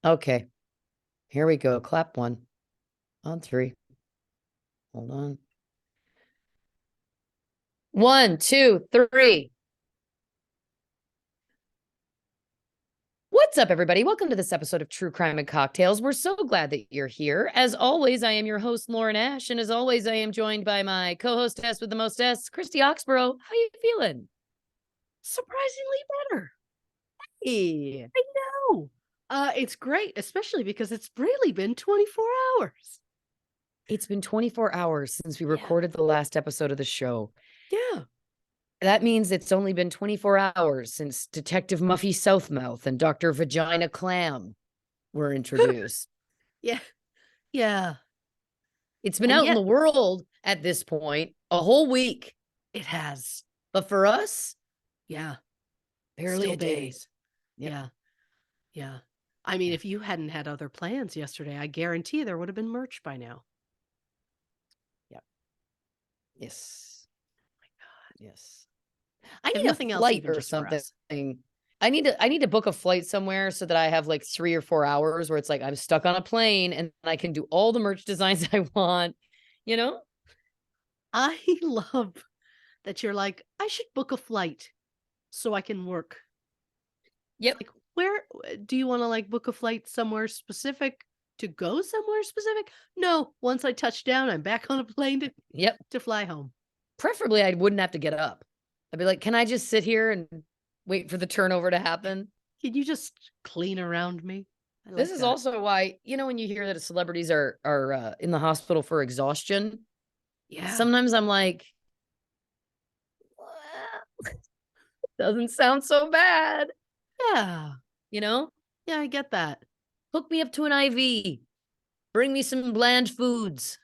Okay, here we go. Clap one on three. Hold on. 1, 2, 3. What's up, everybody? Welcome to this episode of True Crime and Cocktails. We're so glad that you're here. As always, I am your host, Lauren Ash, and as always, I am joined by my co-hostess with the mostess, Christy Oxborrow. How you feeling? Surprisingly better. Hey. I know. It's great, especially because it's really been 24 hours. It's been 24 hours since we Yeah. recorded the last episode of the show. Yeah. That means it's only been 24 hours since Detective Muffy Southmouth and Dr. Vagina Clam were introduced. Yeah. Yeah. It's been And out in yet the world at this point a whole week. it has. But for us, Yeah. barely Still a day. days. Yep. Yeah. Yeah. I mean, Yeah. if you hadn't had other plans yesterday, I guarantee there would have been merch by now. Yep. Yes. Oh my God. Yes. I If need a nothing else, flight even or just for something. us. I need to book a flight somewhere so that I have like 3 or 4 hours where it's like I'm stuck on a plane and I can do all the merch designs I want, you know? I love that you're like, I should book a flight so I can work. Yep. Like, where do you want to like book a flight somewhere specific to go somewhere specific? No, once I touch down, I'm back on a plane Yep. to fly home. Preferably I wouldn't have to get up. I'd be like, "Can I just sit here and wait for the turnover to happen?" Can you just clean around me? I This like is that. also why, when you hear that celebrities are in the hospital for exhaustion, Yeah. sometimes I'm like, "Well, doesn't sound so bad," Yeah. you know? Yeah, I get that. Hook me up to an IV. Bring me some bland foods.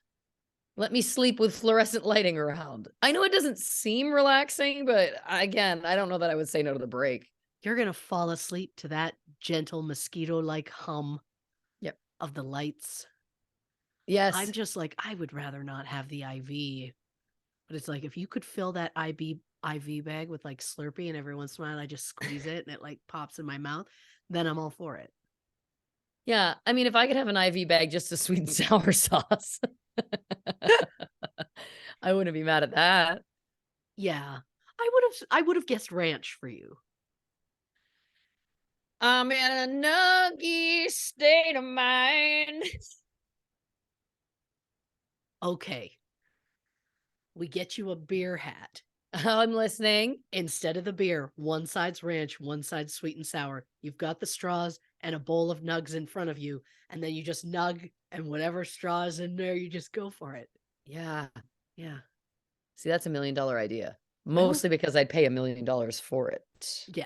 Let me sleep with fluorescent lighting around. I know it doesn't seem relaxing, but again, I don't know that I would say no to the break. You're going to fall asleep to that gentle mosquito like hum Yep. of the lights. I'm Yes. just like, I would rather not have the IV. But it's like, if you could fill that IV bag with like Slurpee and every once in a while I just squeeze it and it like pops in my mouth, then I'm all for it. Yeah. I mean, if I could have an IV bag just to sweet and sour sauce, I wouldn't be mad at that. Yeah. I would have guessed ranch for you. I'm in a nuggy state of mind. Okay. We get you a beer hat. I'm listening. Instead of the beer, one side's ranch, one side's sweet and sour. You've got the straws and a bowl of nugs in front of you, and then you just nug, and whatever straw is in there, you just go for it. Yeah. Yeah. See, that's $1 million idea. Well, Mostly because I'd pay $1 million for it. yeah.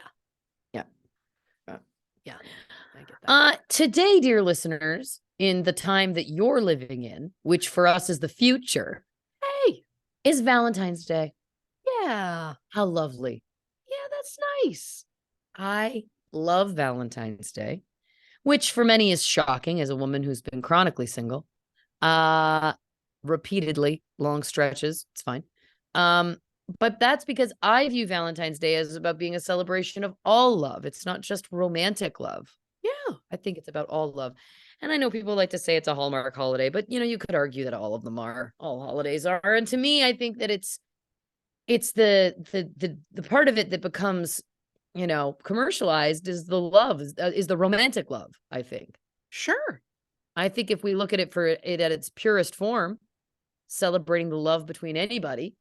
Yeah. Yeah. Yeah. I get that. Today, dear listeners, in the time that you're living in, which for us is the future, Hey. is Valentine's Day. Yeah. How lovely. Yeah, that's nice. I love Valentine's Day, which for many is shocking as a woman who's been chronically single. Uh Repeatedly, long stretches. It's fine. Um, but that's because I view Valentine's Day as about being a celebration of all love. It's not just romantic love. Yeah. I think it's about all love. And I know people like to say it's a Hallmark holiday, but you could argue that all of them are. All holidays are. And to me, I think that it's the part of it that becomes, commercialized is the love, is the romantic love, I think. Sure. I think if we look at it for it at its purest form, celebrating the love between anybody,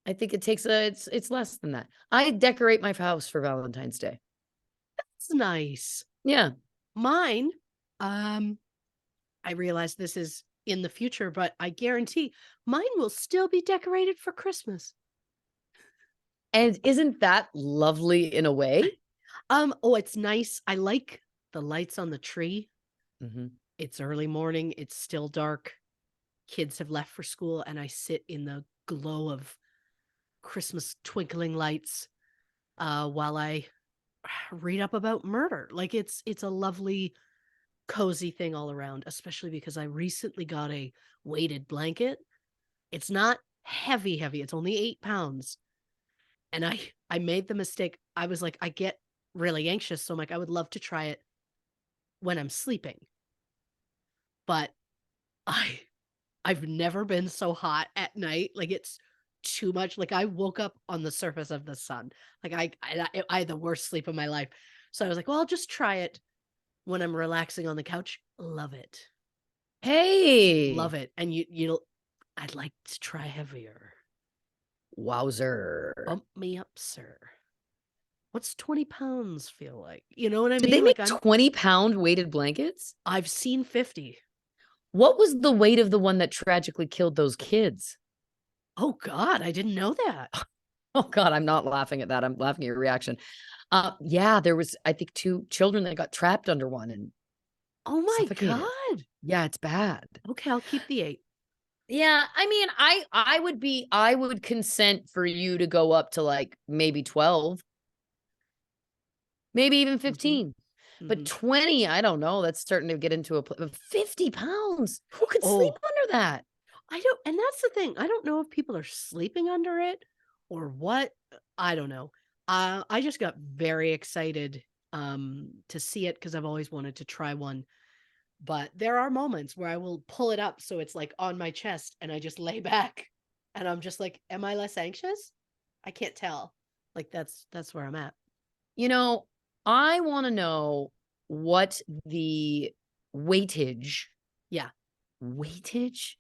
I think it's less than that. I decorate my house for Valentine's Day. It's nice. Yeah. Mine, um, I realize this is in the future, but I guarantee mine will still be decorated for Christmas. And isn't that lovely in a way? Oh, it's nice. I like the lights on the tree. Mhm. It's early morning, it's still dark. Kids have left for school, and I sit in the glow of Christmas twinkling lights while I read up about murder. Like it's a lovely, cozy thing all around, especially because I recently got a weighted blanket. It's not heavy, heavy. It's only 8 pounds. And I made the mistake. I was like, I get really anxious. So I'm like, I would love to try it when I'm sleeping. But I've never been so hot at night. Like, it's too much. Like, I woke up on the surface of the sun. Like, I had the worst sleep of my life. So I was like, well, I'll just try it when I'm relaxing on the couch. Love it. Hey, Love it. And you I'd like to try heavier. wowzer. Bump me up, sir. What's 20 pounds feel like? You know what I Did mean? they Like, make 20-pound weighted blankets? I've seen 50. What was the weight of the one that tragically killed those kids? Oh God, I didn't know that. Oh God, I'm not laughing at that. I'm laughing at your reaction. Yeah, there was, I think, 2 children that got trapped under one and Oh my suffocated. God. Yeah, it's bad. Okay, I'll keep the 8. Yeah, I mean, I would consent for you to go up to like maybe 12, maybe even Mhm. 15. But Mhm. 20, I don't know. That's starting to get into 50 pounds. Who could sleep Oh, under that? I don't, and that's the thing. I don't know if people are sleeping under it or what. I don't know. I just got very excited to see it because I've always wanted to try one. But there are moments where I will pull it up so it's like on my chest and I just lay back and I'm just like, am I less anxious? I can't tell. Like, that's where I'm at. You know, I want to know what the weightage, Yeah. weightage,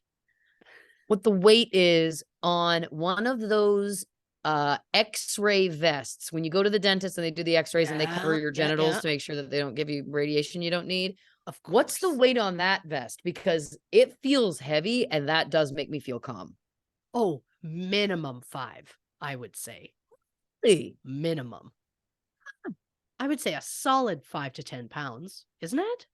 what the weight is on one of those x-ray vests when you go to the dentist and they do the x-rays and they cover Yeah. your Yeah. genitals Yeah. to make sure that they don't give you radiation you don't need. Of What's the course. weight on that vest? Because it feels heavy and that does make me feel calm. Oh, minimum 5, I would say. Really? Minimum. I would say a solid 5 to 10 pounds, isn't it?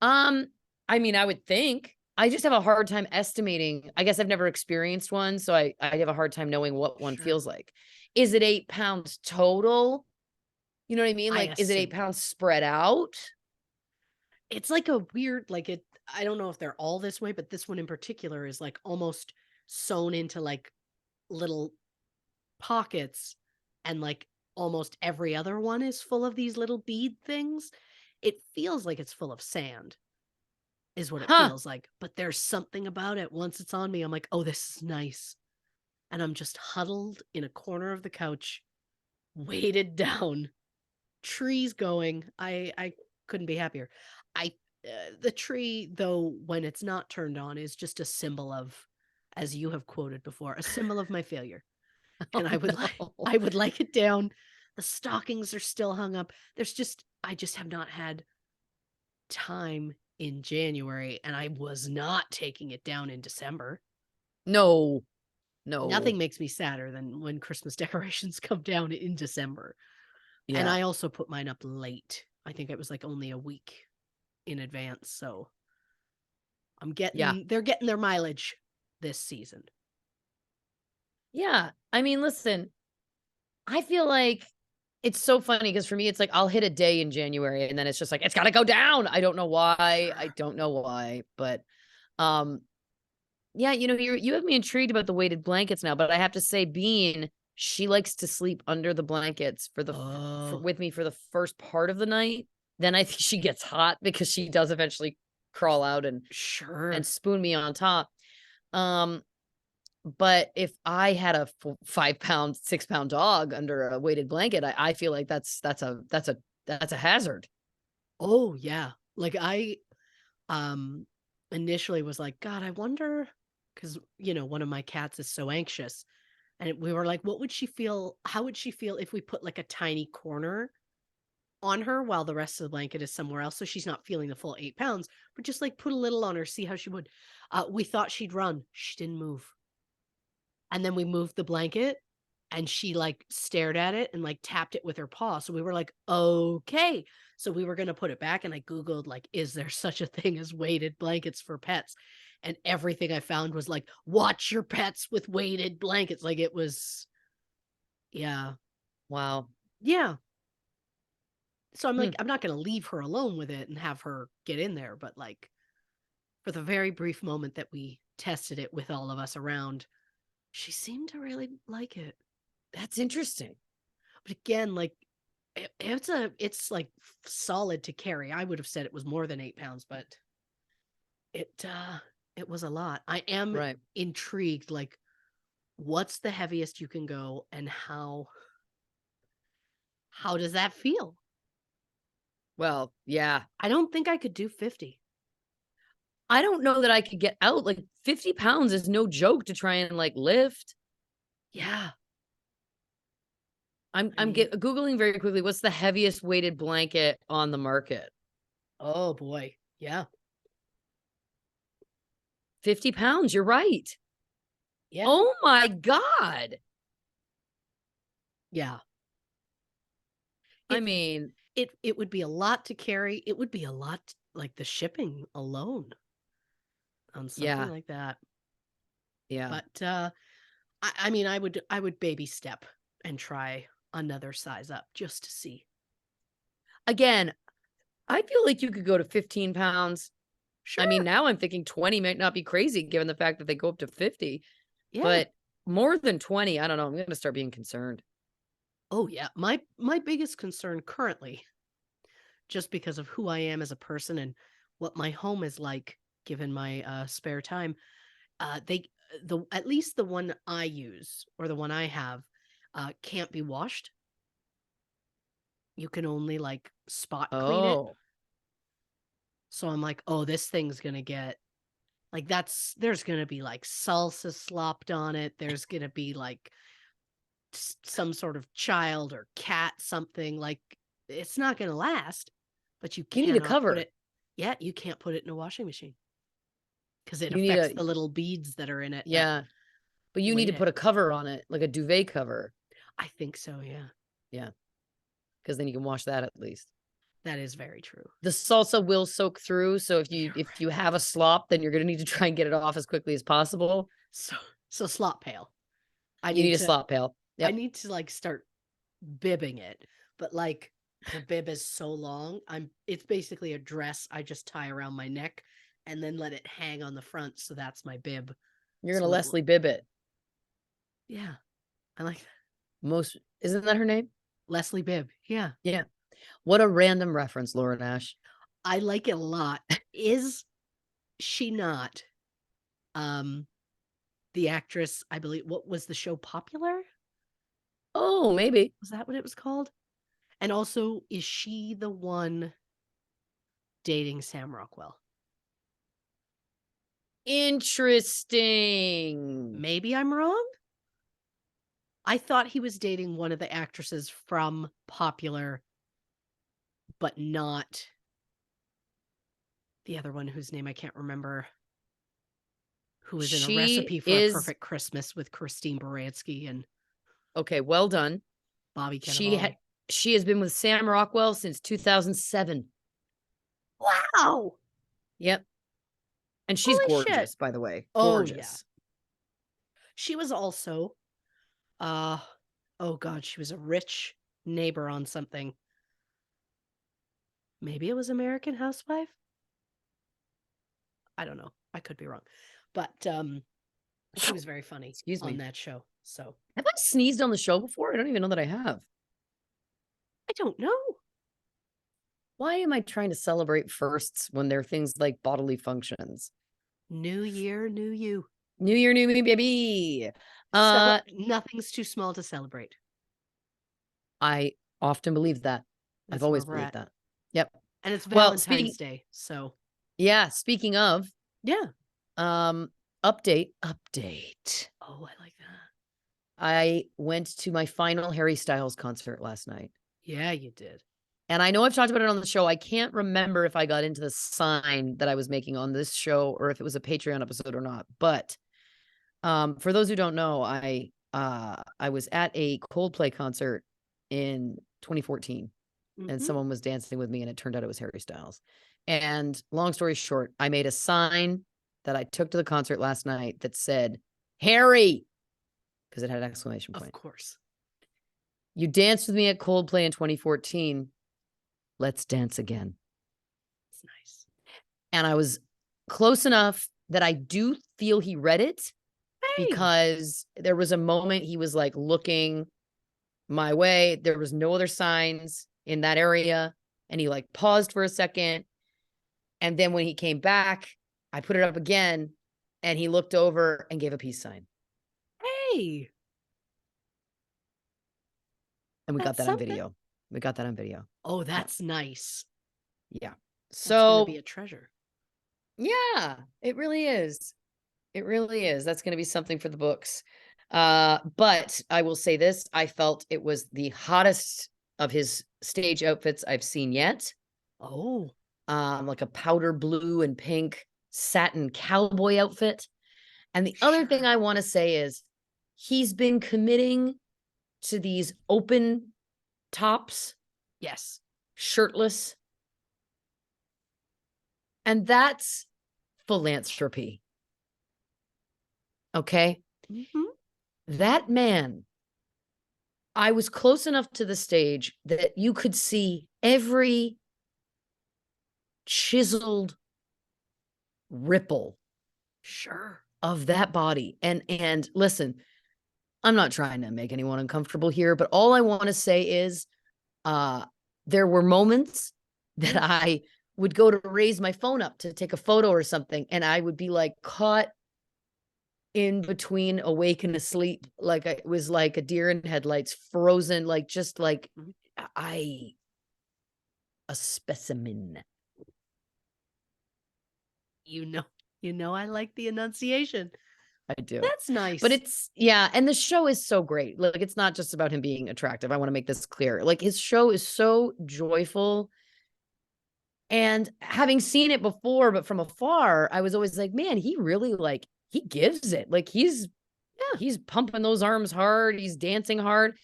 Um, I mean, I would think. I just have a hard time estimating. I guess I've never experienced one, so I have a hard time knowing what one Sure. feels like. Is it 8 pounds total? You know what I mean? I Like, is it 8 assume. pounds spread out? It's like a weird, like, it, I don't know if they're all this way, but this one in particular is like almost sewn into like little pockets, and like almost every other one is full of these little bead things. It feels like it's full of sand, is what it Huh. feels like. But there's something about it. Once it's on me, I'm like, oh, this is nice. And I'm just huddled in a corner of the couch, weighted down, trees going. I couldn't be happier. I The tree, though, when it's not turned on, is just a symbol of, as you have quoted before, a symbol of my failure. Oh, And no. I would like it down. The stockings are still hung up. I just have not had time in January, and I was not taking it down in December. No. No. Nothing makes me sadder than when Christmas decorations come down in December. And Yeah. I also put mine up late. I think it was like only a week in advance. So Yeah. they're getting their mileage this season. Yeah. I mean, listen, I feel like it's so funny because for me, it's like I'll hit a day in January and then it's just like, it's got to go down. I don't know why. I Sure. don't know why. But um, yeah, you have me intrigued about the weighted blankets now, but I have to say, Bean, she likes to sleep under the blankets Oh, with me for the first part of the night. Then I think she gets hot because she does eventually crawl out and sure. spoon me on top. Um, but if I had a 5 pound, 6 pound dog under a weighted blanket, I feel like that's a hazard. Oh, yeah. Like, I um initially was like, God, I wonder, because one of my cats is so anxious. And we were like, what would she feel? How would she feel if we put like a tiny corner on her while the rest of the blanket is somewhere else? So she's not feeling the full 8 pounds, but just like put a little on her, see how she would. We thought she'd run. She didn't move. And then we moved the blanket and she like stared at it and like tapped it with her paw. So we were like, okay. So we were going to put it back. And I Googled, like, is there such a thing as weighted blankets for pets? And everything I found was like, watch your pets with weighted blankets. Like, it was, yeah. Wow. Yeah. So I'm Hmm. like, I'm not going to leave her alone with it and have her get in there. But like, for the very brief moment that we tested it with all of us around, she seemed to really like it. That's interesting. But again, like, It's like solid to carry. I would have said it was more than 8 pounds, but it it was a lot. I am Right. intrigued, like, what's the heaviest you can go, and how does that feel? Well, yeah. I don't think I could do 50. I don't know that I could get out. Like 50 pounds is no joke to try and like lift. Yeah. I'm I I'm mean, get Googling very quickly. What's the heaviest weighted blanket on the market? oh boy. Yeah. 50 pounds. You're right. Yeah. Oh my God. Yeah. I It mean, it would be a lot to carry. It would be a lot, like the shipping alone on something yeah, like that. yeah. But I mean, I would baby step and try another size up just to see. Again, I feel like you could go to 15 pounds. I mean, Sure. now I'm thinking 20 might not be crazy given the fact that they go up to 50, Yeah. but more than 20, I don't know. I'm going to start being concerned. Oh yeah. My biggest concern currently, just because of who I am as a person and what my home is like given my spare time, they the at least the one I use or the one I have can't be washed. You can only like spot clean it. Oh, So I'm like, oh, this thing's gonna get like there's gonna be like salsa slopped on it. There's gonna be like some sort of child or cat something. Like it's not gonna last, but you you need a cannot put cover. it. Yeah, you can't put it in a washing machine because it You need affects a, the little beads that are in it that yeah, but you need weight to it. put a cover on it, like a duvet cover. I think so. Yeah, Yeah, because then you can wash that at least. that is very true. The salsa will soak through, so if Yeah, you right. have a slop, then you're gonna need to try and get it off as quickly as possible. So slop pail. I You need need a to slop pail. I Yep. need to like start bibbing it, but like the bib is so long, it's basically a dress I just tie around my neck and then let it hang on the front, so that's my bib. You're gonna So it will, Leslie Bibbit. yeah, I like that. Most isn't that her name? Leslie Bibb. Yeah, Yeah. What a random reference, Laura Nash. I like it a lot. Is she not um the actress? I believe, what was the show, Popular? Oh, maybe. Was that what it was called? And also, is she the one dating Sam Rockwell? Interesting. Maybe I'm wrong. I thought he was dating one of the actresses from Popular, but not the other one whose name I can't remember, who was in A She Recipe for a is Perfect Christmas with Christine Baranski and okay, well done. Bobby She Cannavale. had she has been with Sam Rockwell since 2007. Wow. Yep. And she's Holy shit. gorgeous, by the way. Oh yeah. Gorgeous. She was also uh oh god, she was a rich neighbor on something. Maybe it was American Housewife? I don't know. I could be wrong. But she was very funny Excuse on me. that show. So, Have I sneezed on the show before? I don't even know that I have. I don't know. Why am I trying to celebrate firsts when there are things like bodily functions? New year, new you. New year, new me, baby. Nothing's too small to celebrate. I often believe that. I've That's where always we're believed at. that. Yep. And it's Well, Valentine's Day. So, yeah, speaking of, yeah. um, update. Oh, I like that. I went to my final Harry Styles concert last night. Yeah, you did. And I know I've talked about it on the show. I can't remember if I got into the sign that I was making on this show or if it was a Patreon episode or not. But for those who don't know, I was at a Coldplay concert in 2014 and Mm-hmm. someone was dancing with me and it turned out it was Harry Styles. And long story short, I made a sign that I took to the concert last night that said, Harry, because it had an exclamation point. Of course. You danced with me at Coldplay in 2014. Let's dance again. It's nice. And I was close enough that I do feel he read it Hey. because there was a moment he was like looking my way. There was no other signs in that area. And he like paused for a second. And then when he came back, I put it up again and he looked over and gave a peace sign. Hey. And we got That's that something. on video. We got that on video. Oh, that's nice. Yeah. That's gonna be So a treasure. yeah, it really is. It really is. That's going to be something for the books. But I will say this, I felt it was the hottest of his stage outfits I've seen yet. Oh. Like a powder blue and pink satin cowboy outfit. And the other thing I want to say is he's been committing to these open tops. Yes. Shirtless. And that's philanthropy. Okay. Mm-hmm. That man, I was close enough to the stage that you could see every chiseled ripple of that body. And listen, I'm not trying to make anyone uncomfortable here, but all I want to say is there were moments that I would go to raise my phone up to take a photo or something, and I would be like caught in between awake and asleep, like it was like a deer in headlights, frozen, like just like a specimen. You know, I like the enunciation. I do. That's nice. But it's, yeah, and the show is so great. Like, it's not just about him being attractive. I want to make this clear. Like, his show is so joyful. And having seen it before, but from afar, I was always like, man, he really like, he gives it. Like, he's pumping those arms hard. He's dancing hard.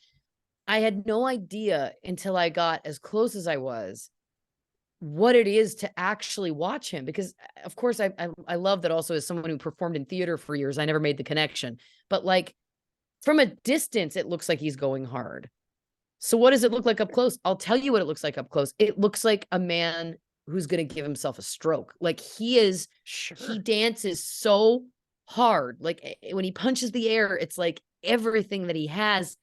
I had no idea until I got as close as I was what it is to actually watch him, because of course I love that also as someone who performed in theater for years, I never made the connection, but like from a distance it looks like he's going hard. So what does it look like up close? I'll tell you what it looks like up close. It looks like a man who's going to give himself a stroke. Like he dances so hard. Like when he punches the air, it's like everything that he has.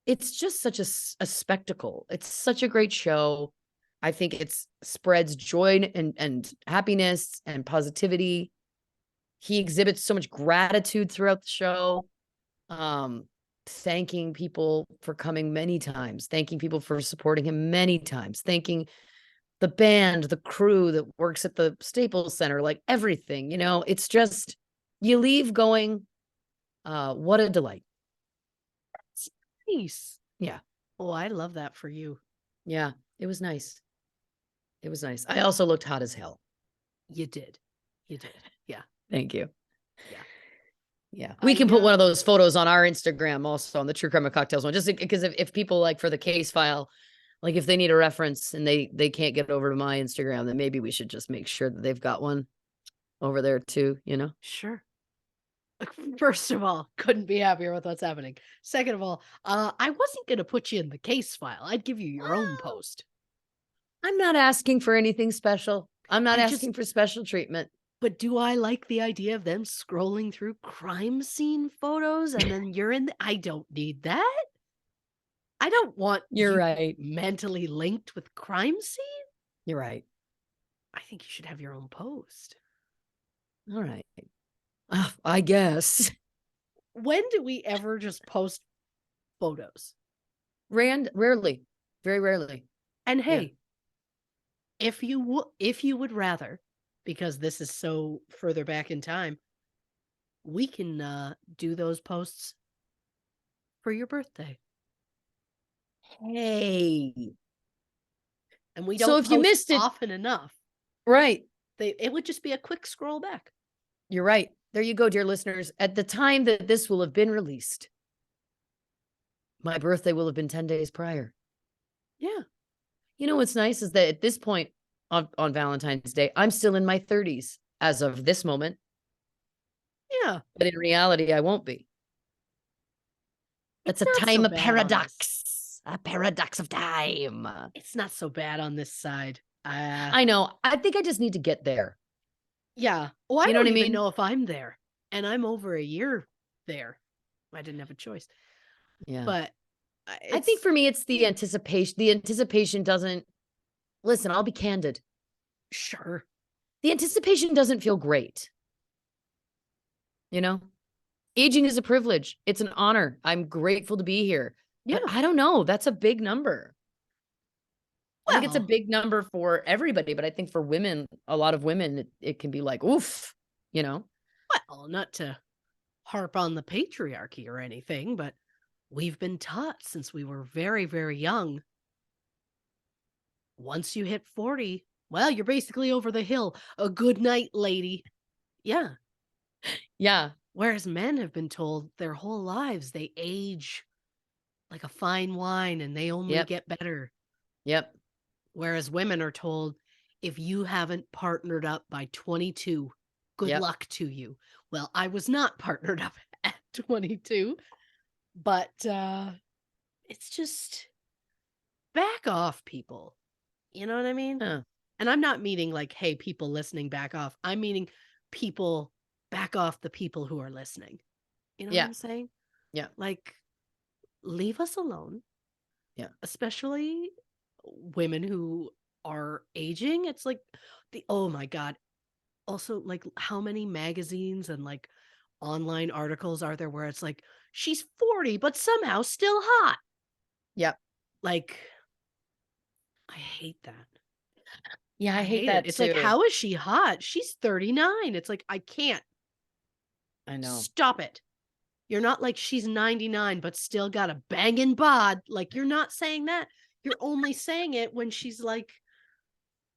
It's just such a spectacle. It's such a great show. I think it spreads joy and happiness and positivity. He exhibits so much gratitude throughout the show. Thanking people for coming many times, thanking people for supporting him many times, thanking the band, the crew that works at the Staples Center, like everything, it's just, you leave going, what a delight. That's nice. Yeah. Oh, I love that for you. Yeah, it was nice. It was nice. I also looked hot as hell. You did. Yeah. Thank you. Yeah. Yeah. We can put one of those photos on our Instagram also, on the True Crime and Cocktails one, just because if people like for the case file, like if they need a reference and they can't get over to my Instagram, then maybe we should just make sure that they've got one over there too, Sure. First of all, couldn't be happier with what's happening. Second of all, I wasn't going to put you in the case file. I'd give you your own post. I'm not asking for anything special. I'm not asking for special treatment. But do I like the idea of them scrolling through crime scene photos and then you're in I don't need that. I don't want You're right. Mentally linked with crime scene. You're right. I think you should have your own post. All right. I guess. When do we ever just post photos? Rarely. Very rarely. And hey, if you would rather, because this is so further back in time, we can do those posts for your birthday. Hey. And we don't so if you missed it often enough. Right. It would just be a quick scroll back. You're right. There you go, dear listeners. At the time that this will have been released, my birthday will have been 10 days prior. Yeah. You know what's nice is that at this point on Valentine's Day, I'm still in my 30s as of this moment. Yeah. But in reality, I won't be. It's a time of paradox. A paradox of time. It's not so bad on this side. I know. I think I just need to get there. Yeah. Well, I don't even know if I'm there. And I'm over a year there. I didn't have a choice. Yeah. But I think It's for me, it's the anticipation. The anticipation doesn't, listen, I'll be candid. sure. The anticipation doesn't feel great. You know, aging is a privilege. It's an honor. I'm grateful to be here. Yeah. But I don't know. That's a big number. I think it's a Well, big number for everybody, but I think for women, a lot of women, it can be like, oof, you know? well, not to harp on the patriarchy or anything, but we've been taught since we were very, very young. Once you hit 40, well, you're basically over the hill. A good night, lady. Yeah. Yeah. Whereas men have been told their whole lives they age like a fine wine and they only Yep. get better. Yep. Whereas women are told if you haven't partnered up by 22, good Yep. luck to you. Well, I was not partnered up at 22, but it's just back off, people. You know what I mean? Huh. And I'm not meaning like, hey, people listening, back off. I'm meaning people back off the people who are listening. You know what Yeah. I'm saying? Yeah. Like, leave us alone. Yeah. Especially women who are aging. It's like oh my God. Also, like, how many magazines and like online articles are there where it's like, she's 40, but somehow still hot? Yep. Like, I hate that. Yeah. I I hate hate it. that It's like, too. how is she hot? She's 39. It's like, I can't. I know. Stop it. You're not like she's 99, but still got a banging bod. Like, you're not saying that. You're only saying it when she's like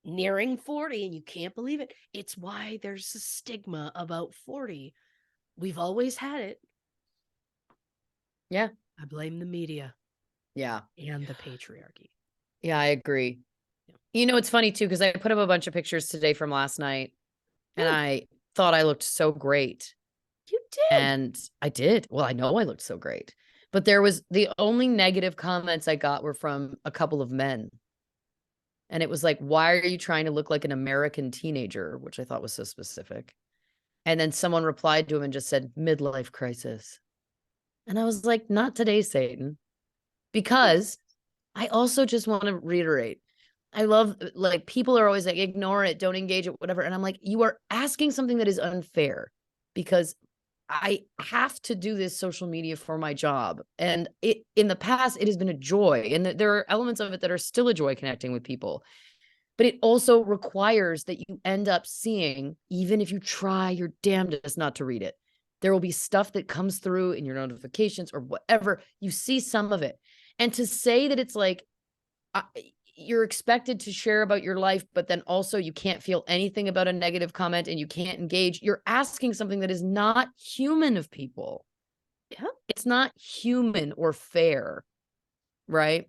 nearing 40 and you can't believe it. It's why there's a stigma about 40. We've always had it. Yeah. I blame the media Yeah. and the patriarchy. Yeah. I agree. Yeah. You know, it's funny too, because I put up a bunch of pictures today from last night and Good. I thought I looked so great. You did. And I did. Well, I know I looked so great. But there was the only negative comments I got were from a couple of men. And it was like, why are you trying to look like an American teenager? Which I thought was so specific. And then someone replied to him and just said, midlife crisis. And I was like, not today, Satan. Because I also just want to reiterate, I love, like, people are always like, ignore it, don't engage it, whatever. And I'm like, you are asking something that is unfair because I have to do this social media for my job. And in the past, it has been a joy. And there are elements of it that are still a joy connecting with people. But it also requires that you end up seeing, even if you try your damnedest not to read it, there will be stuff that comes through in your notifications or whatever. You see some of it. And to say that it's like, you're expected to share about your life, but then also you can't feel anything about a negative comment and you can't engage. You're asking something that is not human of people. Yeah. It's not human or fair, right?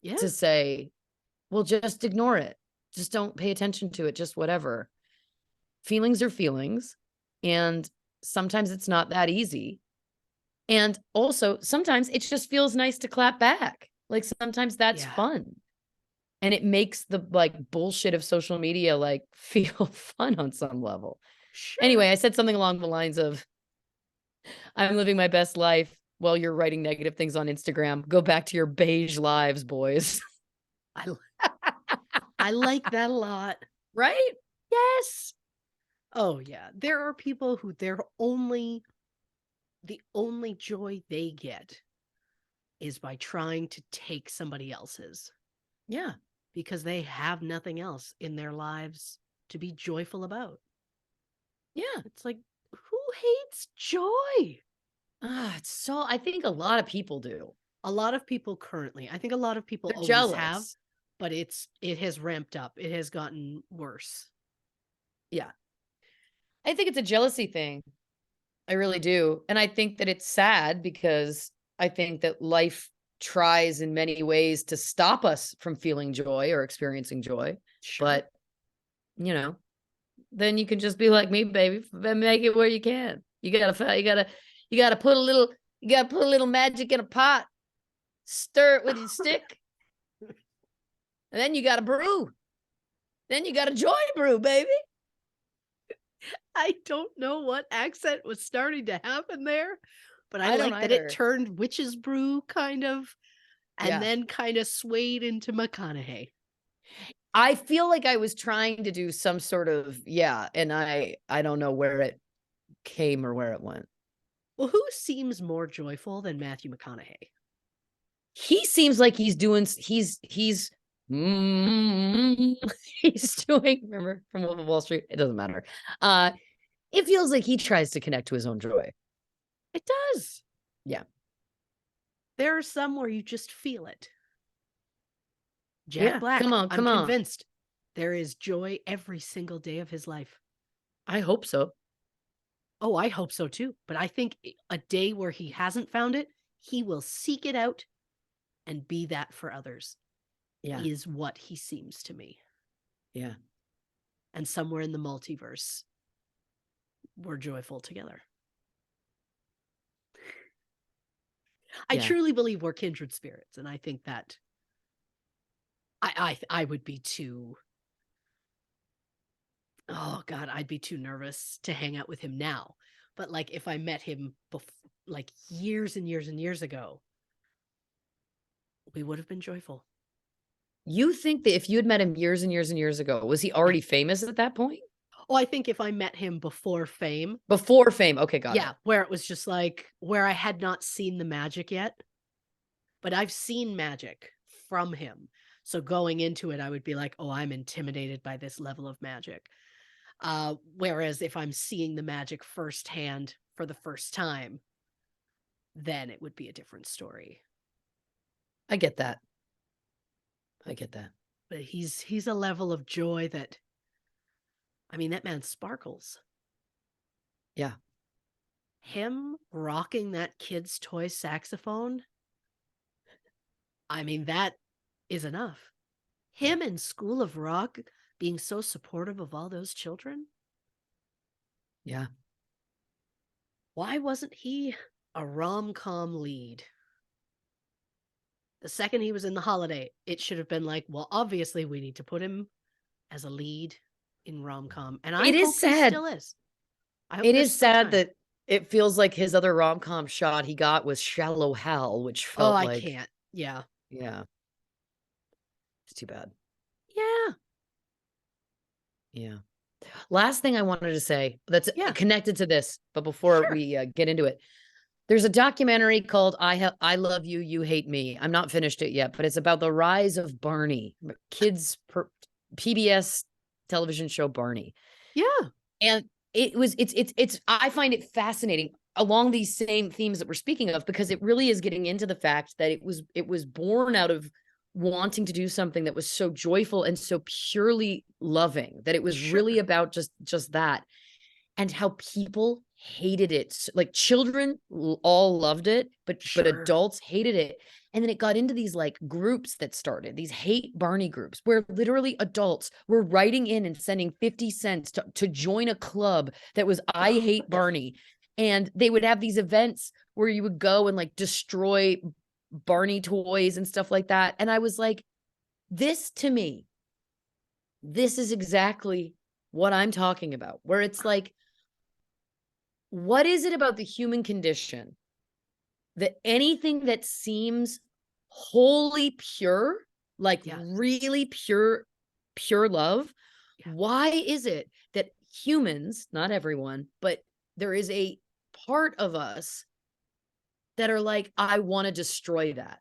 Yeah. To say, well, just ignore it. Just don't pay attention to it. Just whatever. Feelings are feelings. And sometimes it's not that easy. And also, sometimes it just feels nice to clap back. Like sometimes that's Yeah. fun. And it makes the like bullshit of social media like feel fun on some level. Sure. Anyway, I said something along the lines of, I'm living my best life while you're writing negative things on Instagram. Go back to your beige lives, boys. I like that a lot. Right? Yes. Oh yeah. There are people who the only joy they get is by trying to take somebody else's Yeah. because they have nothing else in their lives to be joyful about. Yeah. It's like, who hates joy? I think a lot of people do. A lot of people currently. I think a lot of people They're always have, jealous. but it has ramped up. It has gotten worse. Yeah. I think it's a jealousy thing. I really do. And I think that it's sad because I think that life tries in many ways to stop us from feeling joy or experiencing joy. Sure. But, you know, then you can just be like me, baby, make it where you can. You gotta put a little magic in a pot, stir it with your stick, and then you gotta brew. Then you gotta joy brew, baby. I don't know what accent was starting to happen there, but I I don't like that it either. turned witch's brew kind of and then kind of swayed into McConaughey. I feel like I was trying to do some sort of, and I don't know where it came or where it went. Well, who seems more joyful than Matthew McConaughey? He seems like he's doing, he's he's doing, remember from Wolf of Wall Street? It doesn't matter. It feels like he tries to connect to his own joy. It does. Yeah. There are some where you just feel it. Jack Black, come on. I'm convinced there is joy every single day of his life. I hope so. Oh, I hope so too. But I think a day where he hasn't found it, he will seek it out and be that for others. Yeah. Is what he seems to me. Yeah. And somewhere in the multiverse, we're joyful together. I truly believe we're kindred spirits. And I think that I would be too, oh God, I'd be too nervous to hang out with him now. But like if I met him like years and years and years ago, we would have been joyful. You think that if you had met him years and years and years ago, was he already famous at that point? Oh, I think if I met him before fame. Before fame. Okay, got it. Yeah, where it was just like where I had not seen the magic yet, but I've seen magic from him. So going into it, I would be like, oh, I'm intimidated by this level of magic. Whereas if I'm seeing the magic firsthand for the first time, then it would be a different story. I get that. But he's a level of joy that, I mean, that man sparkles. Yeah. Him rocking that kid's toy saxophone, I mean, that is enough. Him in School of Rock being so supportive of all those children. Yeah. Why wasn't he a rom-com lead? The second he was in The Holiday, it should have been like, well, obviously we need to put him as a lead in rom-com. And I hope he still is. It is sad that it feels like his other rom-com shot he got was Shallow Hal, which felt like... I can't. Yeah. Yeah. It's too bad. Yeah. Yeah. Last thing I wanted to say that's connected to this, but before we get into it, there's a documentary called I Love You, You Hate Me. I'm not finished it yet, but it's about the rise of Barney, PBS television show Barney. Yeah. And I find it fascinating along these same themes that we're speaking of, because it really is getting into the fact that it was born out of wanting to do something that was so joyful and so purely loving, that it was really about just that, and how people hated it. Like children all loved it, but adults hated it. And then it got into these like groups that started, these hate Barney groups, where literally adults were writing in and sending 50 cents to join a club that was I hate Barney. And they would have these events where you would go and like destroy Barney toys and stuff like that. And I was like, this to me, this is exactly what I'm talking about, where it's like, what is it about the human condition that anything that seems wholly pure, like really pure love, why is it that humans, not everyone, but there is a part of us that are like, I want to destroy that.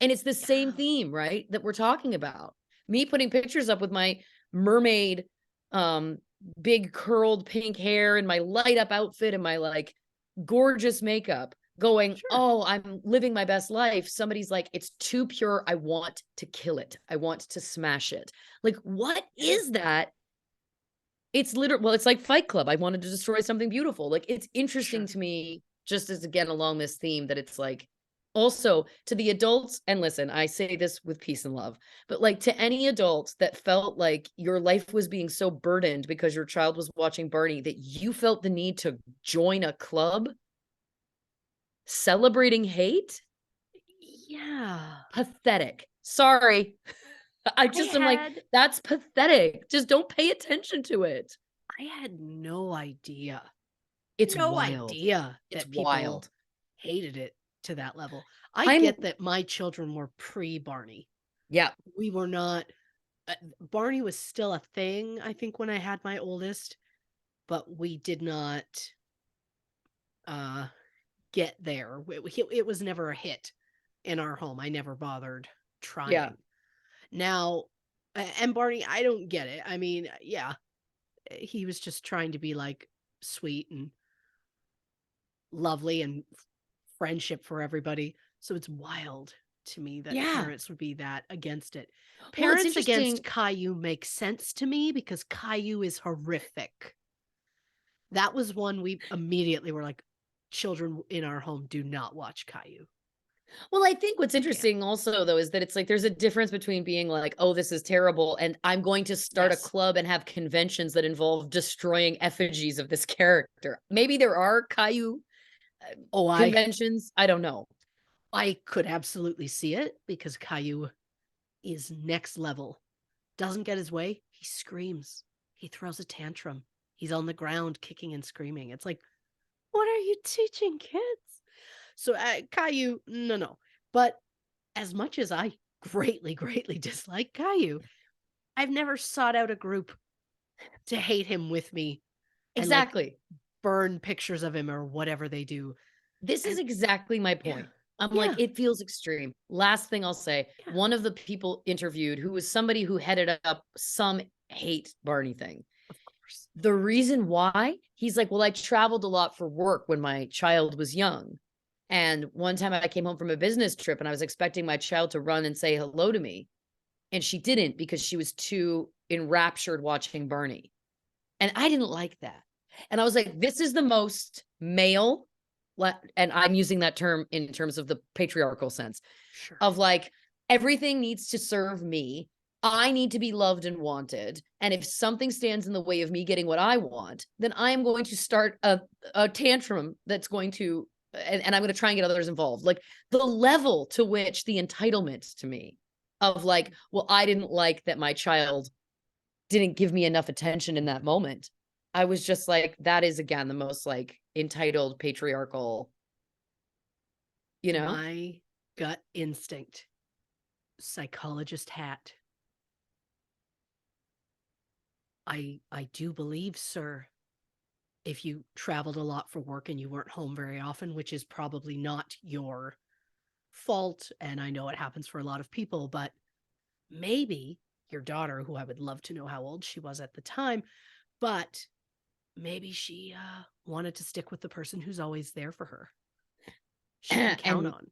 And it's the same theme, right? That we're talking about. Me putting pictures up with my mermaid, big curled pink hair and my light up outfit and my like gorgeous makeup, going, oh, I'm living my best life. Somebody's like, it's too pure. I want to kill it. I want to smash it. Like, what is that? It's literally, well, it's like Fight Club. I wanted to destroy something beautiful. Like, it's interesting to me, just as again, along this theme, that it's like, also to the adults, and listen, I say this with peace and love, but like to any adult that felt like your life was being so burdened because your child was watching Barney that you felt the need to join a club celebrating hate. Yeah. Pathetic. Sorry. I'm like, that's pathetic. Just don't pay attention to it. I had no idea. It's no wild. idea it's that people wild. hated it to that level. I get that my children were pre-Barney. Yeah. We were not. Barney was still a thing, I think, when I had my oldest, but we did not get there. It was never a hit in our home. I never bothered trying. Yeah. Now, and Barney, I don't get it. I mean, yeah, he was just trying to be like sweet and lovely and friendship for everybody. So it's wild to me that parents would be that against it. Parents against Caillou makes sense to me because Caillou is horrific. That was one we immediately were like, children in our home do not watch Caillou. Well, I think what's interesting also, though, is that it's like there's a difference between being like, oh, this is terrible, and I'm going to start a club and have conventions that involve destroying effigies of this character. Maybe there are Caillou conventions. I don't know. I could absolutely see it because Caillou is next level. Doesn't get his way, he screams. He throws a tantrum. He's on the ground kicking and screaming. It's like, what are you teaching kids? So Caillou, no. But as much as I greatly, greatly dislike Caillou, I've never sought out a group to hate him with me. Exactly. And, like, burn pictures of him or whatever they do. This is exactly my point. I'm like, it feels extreme. Last thing I'll say, one of the people interviewed who was somebody who headed up some hate Barney thing. Of course. The reason why, he's like, well, I traveled a lot for work when my child was young. And one time I came home from a business trip and I was expecting my child to run and say hello to me. And she didn't because she was too enraptured watching Barney. And I didn't like that. And I was like, this is the most male, and I'm using that term in terms of the patriarchal sense of like, everything needs to serve me. I need to be loved and wanted. And if something stands in the way of me getting what I want, then I am going to start a tantrum that's going to, and I'm going to try and get others involved. Like the level to which the entitlement to me of like, well, I didn't like that my child didn't give me enough attention in that moment. I was just like, that is again, the most like entitled patriarchal, you know? My gut instinct, psychologist hat. I do believe, sir, if you traveled a lot for work and you weren't home very often, which is probably not your fault, and I know it happens for a lot of people, but maybe your daughter, who I would love to know how old she was at the time, but maybe she wanted to stick with the person who's always there for her. She can count on.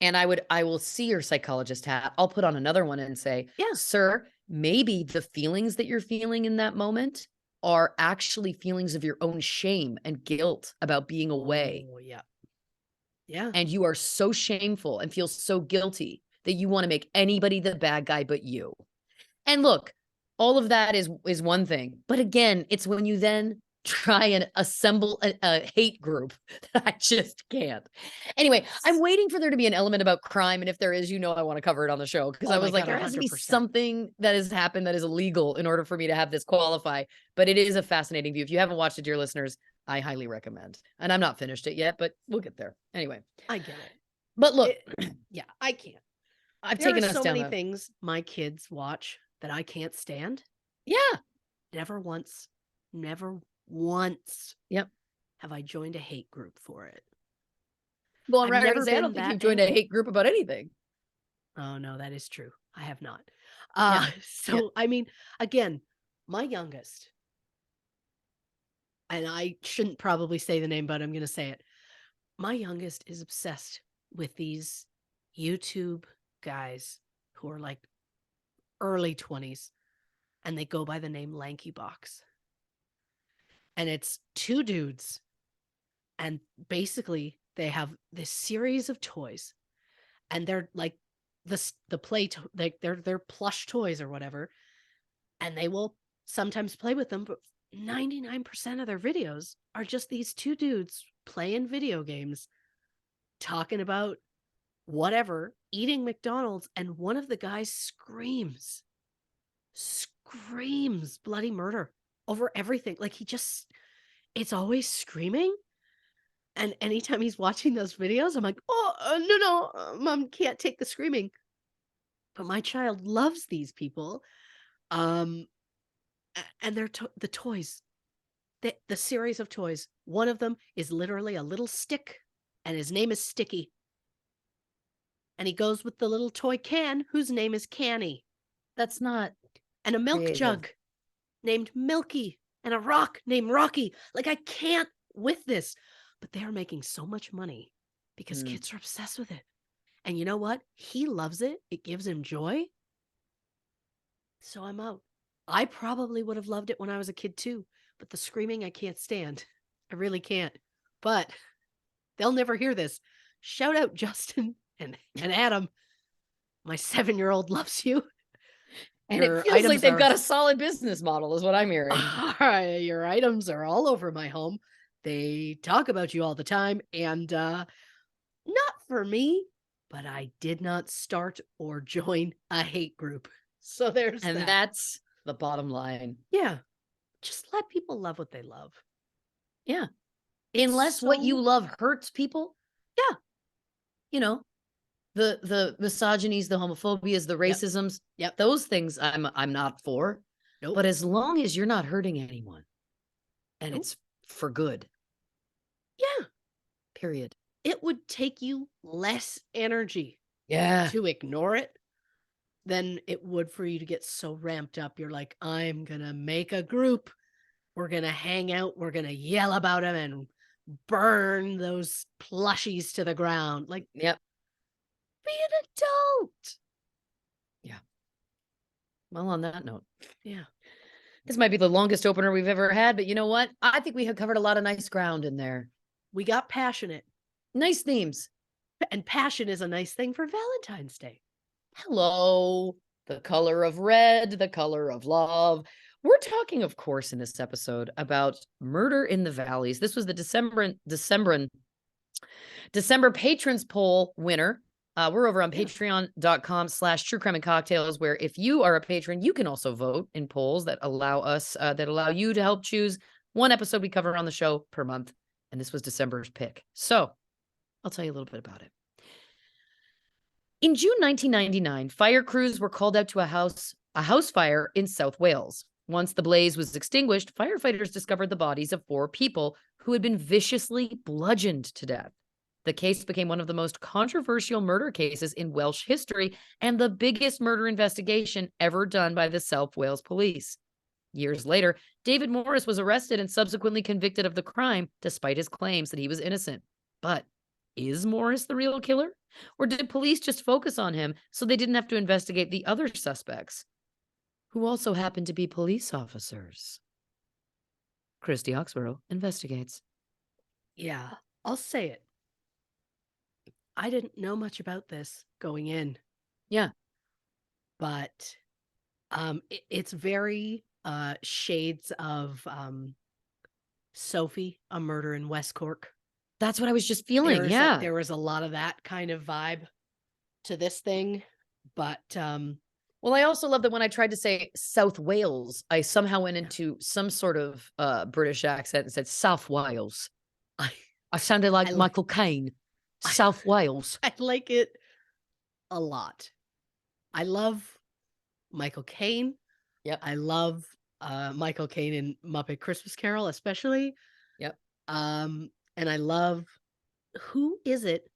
And I will see your psychologist hat. I'll put on another one and say, sir, maybe the feelings that you're feeling in that moment are actually feelings of your own shame and guilt about being away. Oh, yeah. Yeah. And you are so shameful and feel so guilty that you want to make anybody the bad guy but you. And look, all of that is one thing. But again, it's when you then try and assemble a hate group that I just can't. Anyway, I'm waiting for there to be an element about crime. And if there is, I want to cover it on the show. Because I was like, there has to be something that has happened that is illegal in order for me to have this qualify. But it is a fascinating view. If you haven't watched it, dear listeners, I highly recommend. And I'm not finished it yet, but we'll get there. Anyway. I get it. But look. I can't. I've taken us down. So many things my kids watch that I can't stand. Yeah. Never once have I joined a hate group for it. Well, I don't think you've joined a hate group about anything. Oh, no, that is true. I have not. I mean, again, my youngest, and I shouldn't probably say the name, but I'm going to say it. My youngest is obsessed with these YouTube guys who are like early 20s, and they go by the name Lanky Box. And it's two dudes, and basically they have this series of toys, and they're like the play like they're plush toys or whatever, and they will sometimes play with them, but 99% of their videos are just these two dudes playing video games, talking about whatever, eating McDonald's, and one of the guys screams bloody murder over everything. Like it's always screaming. And anytime he's watching those videos, I'm like, oh, no, mom can't take the screaming. But my child loves these people. And they're the toys, the series of toys. One of them is literally a little stick, and his name is Sticky. And he goes with the little toy can, whose name is Canny. That's not. And a milk creative. jug named Milky, and a rock named Rocky. Like, I can't with this. But they are making so much money because kids are obsessed with it. And you know what? He loves it. It gives him joy. So I'm out. I probably would have loved it when I was a kid too, but the screaming I can't stand. I really can't. But they'll never hear this. Shout out Justin and Adam. My 7-year-old loves you. And Your it feels like items they've are- got a solid business model, is what I'm hearing. Your items are all over my home. They talk about you all the time. And not for me, but I did not start or join a hate group. So there's And that. that's the bottom line. Yeah. Just let people love what they love. Yeah. It's Unless what you so- love hurts people. Yeah. You know, the misogynies, the homophobias, the racisms. Yep. Those things I'm not for. Nope. But as long as you're not hurting anyone and Nope. it's for good. Yeah. Period. It would take you less energy Yeah. to ignore it than it would for you to get so ramped up. You're like, I'm going to make a group. We're going to hang out. We're going to yell about them and burn those plushies to the ground. Like, Yep. be an adult. Yeah. Well, on that note. Yeah. This might be the longest opener we've ever had, but you know what? I think we have covered a lot of nice ground in there. We got passionate. Nice themes. And passion is a nice thing for Valentine's Day. Hello. The color of red, the color of love. We're talking, of course, in this episode about Murder in the Valleys. This was the December patrons poll winner. We're over on patreon.com/true crime and cocktails, where if you are a patron, you can also vote in polls that allow you to help choose one episode we cover on the show per month. And this was December's pick. So I'll tell you a little bit about it. In June 1999, fire crews were called out to a house fire in South Wales. Once the blaze was extinguished, firefighters discovered the bodies of 4 people who had been viciously bludgeoned to death. The case became one of the most controversial murder cases in Welsh history and the biggest murder investigation ever done by the South Wales police. Years later, David Morris was arrested and subsequently convicted of the crime, despite his claims that he was innocent. But is Morris the real killer? Or did police just focus on him so they didn't have to investigate the other suspects, who also happened to be police officers? Christy Oxborrow investigates. Yeah, I'll say it. I didn't know much about this going in. Yeah. But it's very shades of Sophie, A Murder in West Cork. That's what I was just feeling. There was a lot of that kind of vibe to this thing. But well, I also love that when I tried to say South Wales, I somehow went into some sort of British accent and said South Wales. I sounded like Michael Caine. South Wales. I like it a lot. I love Michael Caine. Yep. I love Michael Caine in Muppet Christmas Carol, especially. Yep. And I love, who is it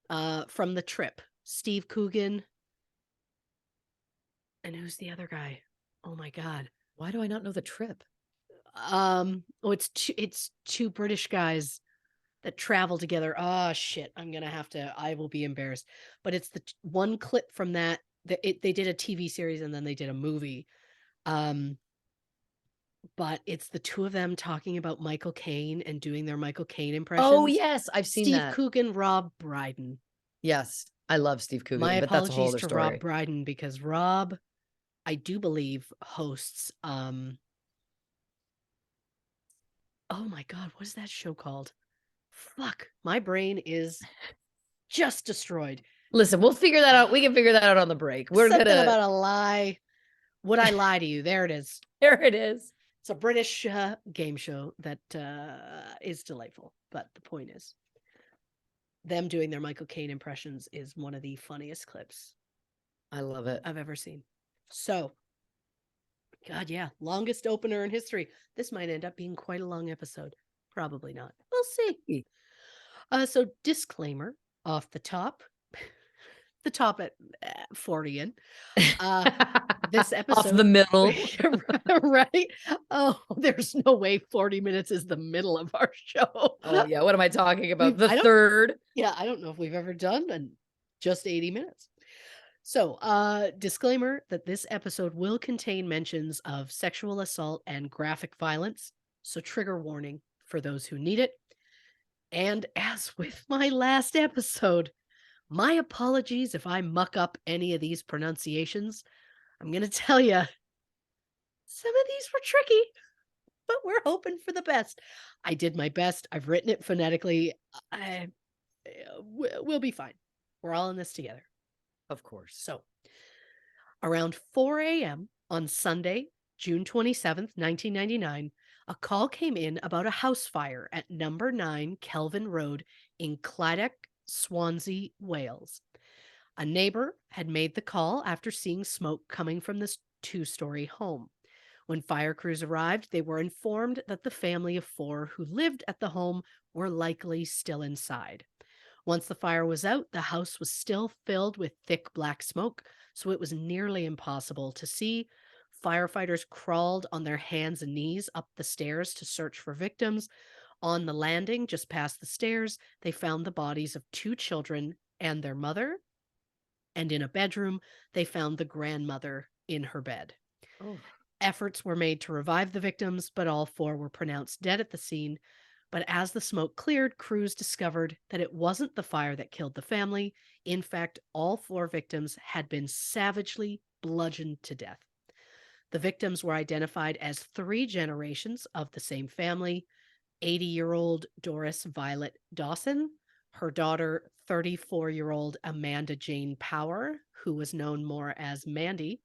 from The Trip? Steve Coogan. And who's the other guy? Oh my God. Why do I not know The Trip? It's two British guys that travel together. Oh shit. I will be embarrassed. But it's the one clip from that. They did a TV series and then they did a movie. But it's the two of them talking about Michael Caine and doing their Michael Caine impressions. Oh, yes. I've seen that. Steve Coogan, Rob Brydon. Yes. I love Steve Coogan. My but that's a whole apologies other to story. Rob Brydon, because Rob, I do believe, hosts oh my God, what is that show called? Fuck, my brain is just destroyed. Listen, we'll figure that out. We can figure that out on the break. Something about a lie. Would I lie to you? There it is. There it is. It's a British game show that is delightful. But the point is, them doing their Michael Caine impressions is one of the funniest clips I love it. I've ever seen. So, God, yeah, longest opener in history. This might end up being quite a long episode. Probably not. We'll see. So, disclaimer off the top. The top at 40 in. This episode Off the middle. right? Oh, there's no way 40 minutes is the middle of our show. Oh yeah, what am I talking about? The I don't- third. Yeah, I don't know if we've ever done just 80 minutes. So, disclaimer that this episode will contain mentions of sexual assault and graphic violence. So, trigger warning for those who need it. And as with my last episode, my apologies if I muck up any of these pronunciations. I'm going to tell you, some of these were tricky, but we're hoping for the best. I did my best. I've written it phonetically. We'll be fine. We're all in this together. Of course. So, around 4 a.m. on Sunday, June 27th, 1999, a call came in about a house fire at number 9 Kelvin Road in Clydach, Swansea, Wales. A neighbor had made the call after seeing smoke coming from this 2-story home. When fire crews arrived, they were informed that the family of 4 who lived at the home were likely still inside. Once the fire was out, the house was still filled with thick black smoke, so it was nearly impossible to see. Firefighters crawled on their hands and knees up the stairs to search for victims. On the landing, just past the stairs, they found the bodies of 2 children and their mother. And in a bedroom, they found the grandmother in her bed. Oh. Efforts were made to revive the victims, but all 4 were pronounced dead at the scene. But as the smoke cleared, crews discovered that it wasn't the fire that killed the family. In fact, all 4 victims had been savagely bludgeoned to death. The victims were identified as 3 generations of the same family: 80-year-old Doris Violet Dawson, her daughter, 34-year-old Amanda Jane Power, who was known more as Mandy,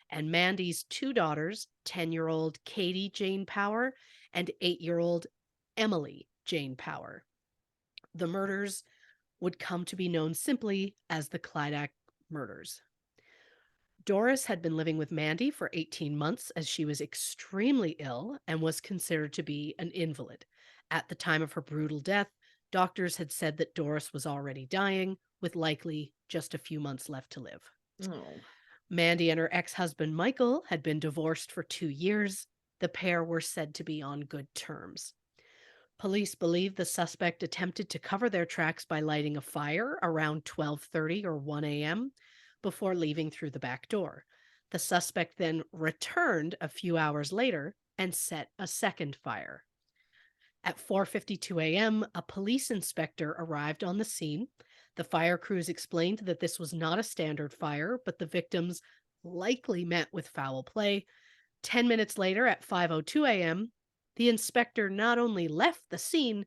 and Mandy's 2 daughters, 10-year-old Katie Jane Power and 8-year-old Emily Jane Power. The murders would come to be known simply as the Clydach Murders. Doris had been living with Mandy for 18 months as she was extremely ill and was considered to be an invalid. At the time of her brutal death, doctors had said that Doris was already dying, with likely just a few months left to live. Oh. Mandy and her ex-husband Michael had been divorced for 2 years. The pair were said to be on good terms. Police believe the suspect attempted to cover their tracks by lighting a fire around 12:30 or 1 a.m. before leaving through the back door. The suspect then returned a few hours later and set a second fire. At 4:52 a.m., a police inspector arrived on the scene. The fire crews explained that this was not a standard fire, but the victims likely met with foul play. 10 minutes later, at 5:02 a.m., the inspector not only left the scene,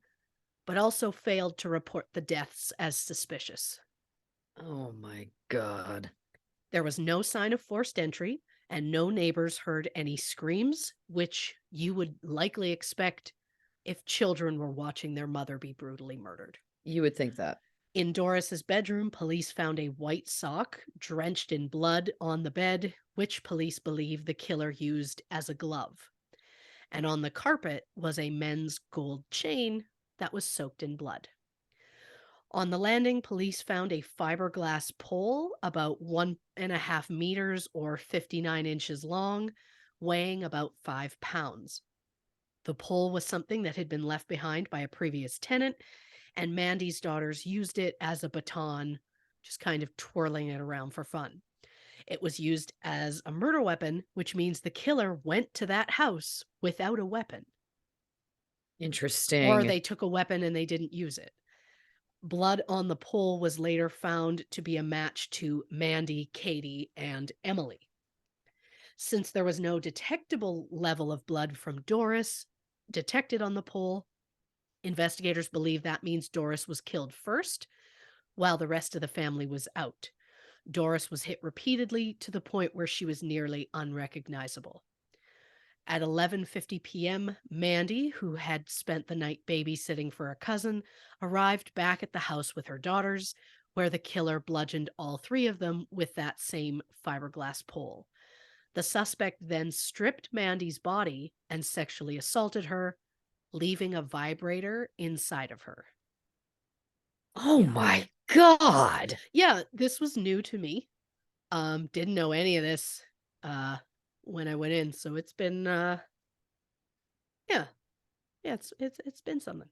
but also failed to report the deaths as suspicious. Oh my God. There was no sign of forced entry, and no neighbors heard any screams, which you would likely expect if children were watching their mother be brutally murdered. You would think that. In Doris's bedroom, police found a white sock drenched in blood on the bed, which police believe the killer used as a glove. And on the carpet was a men's gold chain that was soaked in blood. On the landing, police found a fiberglass pole about 1.5 meters or 59 inches long, weighing about 5 pounds. The pole was something that had been left behind by a previous tenant, and Mandy's daughters used it as a baton, just kind of twirling it around for fun. It was used as a murder weapon, which means the killer went to that house without a weapon. Interesting. Or they took a weapon and they didn't use it. Blood on the pole was later found to be a match to Mandy, Katie, and Emily. Since there was no detectable level of blood from Doris detected on the pole, investigators believe that means Doris was killed first, while the rest of the family was out. Doris was hit repeatedly to the point where she was nearly unrecognizable. At 11:50 p.m., Mandy, who had spent the night babysitting for a cousin, arrived back at the house with her daughters, where the killer bludgeoned all three of them with that same fiberglass pole. The suspect then stripped Mandy's body and sexually assaulted her, leaving a vibrator inside of her. Oh Yeah. my God. Yeah, this was new to me. Didn't know any of this when I went in, so it's been yeah. Yeah, it's been something.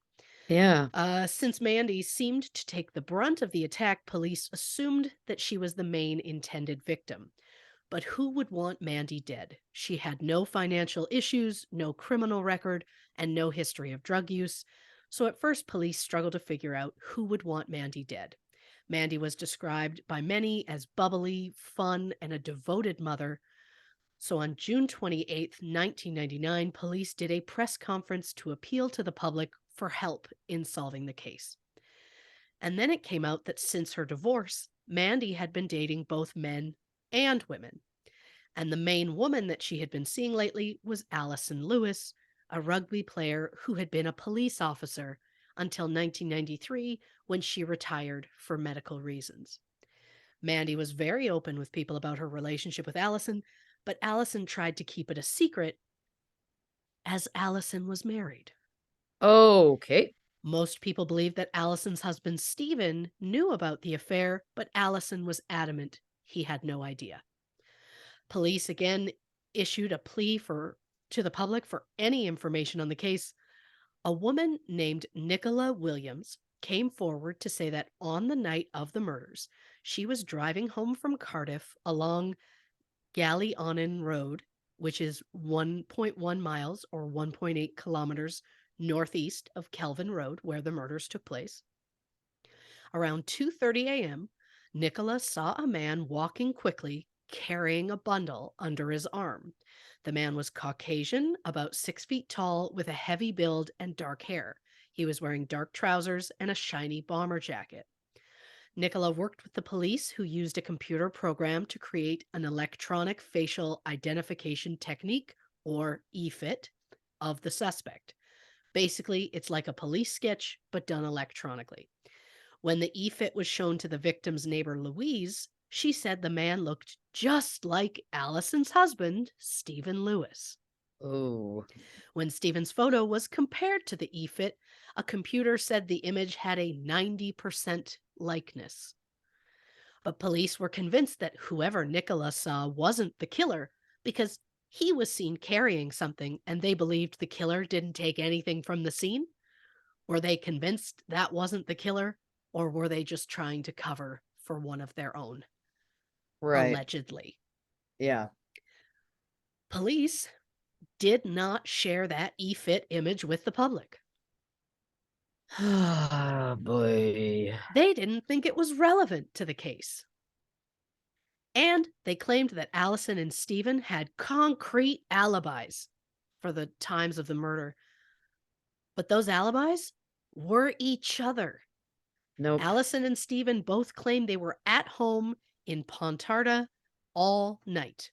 Yeah. Since Mandy seemed to take the brunt of the attack, police assumed that she was the main intended victim. But who would want Mandy dead? She had no financial issues, no criminal record, and no history of drug use. So at first, police struggled to figure out who would want Mandy dead. Mandy was described by many as bubbly, fun, and a devoted mother. So on June 28th, 1999, police did a press conference to appeal to the public for help in solving the case. And then it came out that since her divorce, Mandy had been dating both men and women. And the main woman that she had been seeing lately was Allison Lewis, a rugby player who had been a police officer until 1993 when she retired for medical reasons. Mandy was very open with people about her relationship with Allison, but Allison tried to keep it a secret as Allison was married. Okay. Most people believe that Allison's husband, Stephen, knew about the affair, but Allison was adamant he had no idea. Police again issued a plea to the public for any information on the case. A woman named Nicola Williams came forward to say that on the night of the murders, she was driving home from Cardiff along Gallionan Road, which is 1.1 miles or 1.8 kilometers northeast of Kelvin Road, where the murders took place. Around 2:30 a.m., Nicola saw a man walking quickly, carrying a bundle under his arm. The man was Caucasian, about 6 feet tall, with a heavy build and dark hair. He was wearing dark trousers and a shiny bomber jacket. Nicola worked with the police, who used a computer program to create an electronic facial identification technique, or EFIT, of the suspect. Basically, it's like a police sketch, but done electronically. When the EFIT was shown to the victim's neighbor, Louise, she said the man looked just like Allison's husband, Stephen Lewis. Oh. When Stephen's photo was compared to the EFIT, a computer said the image had a 90% likeness. But police were convinced that whoever Nicola saw wasn't the killer because he was seen carrying something and they believed the killer didn't take anything from the scene. Were they convinced that wasn't the killer, or were they just trying to cover for one of their own? Right. Allegedly. Yeah. Police did not share that EFIT image with the public. Ah, boy. They didn't think it was relevant to the case. And they claimed that Allison and Stephen had concrete alibis for the times of the murder. But those alibis were each other. Nope. Allison and Stephen both claimed they were at home in Pontarda all night.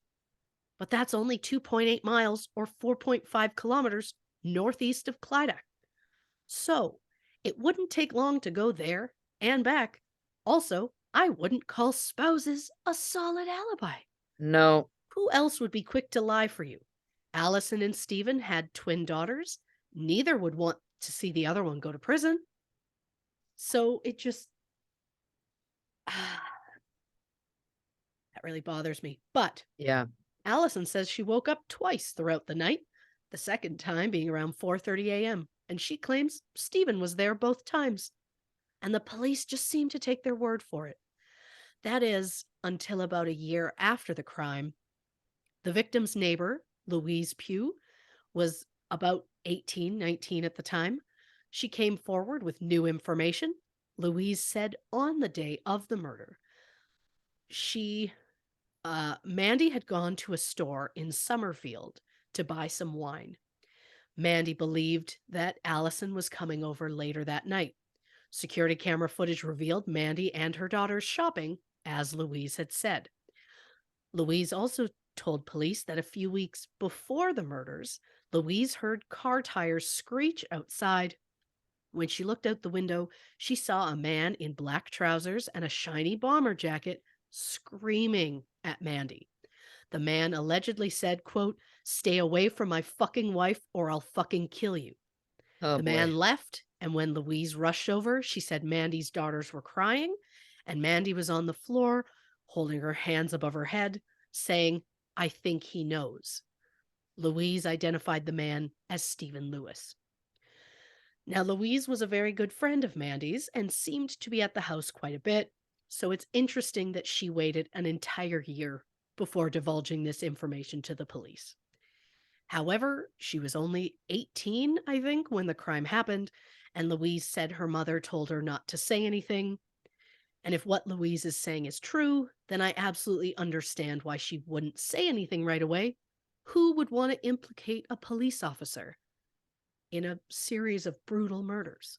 But that's only 2.8 miles or 4.5 kilometers northeast of Clydach. So it wouldn't take long to go there and back. Also, I wouldn't call spouses a solid alibi. No. Who else would be quick to lie for you? Allison and Stephen had twin daughters. Neither would want to see the other one go to prison. So it just that really bothers me. But Yeah. Allison says she woke up twice throughout the night, the second time being around 4:30 a.m., and she claims Stephen was there both times. And the police just seem to take their word for it. That is, until about a year after the crime. The victim's neighbor, Louise Pugh, was about 18, 19 at the time. She came forward with new information. Louise said on the day of the murder, Mandy had gone to a store in Summerfield to buy some wine. Mandy believed that Allison was coming over later that night. Security camera footage revealed Mandy and her daughters shopping, as Louise had said. Louise also told police that a few weeks before the murders, Louise heard car tires screech outside. When she looked out the window, she saw a man in black trousers and a shiny bomber jacket screaming at Mandy. The man allegedly said, quote, "Stay away from my fucking wife or I'll fucking kill you." Oh The boy. man left, and when Louise rushed over, she said Mandy's daughters were crying, and Mandy was on the floor, holding her hands above her head, saying, "I think he knows." Louise identified the man as Stephen Lewis. Now, Louise was a very good friend of Mandy's and seemed to be at the house quite a bit, so it's interesting that she waited an entire year before divulging this information to the police. However, she was only 18, I think, when the crime happened, and Louise said her mother told her not to say anything. And if what Louise is saying is true, then I absolutely understand why she wouldn't say anything right away. Who would want to implicate a police officer in a series of brutal murders?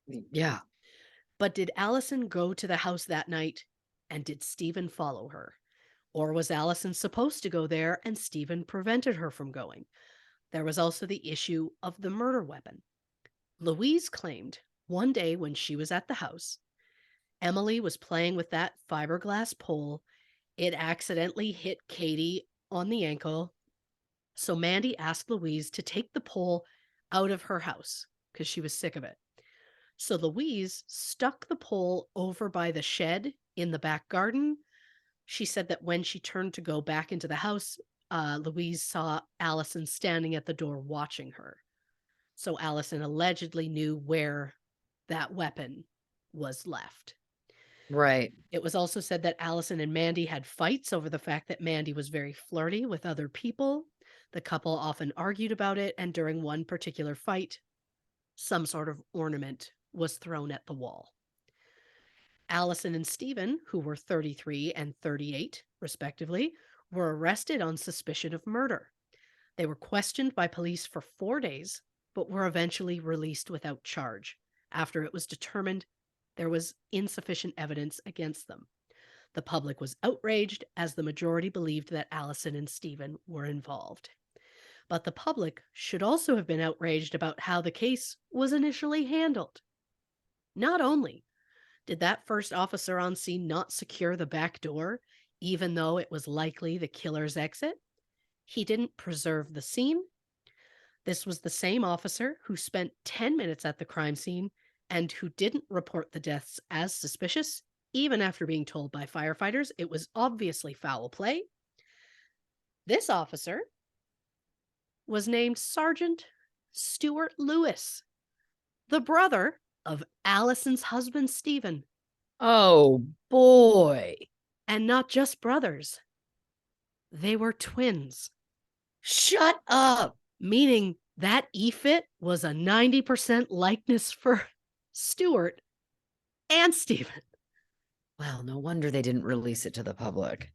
Yeah. But did Allison go to the house that night, and did Stephen follow her? Or was Allison supposed to go there and Stephen prevented her from going? There was also the issue of the murder weapon. Louise claimed one day when she was at the house, Emily was playing with that fiberglass pole. It accidentally hit Katie on the ankle. So Mandy asked Louise to take the pole out of her house because she was sick of it. So Louise stuck the pole over by the shed in the back garden. She said that when she turned to go back into the house, Louise saw Allison standing at the door watching her. So Allison allegedly knew where that weapon was left. Right. It was also said that Allison and Mandy had fights over the fact that Mandy was very flirty with other people. The couple often argued about it, and during one particular fight, some sort of ornament was thrown at the wall. Allison and Stephen, who were 33 and 38, respectively, were arrested on suspicion of murder. They were questioned by police for 4 days, but were eventually released without charge after it was determined there was insufficient evidence against them. The public was outraged as the majority believed that Allison and Stephen were involved. But the public should also have been outraged about how the case was initially handled. Not only did that first officer on scene not secure the back door, even though it was likely the killer's exit, he didn't preserve the scene. This was the same officer who spent 10 minutes at the crime scene and who didn't report the deaths as suspicious, even after being told by firefighters it was obviously foul play. This officer was named Sergeant Stuart Lewis, the brother of Allison's husband, Stephen. Oh boy. And not just brothers, they were twins. Shut up. Meaning that E-fit was a 90% likeness for Stuart and Stephen. Well, no wonder they didn't release it to the public.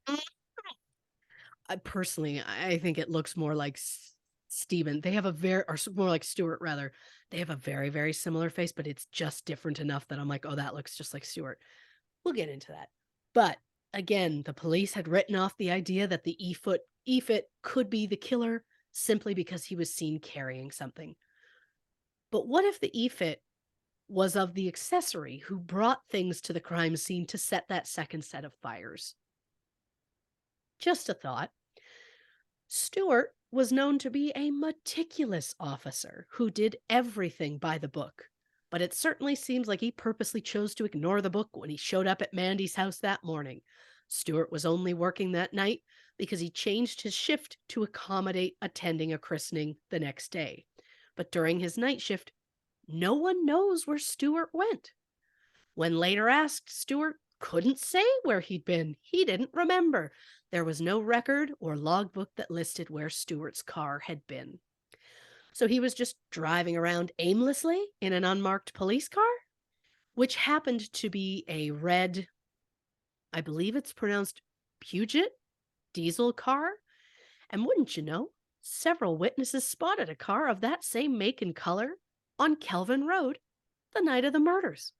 I think it looks more like Stephen. They have a or more like Stuart, rather. They have a very, very similar face, but it's just different enough that I'm like, oh, that looks just like Stuart. We'll get into that. But again, the police had written off the idea that the E-fit could be the killer simply because he was seen carrying something. But what if the E-fit was of the accessory who brought things to the crime scene to set that second set of fires? Just a thought. Stuart was known to be a meticulous officer who did everything by the book, but it certainly seems like he purposely chose to ignore the book when he showed up at Mandy's house that morning. Stuart was only working that night because he changed his shift to accommodate attending a christening the next day. But during his night shift, no one knows where Stuart went. When later asked, Stuart couldn't say where he'd been. He didn't remember. There was no record or logbook that listed where Stuart's car had been. So he was just driving around aimlessly in an unmarked police car, which happened to be a red, I believe it's pronounced Puget, diesel car. And wouldn't you know, several witnesses spotted a car of that same make and color on Kelvin Road the night of the murders.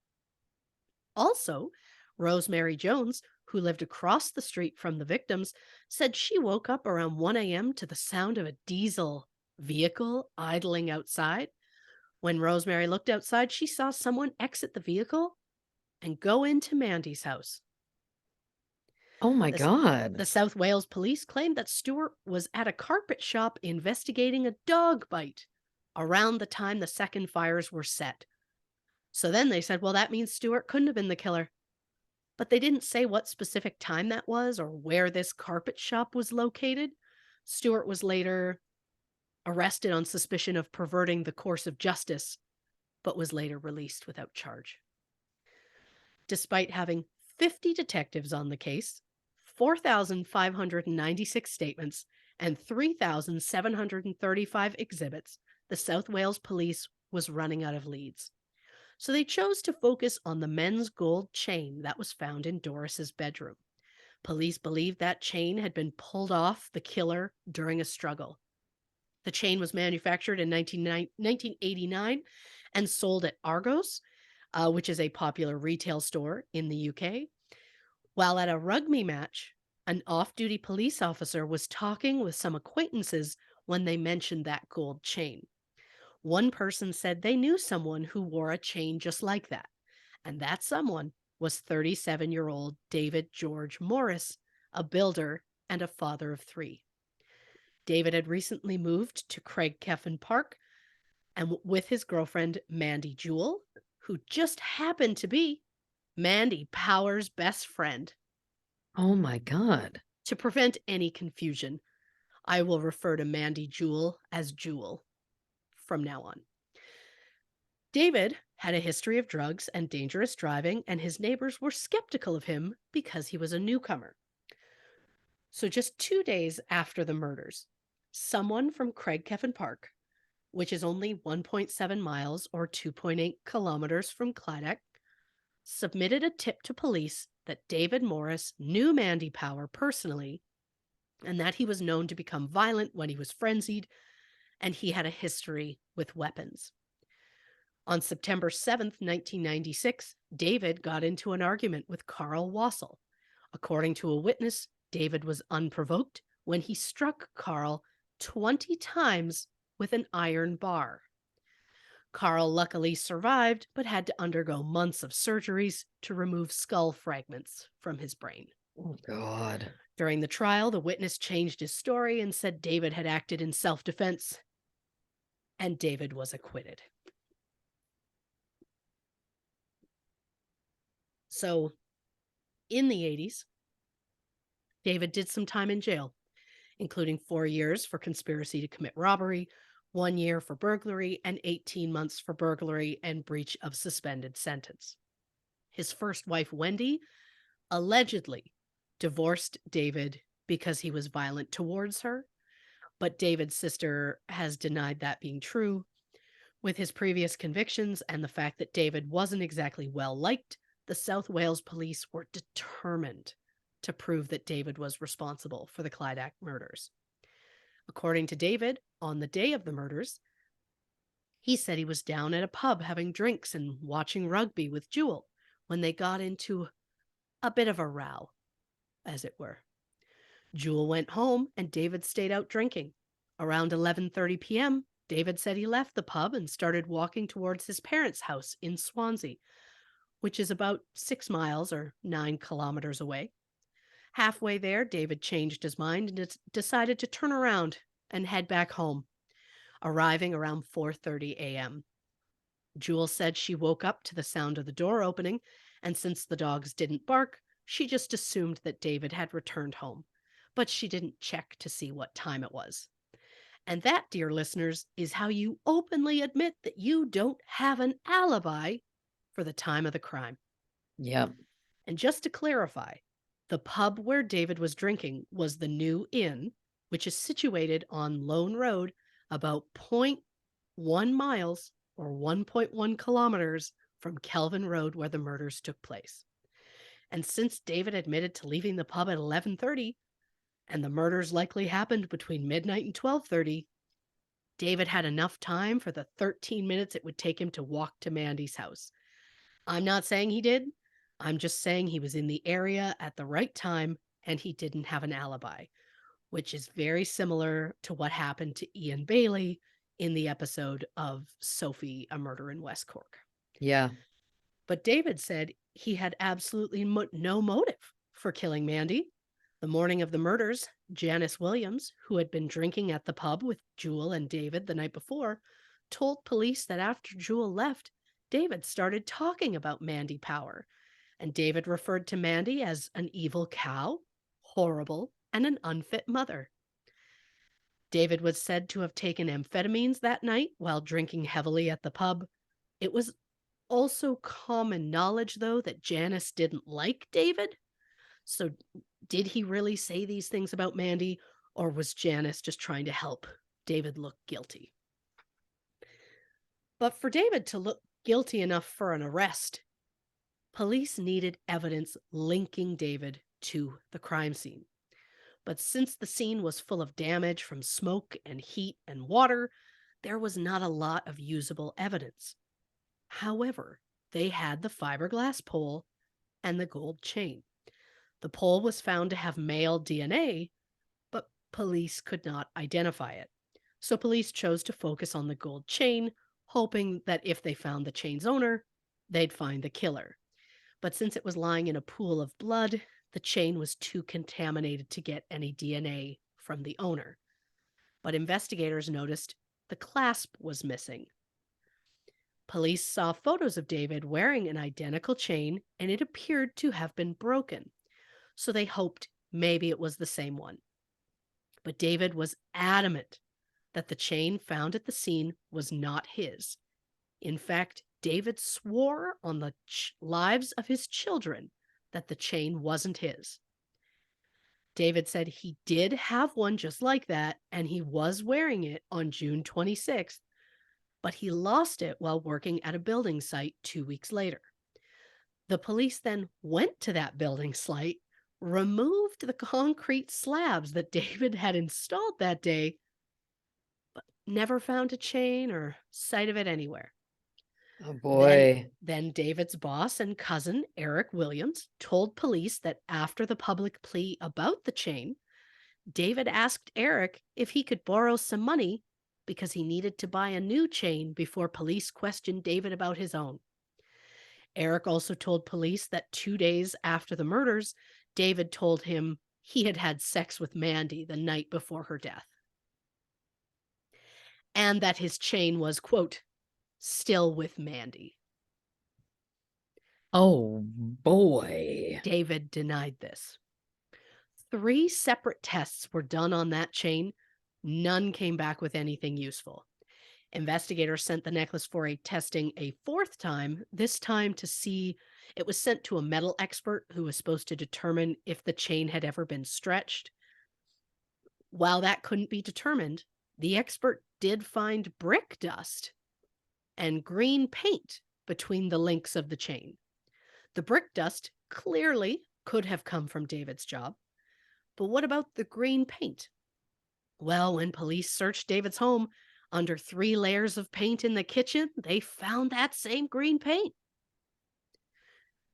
Also, Rosemary Jones, who lived across the street from the victims, said she woke up around 1 a.m. to the sound of a diesel vehicle idling outside. When Rosemary looked outside, she saw someone exit the vehicle and go into Mandy's house. Oh my The God. South Wales police claimed that Stewart was at a carpet shop investigating a dog bite around the time the second fires were set. So then they said, well, that means Stewart couldn't have been the killer. But they didn't say what specific time that was or where this carpet shop was located. Stewart was later arrested on suspicion of perverting the course of justice, but was later released without charge. Despite having 50 detectives on the case, 4,596 statements, and 3,735 exhibits, the South Wales police was running out of leads. So they chose to focus on the men's gold chain that was found in Doris's bedroom. Police believed that chain had been pulled off the killer during a struggle. The chain was manufactured in 1989 and sold at Argos, which is a popular retail store in the UK. While at a rugby match, an off-duty police officer was talking with some acquaintances when they mentioned that gold chain. One person said they knew someone who wore a chain just like that, and that someone was 37-year-old David George Morris, a builder and a father of 3. David had recently moved to Craigceffin Park and with his girlfriend Mandy Jewell, who just happened to be Mandy Power's best friend. Oh my God. To prevent any confusion, I will refer to Mandy Jewell as Jewel from now on. David had a history of drugs and dangerous driving, and his neighbors were skeptical of him because he was a newcomer. So just 2 days after the murders, someone from Craigceffin Park, which is only 1.7 miles or 2.8 kilometers from Clydach, submitted a tip to police that David Morris knew Mandy Power personally and that he was known to become violent when he was frenzied, and he had a history with weapons. On September 7th, 1996, David got into an argument with Carl Wassel. According to a witness, David was unprovoked when he struck Carl 20 times with an iron bar. Carl luckily survived, but had to undergo months of surgeries to remove skull fragments from his brain. Oh God. During the trial, the witness changed his story and said David had acted in self-defense, and David was acquitted. So, in the 80s, David did some time in jail, including 4 years for conspiracy to commit robbery, 1 year for burglary, and 18 months for burglary and breach of suspended sentence. His first wife, Wendy, allegedly divorced David because he was violent towards her, but David's sister has denied that being true. With his previous convictions and the fact that David wasn't exactly well liked, the South Wales police were determined to prove that David was responsible for the Clydach murders. According to David, on the day of the murders, he said he was down at a pub having drinks and watching rugby with Jewel when they got into a bit of a row, as it were. Jewel went home and David stayed out drinking. Around 11:30 p.m., David said he left the pub and started walking towards his parents' house in Swansea, which is about 6 miles or 9 kilometers away. Halfway there, David changed his mind and decided to turn around and head back home, arriving around 4:30 a.m. Jewel said she woke up to the sound of the door opening, and since the dogs didn't bark, she just assumed that David had returned home, but she didn't check to see what time it was. And that, dear listeners, is how you openly admit that you don't have an alibi for the time of the crime. Yep. And just to clarify, the pub where David was drinking was the New Inn, which is situated on Lone Road, about 0.1 miles or 1.1 kilometers from Kelvin Road, where the murders took place. And since David admitted to leaving the pub at 11:30, and the murders likely happened between midnight and 12:30, David had enough time for the 13 minutes it would take him to walk to Mandy's house. I'm not saying he did, I'm just saying he was in the area at the right time and he didn't have an alibi, which is very similar to what happened to Ian Bailey in the episode of Sophie, A Murder in West Cork. Yeah. But David said he had absolutely no motive for killing Mandy. The morning of the murders, Janice Williams, who had been drinking at the pub with Jewel and David the night before, told police that after Jewel left, David started talking about Mandy Power, and David referred to Mandy as an evil cow, horrible, and an unfit mother. David was said to have taken amphetamines that night while drinking heavily at the pub. It was also common knowledge, though, that Janice didn't like David. So, did he really say these things about Mandy, or was Janice just trying to help David look guilty? But for David to look guilty enough for an arrest, police needed evidence linking David to the crime scene. But since the scene was full of damage from smoke and heat and water, there was not a lot of usable evidence. However, they had the fiberglass pole and the gold chain. The pole was found to have male DNA, but police could not identify it. So police chose to focus on the gold chain, hoping that if they found the chain's owner, they'd find the killer. But since it was lying in a pool of blood, the chain was too contaminated to get any DNA from the owner. But investigators noticed the clasp was missing. Police saw photos of David wearing an identical chain, and it appeared to have been broken. So they hoped maybe it was the same one. But David was adamant that the chain found at the scene was not his. In fact, David swore on the lives of his children that the chain wasn't his. David said he did have one just like that, and he was wearing it on June 26th, but he lost it while working at a building site 2 weeks later. The police then went to that building site, removed the concrete slabs that David had installed that day, but never found a chain or sight of it anywhere. Oh boy. Then David's boss and cousin, Eric Williams, told police that after the public plea about the chain, David asked Eric if he could borrow some money because he needed to buy a new chain before police questioned David about his own. Eric also told police that 2 days after the murders, David told him he had had sex with Mandy the night before her death. And that his chain was, quote, still with Mandy. Oh boy. David denied this. 3 separate tests were done on that chain. None came back with anything useful. Investigators sent the necklace for a testing a 4th time, this time to see it was sent to a metal expert who was supposed to determine if the chain had ever been stretched. While that couldn't be determined, the expert did find brick dust and green paint between the links of the chain. The brick dust clearly could have come from David's job. But what about the green paint? Well, when police searched David's home, under 3 layers of paint in the kitchen, they found that same green paint.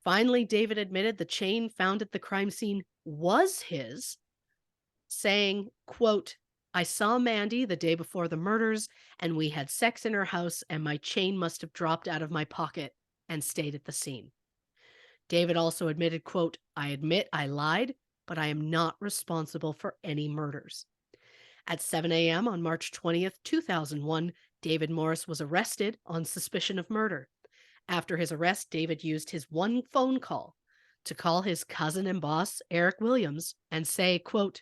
Finally, David admitted the chain found at the crime scene was his, saying, quote, I saw Mandy the day before the murders, and we had sex in her house, and my chain must have dropped out of my pocket and stayed at the scene. David also admitted, quote, I admit I lied, but I am not responsible for any murders. At 7 a.m. on March 20th, 2001, David Morris was arrested on suspicion of murder. After his arrest, David used his one phone call to call his cousin and boss, Eric Williams, and say, quote,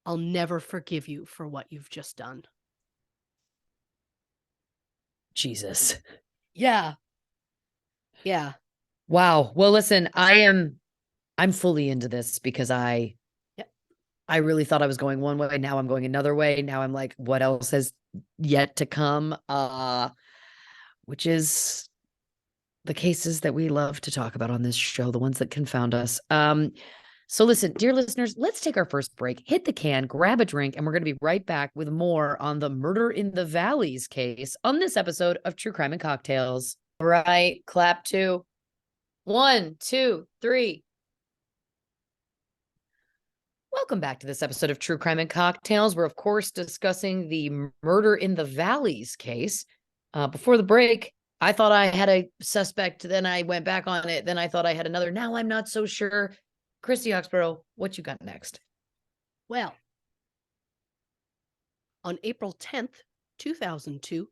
I'll never forgive you for what you've just done. Jesus. Yeah. Wow. Well, listen, I'm fully into this because I really thought I was going one way. Now I'm going another way. Now I'm like, what else has yet to come? Which is the cases that we love to talk about on this show, the ones that confound us. So listen, dear listeners, let's take our first break, hit the can, grab a drink, and we're going to be right back with more on the Murder in the Valleys case on this episode of True Crime and Cocktails. All right, clap 2. 1, 2, 3. Welcome back to this episode of True Crime and Cocktails. We're, of course, discussing the Murder in the Valleys case. Before the break, I thought I had a suspect. Then I went back on it. Then I thought I had another. Now I'm not so sure. Christy Oxborrow, what you got next? Well, on April 10th, 2002,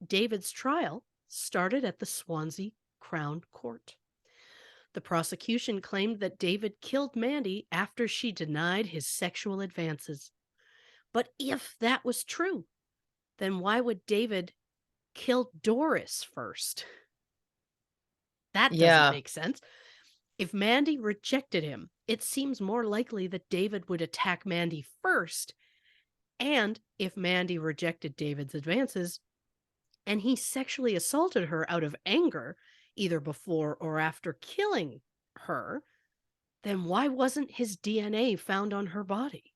David's trial started at the Swansea Crown Court. The prosecution claimed that David killed Mandy after she denied his sexual advances. But if that was true, then why would David kill Doris first? That doesn't make sense. If Mandy rejected him, it seems more likely that David would attack Mandy first. And if Mandy rejected David's advances and he sexually assaulted her out of anger, either before or after killing her, then why wasn't his DNA found on her body?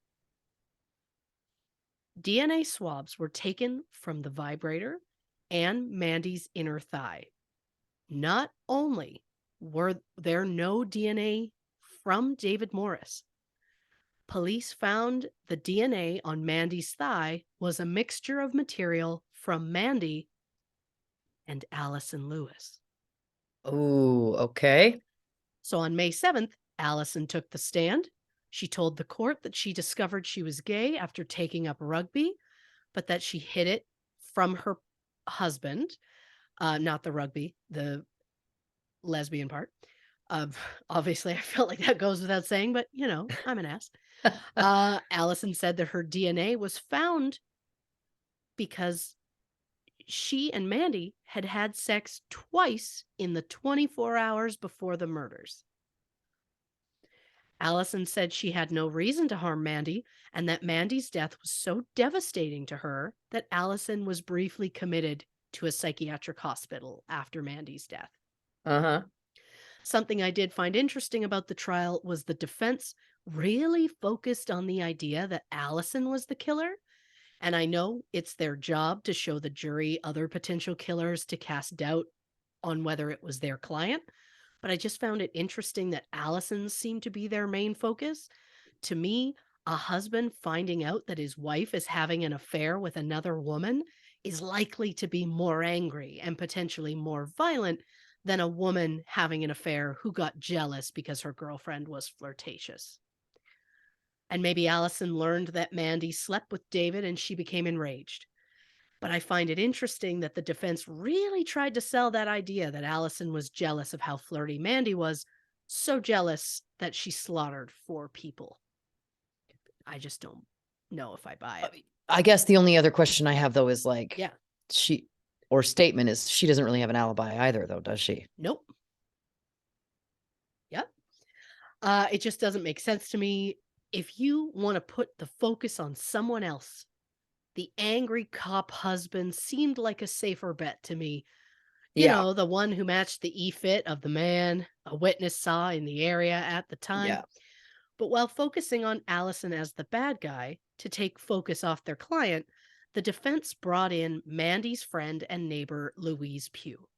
DNA swabs were taken from the vibrator and Mandy's inner thigh. Not only were there no DNA from David Morris, police found the DNA on Mandy's thigh was a mixture of material from Mandy and Allison Lewis. Oh, okay. So on May 7th, Allison took the stand. She told the court that she discovered she was gay after taking up rugby, but that she hid it from her husband, not the rugby, the lesbian part. Obviously, I felt like that goes without saying, but I'm an ass. Allison said that her DNA was found because she and Mandy had had sex twice in the 24 hours before the murders. Allison said she had no reason to harm Mandy and that Mandy's death was so devastating to her that Allison was briefly committed to a psychiatric hospital after Mandy's death. Uh-huh. Something I did find interesting about the trial was the defense really focused on the idea that Allison was the killer. And I know it's their job to show the jury other potential killers to cast doubt on whether it was their client. But I just found it interesting that Allison seemed to be their main focus. To me, a husband finding out that his wife is having an affair with another woman is likely to be more angry and potentially more violent than a woman having an affair who got jealous because her girlfriend was flirtatious. And maybe Allison learned that Mandy slept with David and she became enraged. But I find it interesting that the defense really tried to sell that idea that Allison was jealous of how flirty Mandy was, so jealous that she slaughtered 4 people. I just don't know if I buy it. I guess the only other question I have, though, is Yeah. she doesn't really have an alibi either, though, does she? Nope. Yep. It just doesn't make sense to me. If you want to put the focus on someone else, the angry cop husband seemed like a safer bet to me. You know, the one who matched the e-fit of the man a witness saw in the area at the time. Yeah. But while focusing on Allison as the bad guy to take focus off their client, the defense brought in Mandy's friend and neighbor, Louise Pugh.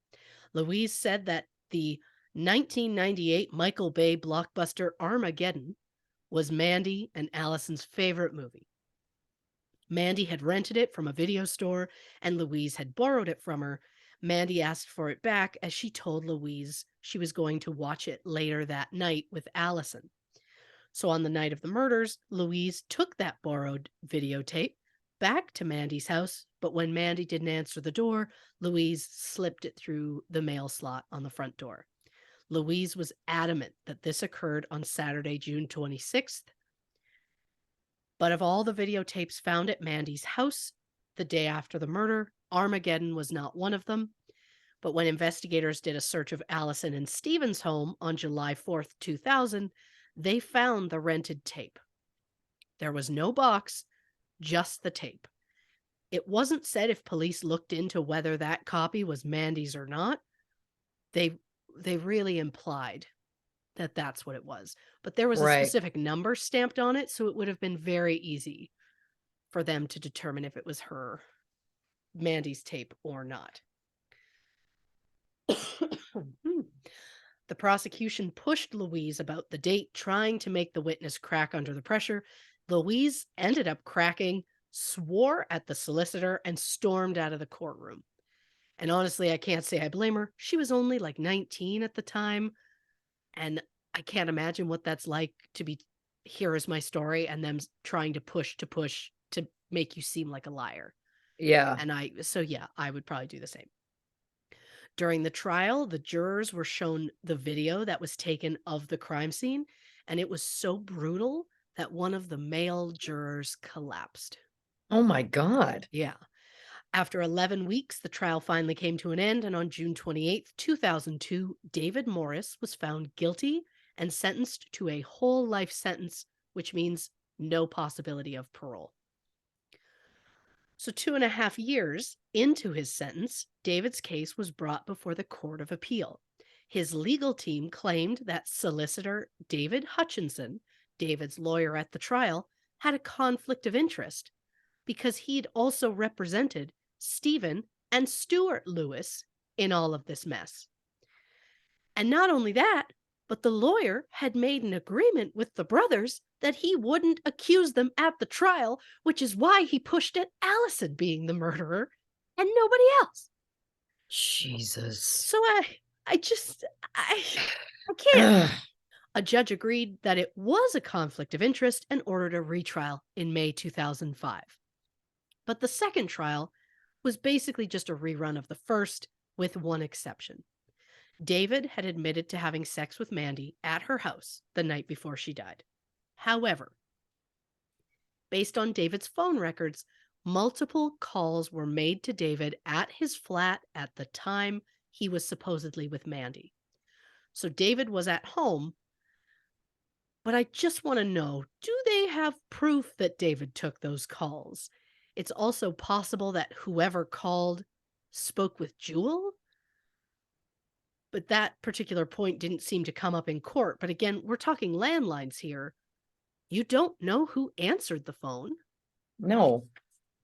Louise said that the 1998 Michael Bay blockbuster Armageddon was Mandy and Allison's favorite movie. Mandy had rented it from a video store and Louise had borrowed it from her. Mandy asked for it back as she told Louise she was going to watch it later that night with Allison. So on the night of the murders, Louise took that borrowed videotape back to Mandy's house, but when Mandy didn't answer the door, Louise slipped it through the mail slot on the front door. Louise was adamant that this occurred on Saturday, June 26th. But of all the videotapes found at Mandy's house the day after the murder, Armageddon was not one of them. But when investigators did a search of Allison and Stephen's home on July 4th, 2000, they found the rented tape. There was no box, just the tape. It wasn't said if police looked into whether that copy was Mandy's or not. They really implied that that's what it was. But there was a specific number stamped on it, so it would have been very easy for them to determine if it was Mandy's tape or not. The prosecution pushed Louise about the date, trying to make the witness crack under the pressure. Louise ended up cracking, swore at the solicitor, and stormed out of the courtroom. And honestly, I can't say I blame her. She was only like 19 at the time. And I can't imagine what that's like to be, here is my story, and them trying to push to make you seem like a liar. Yeah. And I would probably do the same. During the trial, the jurors were shown the video that was taken of the crime scene, and it was so brutal that one of the male jurors collapsed. Oh my God. Yeah. After 11 weeks, the trial finally came to an end, and on June 28th, 2002, David Morris was found guilty and sentenced to a whole life sentence, which means no possibility of parole. So 2.5 years into his sentence, David's case was brought before the Court of Appeal. His legal team claimed that solicitor David Hutchinson, David's lawyer at the trial, had a conflict of interest because he'd also represented Stephen and Stuart Lewis in all of this mess. And not only that, but the lawyer had made an agreement with the brothers that he wouldn't accuse them at the trial, which is why he pushed at Allison being the murderer and nobody else. Jesus. So I can't. Ugh. A judge agreed that it was a conflict of interest and ordered a retrial in May 2005. But the second trial was basically just a rerun of the first, with one exception. David had admitted to having sex with Mandy at her house the night before she died. However, based on David's phone records, multiple calls were made to David at his flat at the time he was supposedly with Mandy. So David was at home, but I just want to know, do they have proof that David took those calls? It's also possible that whoever called spoke with Jewel, but that particular point didn't seem to come up in court. But again, we're talking landlines here. You don't know who answered the phone. No.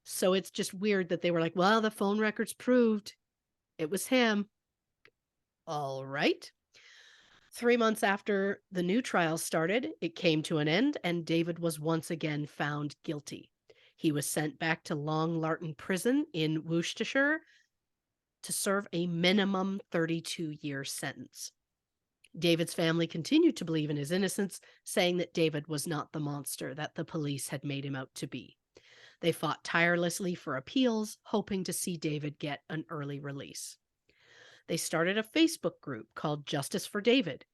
So it's just weird that they were like, well, the phone records proved it was him. All right. 3 months after the new trial started, it came to an end, and David was once again found guilty. He was sent back to Long Lartin Prison in Worcestershire to serve a minimum 32-year sentence. David's family continued to believe in his innocence, saying that David was not the monster that the police had made him out to be. They fought tirelessly for appeals, hoping to see David get an early release. They started a Facebook group called Justice for David,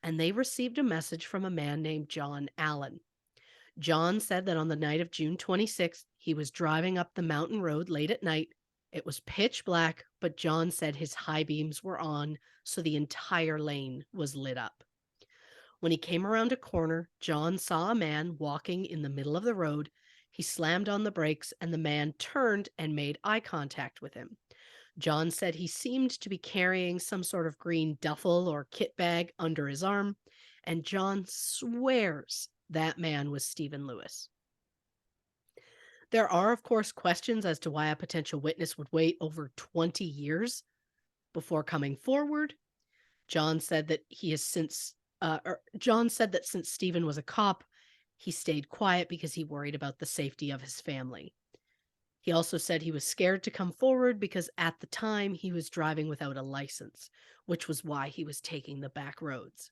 and they received a message from a man named John Allen. John said that on the night of June 26th, he was driving up the mountain road late at night. It was pitch black, but John said his high beams were on, so the entire lane was lit up. When he came around a corner, John saw a man walking in the middle of the road. He slammed on the brakes, and the man turned and made eye contact with him. John said he seemed to be carrying some sort of green duffel or kit bag under his arm, and John swears that man was Stephen Lewis. There are, of course, questions as to why a potential witness would wait over 20 years before coming forward. John said that since Stephen was a cop, he stayed quiet because he worried about the safety of his family. He also said he was scared to come forward because at the time he was driving without a license, which was why he was taking the back roads.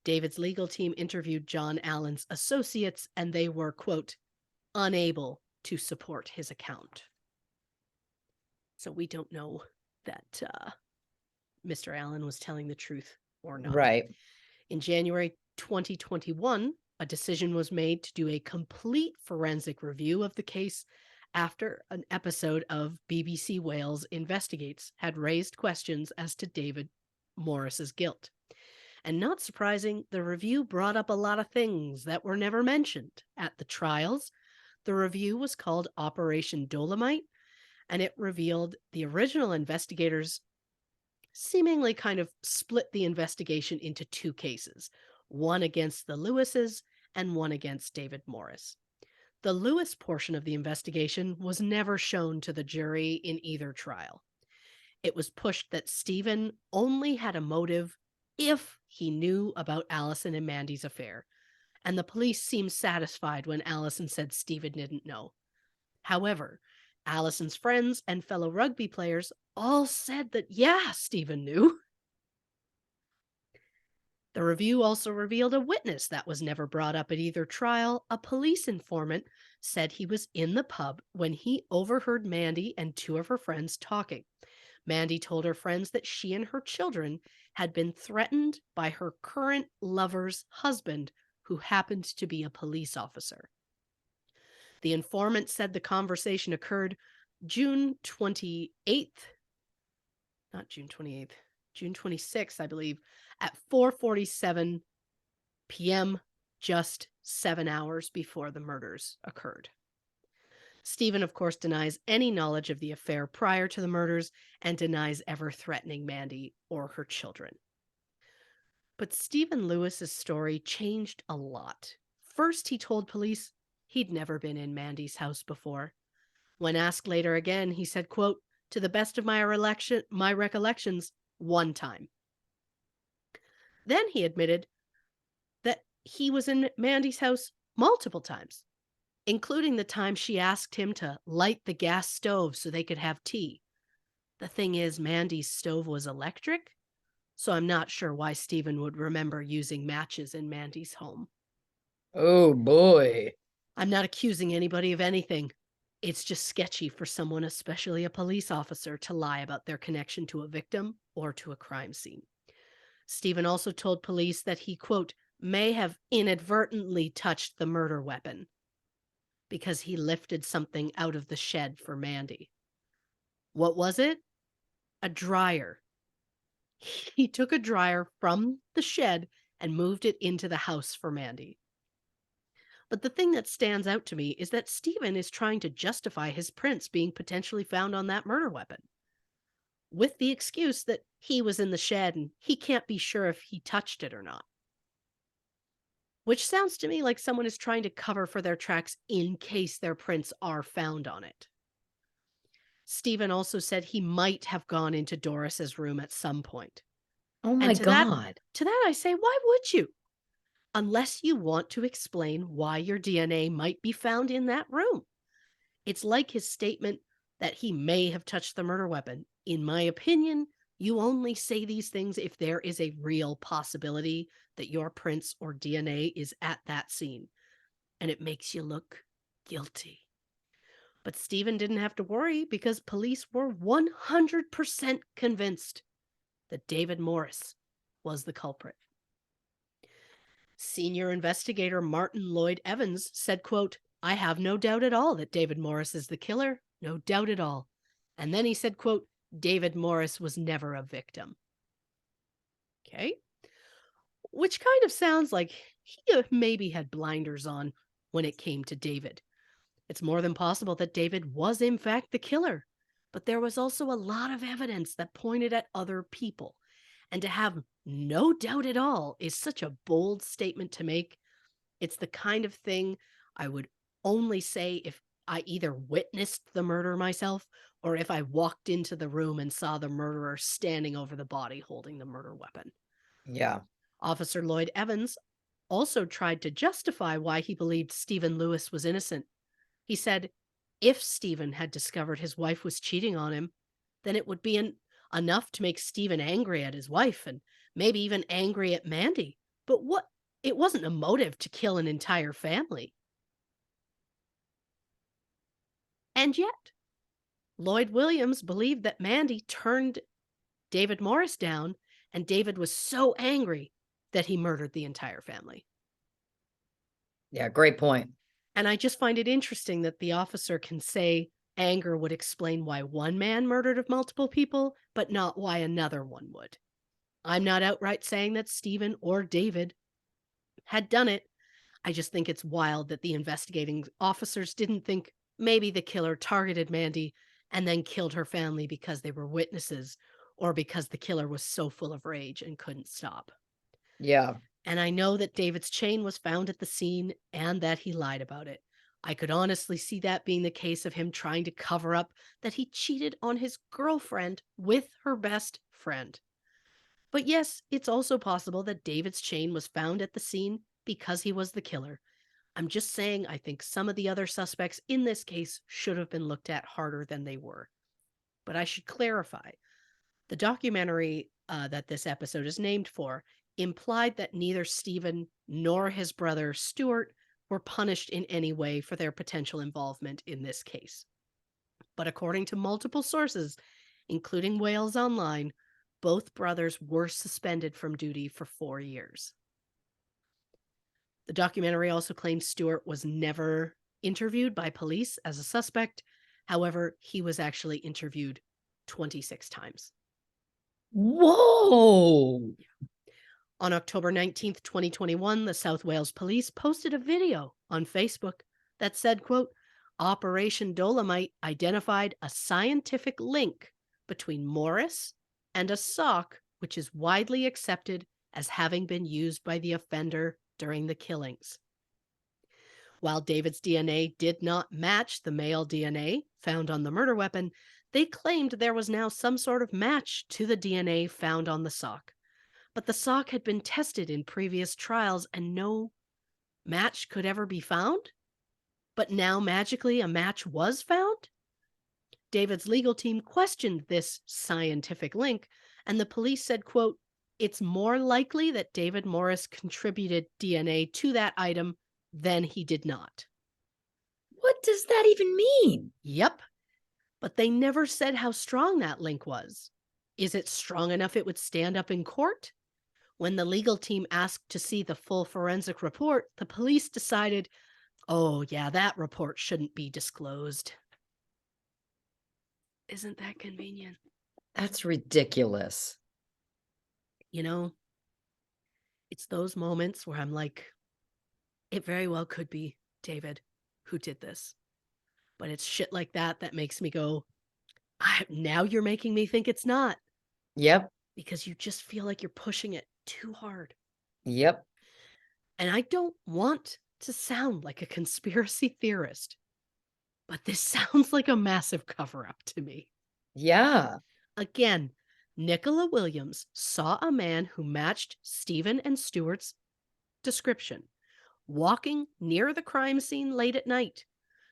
David's legal team interviewed John Allen's associates, and they were, quote, unable to support his account. So we don't know that Mr. Allen was telling the truth or not. Right. In January 2021, a decision was made to do a complete forensic review of the case after an episode of BBC Wales Investigates had raised questions as to David Morris's guilt. And not surprising, the review brought up a lot of things that were never mentioned at the trials. The review was called Operation Dolomite, and it revealed the original investigators seemingly kind of split the investigation into two cases, one against the Lewises and one against David Morris. The Lewis portion of the investigation was never shown to the jury in either trial. It was pushed that Stephen only had a motive if he knew about Allison and Mandy's affair, and the police seemed satisfied when Allison said Stephen didn't know. However, Allison's friends and fellow rugby players all said that, yeah, Stephen knew. The review also revealed a witness that was never brought up at either trial. A police informant said he was in the pub when he overheard Mandy and two of her friends talking. Mandy told her friends that she and her children had been threatened by her current lover's husband, who happened to be a police officer. The informant said the conversation occurred June 28th, not June 28th, June 26th, I believe, at 4:47 p.m., just 7 hours before the murders occurred. Stephen, of course, denies any knowledge of the affair prior to the murders and denies ever threatening Mandy or her children. But Stephen Lewis's story changed a lot. First, he told police he'd never been in Mandy's house before. When asked later again, he said, quote, "To the best of my recollections, one time." Then he admitted that he was in Mandy's house multiple times, including the time she asked him to light the gas stove so they could have tea. The thing is, Mandy's stove was electric, so I'm not sure why Stephen would remember using matches in Mandy's home. Oh, boy. I'm not accusing anybody of anything. It's just sketchy for someone, especially a police officer, to lie about their connection to a victim or to a crime scene. Stephen also told police that he, quote, may have inadvertently touched the murder weapon because he lifted something out of the shed for Mandy. What was it? A dryer. He took a dryer from the shed and moved it into the house for Mandy. But the thing that stands out to me is that Stephen is trying to justify his prints being potentially found on that murder weapon, with the excuse that he was in the shed and he can't be sure if he touched it or not. Which sounds to me like someone is trying to cover for their tracks in case their prints are found on it. Stephen also said he might have gone into Doris's room at some point. Oh my And God. to that I say, why would you? Unless you want to explain why your DNA might be found in that room. It's like his statement that he may have touched the murder weapon. In my opinion, you only say these things if there is a real possibility that your prints or DNA is at that scene, and it makes you look guilty. But Stephen didn't have to worry because police were 100% convinced that David Morris was the culprit. Senior investigator Martin Lloyd Evans said, quote, "I have no doubt at all that David Morris is the killer. No doubt at all." And then he said, quote, "David Morris was never a victim." Okay. Which kind of sounds like he maybe had blinders on when it came to David. It's more than possible that David was in fact the killer, but there was also a lot of evidence that pointed at other people. And to have no doubt at all is such a bold statement to make. It's the kind of thing I would only say if I either witnessed the murder myself or if I walked into the room and saw the murderer standing over the body holding the murder weapon. Yeah. Officer Lloyd Evans also tried to justify why he believed Stephen Lewis was innocent. He said, if Stephen had discovered his wife was cheating on him, then it would be enough to make Stephen angry at his wife and maybe even angry at Mandy. But it wasn't a motive to kill an entire family. And yet, Lloyd Williams believed that Mandy turned David Morris down, and David was so angry that he murdered the entire family. Yeah, great point. And I just find it interesting that the officer can say anger would explain why one man murdered multiple people, but not why another one would. I'm not outright saying that Stephen or David had done it. I just think it's wild that the investigating officers didn't think maybe the killer targeted Mandy and then killed her family because they were witnesses or because the killer was so full of rage and couldn't stop. Yeah. And I know that David's chain was found at the scene and that he lied about it. I could honestly see that being the case of him trying to cover up that he cheated on his girlfriend with her best friend. But yes, it's also possible that David's chain was found at the scene because he was the killer. I'm just saying I think some of the other suspects in this case should have been looked at harder than they were. But I should clarify, the documentary that this episode is named for implied that neither Stephen nor his brother Stuart were punished in any way for their potential involvement in this case. But according to multiple sources, including Wales Online, both brothers were suspended from duty for 4 years. The documentary also claims Stuart was never interviewed by police as a suspect. However, he was actually interviewed 26 times. Whoa! On October 19th, 2021, the South Wales Police posted a video on Facebook that said, quote, Operation Dolomite identified a scientific link between Morris and a sock which is widely accepted as having been used by the offender during the killings. While David's DNA did not match the male DNA found on the murder weapon, they claimed there was now some sort of match to the DNA found on the sock. But the sock had been tested in previous trials and no match could ever be found? But now magically a match was found? David's legal team questioned this scientific link, and the police said, quote, it's more likely that David Morris contributed DNA to that item than he did not. What does that even mean? Yep. But they never said how strong that link was. Is it strong enough it would stand up in court? When the legal team asked to see the full forensic report, the police decided, oh, yeah, that report shouldn't be disclosed. Isn't that convenient? That's ridiculous. You know, it's those moments where I'm like, it very well could be David who did this. But it's shit like that that makes me go, now you're making me think it's not. Yep. Because you just feel like you're pushing it too hard. Yep. And I don't want to sound like a conspiracy theorist, but this sounds like a massive cover-up to me. Yeah. Again, Nicola Williams saw a man who matched Stephen and Stuart's description, walking near the crime scene late at night.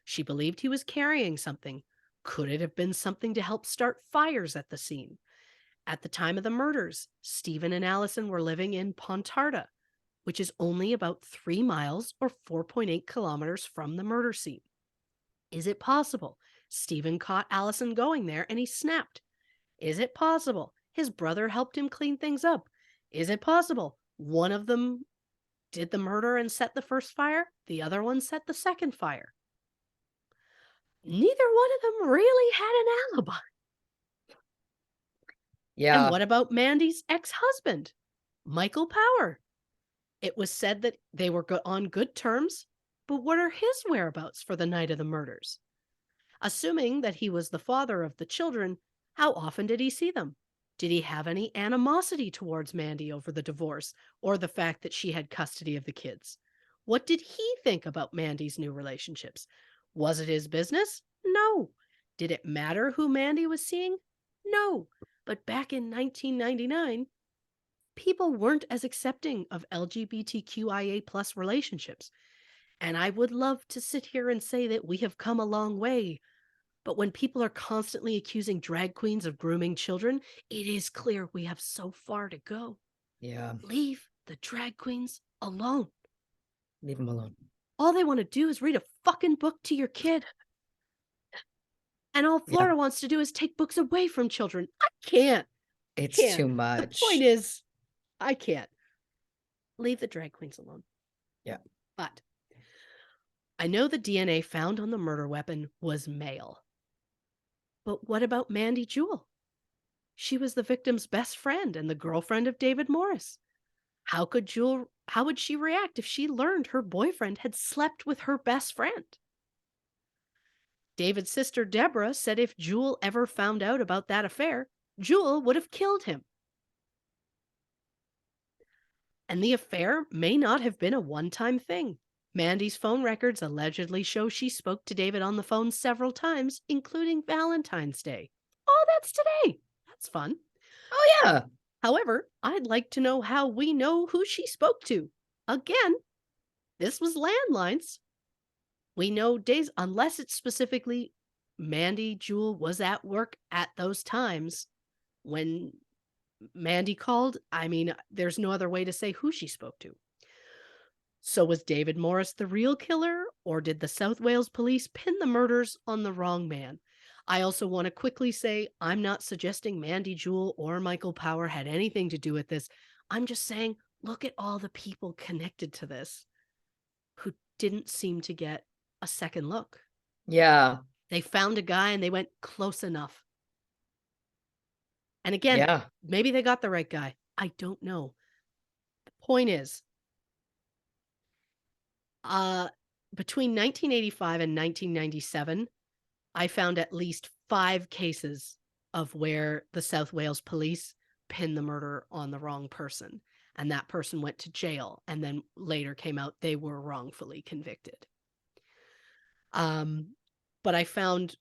She believed he was carrying something. Could it have been something to help start fires at the scene? At the time of the murders, Stephen and Allison were living in Pontarda, which is only about 3 miles or 4.8 kilometers from the murder scene. Is it possible Stephen caught Allison going there and he snapped? Is it possible his brother helped him clean things up? Is it possible one of them did the murder and set the first fire? The other one set the second fire. Neither one of them really had an alibi. Yeah. And what about Mandy's ex-husband, Michael Power? It was said that they were on good terms, but what are his whereabouts for the night of the murders? Assuming that he was the father of the children, how often did he see them? Did he have any animosity towards Mandy over the divorce or the fact that she had custody of the kids? What did he think about Mandy's new relationships? Was it his business? No. Did it matter who Mandy was seeing? No. But back in 1999, people weren't as accepting of LGBTQIA plus relationships. And I would love to sit here and say that we have come a long way. But when people are constantly accusing drag queens of grooming children, it is clear we have so far to go. Yeah. Leave the drag queens alone. Leave them alone. All they want to do is read a fucking book to your kid. And all Florida wants to do is take books away from children. I can't. It's Can't. too much. The point is, I can't. Leave the drag queens alone. Yeah. But I know the DNA found on the murder weapon was male. But what about Mandy Jewell? She was the victim's best friend and the girlfriend of David Morris. How would she react if she learned her boyfriend had slept with her best friend? David's sister Deborah said if Jewell ever found out about that affair, Jewell would have killed him. And the affair may not have been a one-time thing. Mandy's phone records allegedly show she spoke to David on the phone several times, including Valentine's Day. Oh, that's today. That's fun. Oh, yeah. However, I'd like to know how we know who she spoke to. Again, this was landlines. We know days, unless it's specifically Mandy Jewell was at work at those times when Mandy called. I mean, there's no other way to say who she spoke to. So was David Morris the real killer, or did the South Wales police pin the murders on the wrong man? I also want to quickly say I'm not suggesting Mandy Jewell or Michael Power had anything to do with this. I'm just saying, look at all the people connected to this who didn't seem to get a second look. Yeah. They found a guy and they went close enough. And again, Yeah. maybe they got the right guy. I don't know. The point is, between 1985 and 1997, I found at least 5 cases of where the South Wales police pinned the murder on the wrong person. And that person went to jail and then later came out they were wrongfully convicted. But I found,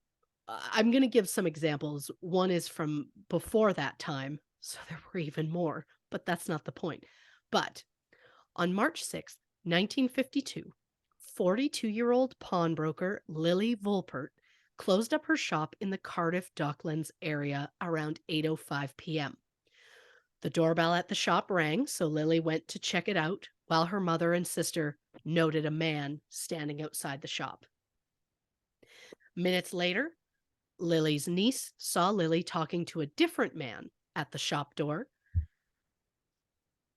I'm going to give some examples. One is from before that time, so there were even more, but that's not the point. But on March 6th, 1952, 42-year-old pawnbroker Lily Volpert closed up her shop in the Cardiff Docklands area around 8:05 p.m. The doorbell at the shop rang, so Lily went to check it out while her mother and sister noted a man standing outside the shop. Minutes later, Lily's niece saw Lily talking to a different man at the shop door.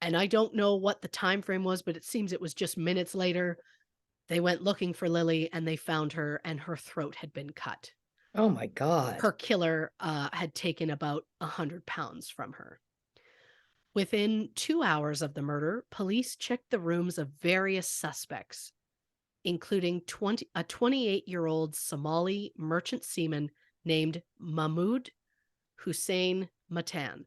And I don't know what the time frame was, but it seems it was just minutes later. They went looking for Lily and they found her, and her throat had been cut. Oh my God. Her killer had taken about 100 pounds from her. Within 2 hours of the murder, police checked the rooms of various suspects, including a 28-year-old Somali merchant seaman named Mahmoud Hussein Matan.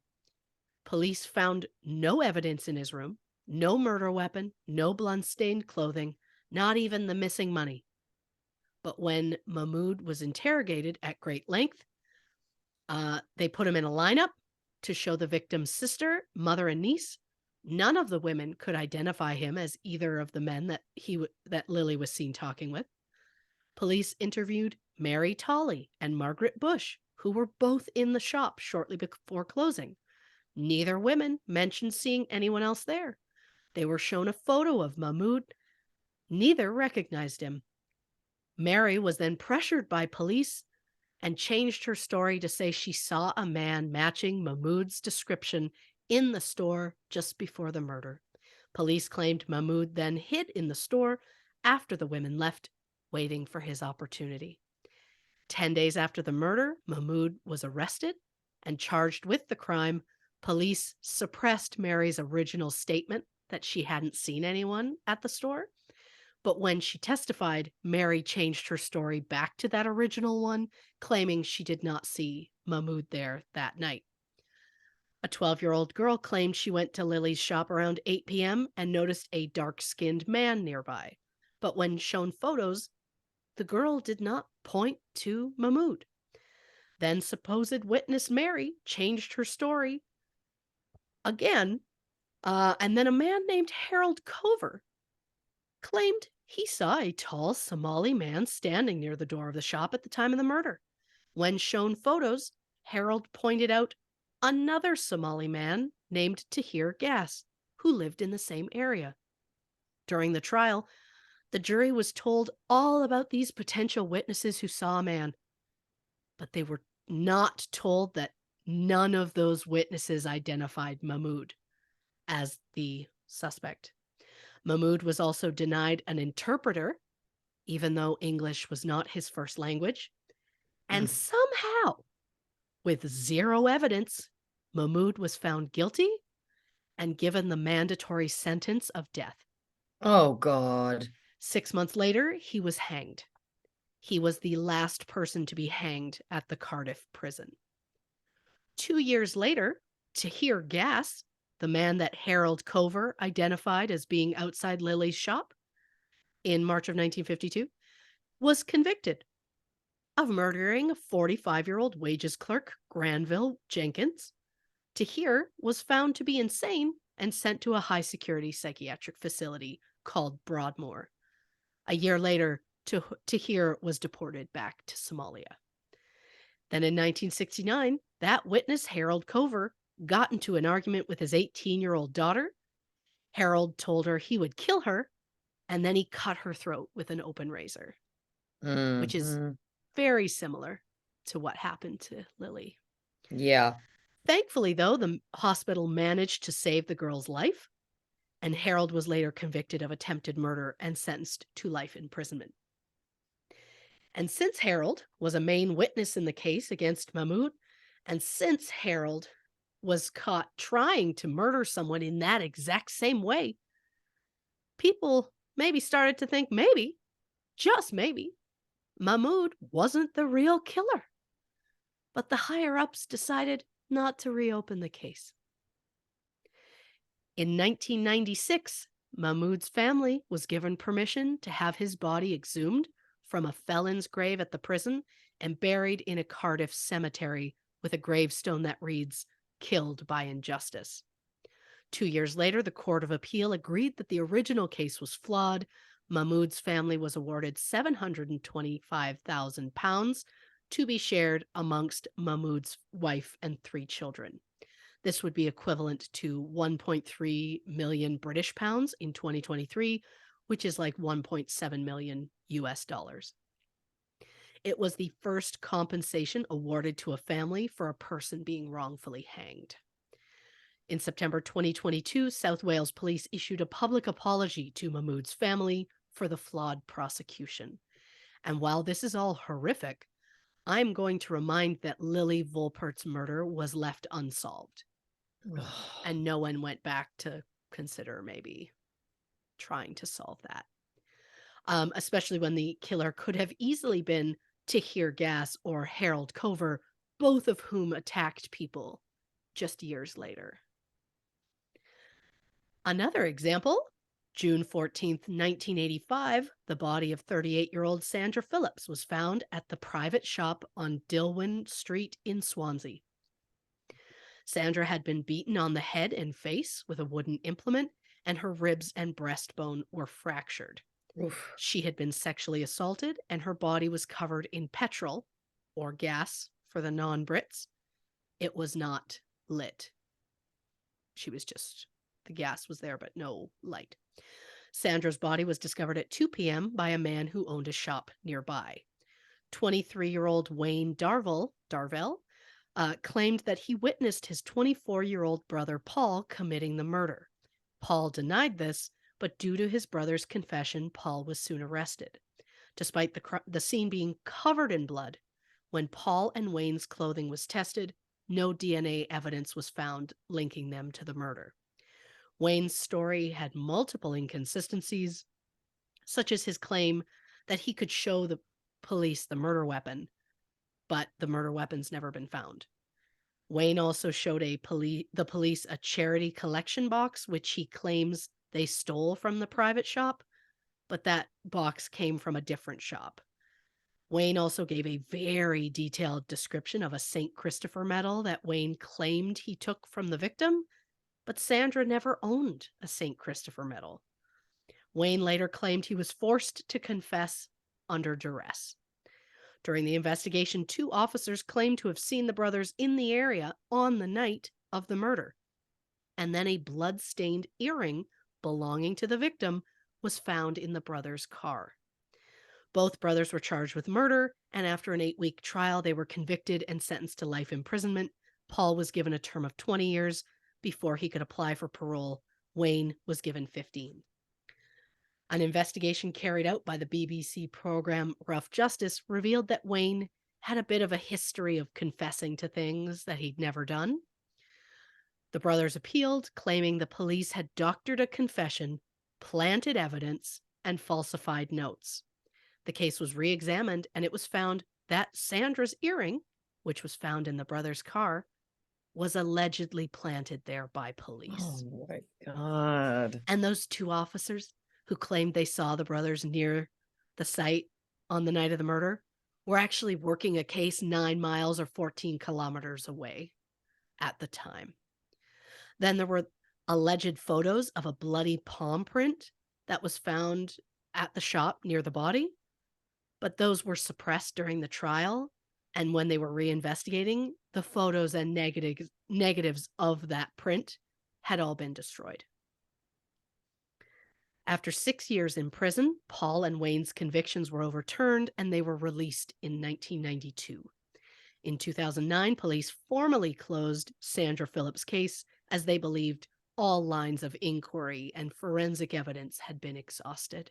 Police found no evidence in his room, no murder weapon, no blood-stained clothing, not even the missing money. But when Mahmoud was interrogated at great length, they put him in a lineup to show the victim's sister, mother, and niece. None of the women could identify him as either of the men that Lily was seen talking with. Police interviewed Mary Tolley and Margaret Bush, who were both in the shop shortly before closing. Neither women mentioned seeing anyone else there. They were shown a photo of Mahmoud. Neither recognized him. Mary was then pressured by police and changed her story to say she saw a man matching Mahmoud's description in the store just before the murder. Police claimed Mahmoud then hid in the store after the women left, waiting for his opportunity. 10 days after the murder, Mahmoud was arrested and charged with the crime. Police suppressed Mary's original statement that she hadn't seen anyone at the store. But when she testified, Mary changed her story back to that original one, claiming she did not see Mahmoud there that night. A 12-year-old girl claimed she went to Lily's shop around 8 p.m. and noticed a dark-skinned man nearby. But when shown photos, the girl did not point to Mahmoud. Then supposed witness Mary changed her story again, and then a man named Harold Cover claimed he saw a tall Somali man standing near the door of the shop at the time of the murder. When shown photos, Harold pointed out another Somali man named Tahir Gas, who lived in the same area. During the trial, the jury was told all about these potential witnesses who saw a man, but they were not told that none of those witnesses identified Mahmoud as the suspect. Mahmoud was also denied an interpreter, even though English was not his first language. And somehow, with zero evidence, Mahmoud was found guilty and given the mandatory sentence of death. Oh, God. 6 months later, he was hanged. He was the last person to be hanged at the Cardiff prison. 2 years later, Tahir Gas, the man that Harold Cover identified as being outside Lily's shop in March of 1952, was convicted of murdering a 45-year-old wages clerk, Granville Jenkins, Tahir was found to be insane and sent to a high security psychiatric facility called Broadmoor. A year later, Tahir was deported back to Somalia. Then in 1969, that witness, Harold Cover, got into an argument with his 18-year-old daughter. Harold told her he would kill her, and then he cut her throat with an open razor, which is Mhm. very similar to what happened to Lily. Yeah. Thankfully, though, the hospital managed to save the girl's life, and Harold was later convicted of attempted murder and sentenced to life imprisonment. And since Harold was a main witness in the case against Mahmoud, and since Harold was caught trying to murder someone in that exact same way, people maybe started to think maybe, just maybe, Mahmoud wasn't the real killer. But the higher-ups decided not to reopen the case. In 1996, Mahmoud's family was given permission to have his body exhumed from a felon's grave at the prison and buried in a Cardiff cemetery with a gravestone that reads, "Killed by injustice." 2 years later, the Court of Appeal agreed that the original case was flawed. Mahmoud's family was awarded £725,000 to be shared amongst Mahmoud's wife and 3 children. This would be equivalent to 1.3 million British pounds in 2023, which is like 1.7 million US dollars. It was the first compensation awarded to a family for a person being wrongfully hanged. In September 2022, South Wales Police issued a public apology to Mahmoud's family for the flawed prosecution. And while this is all horrific, I'm going to remind that Lily Volpert's murder was left unsolved. And no one went back to consider maybe trying to solve that. Especially when the killer could have easily been Tahir Gas or Harold Cover, both of whom attacked people just years later. Another example, June 14th, 1985, the body of 38-year-old Sandra Phillips was found at the private shop on Dilwyn Street in Swansea. Sandra had been beaten on the head and face with a wooden implement, and her ribs and breastbone were fractured. Oof. She had been sexually assaulted, and her body was covered in petrol, or gas for the non-Brits. It was not lit. The gas was there, but no light. Sandra's body was discovered at 2 p.m. by a man who owned a shop nearby. 23-year-old Wayne Darvell claimed that he witnessed his 24-year-old brother Paul committing the murder. Paul denied this, but due to his brother's confession, Paul was soon arrested. Despite the scene being covered in blood, when Paul and Wayne's clothing was tested, no DNA evidence was found linking them to the murder. Wayne's story had multiple inconsistencies, such as his claim that he could show the police the murder weapon, but the murder weapon's never been found. Wayne also showed the police a charity collection box, which he claims they stole from the private shop, but that box came from a different shop. Wayne also gave a very detailed description of a St. Christopher medal that Wayne claimed he took from the victim, but Sandra never owned a St. Christopher medal. Wayne later claimed he was forced to confess under duress. During the investigation, 2 officers claimed to have seen the brothers in the area on the night of the murder. And then a blood-stained earring belonging to the victim was found in the brothers' car. Both brothers were charged with murder, and after an 8-week trial, they were convicted and sentenced to life imprisonment. Paul was given a term of 20 years before he could apply for parole. Wayne was given 15. An investigation carried out by the BBC program Rough Justice revealed that Wayne had a bit of a history of confessing to things that he'd never done. The brothers appealed, claiming the police had doctored a confession, planted evidence, and falsified notes. The case was re-examined, and it was found that Sandra's earring, which was found in the brothers' car, was allegedly planted there by police. Oh my God. And those 2 officers who claimed they saw the brothers near the site on the night of the murder were actually working a case 9 miles or 14 kilometers away at the time. Then there were alleged photos of a bloody palm print that was found at the shop near the body, but those were suppressed during the trial. And when they were reinvestigating, the photos and negatives of that print had all been destroyed. After 6 years in prison, Paul and Wayne's convictions were overturned and they were released in 1992. In 2009, police formally closed Sandra Phillips' case as they believed all lines of inquiry and forensic evidence had been exhausted.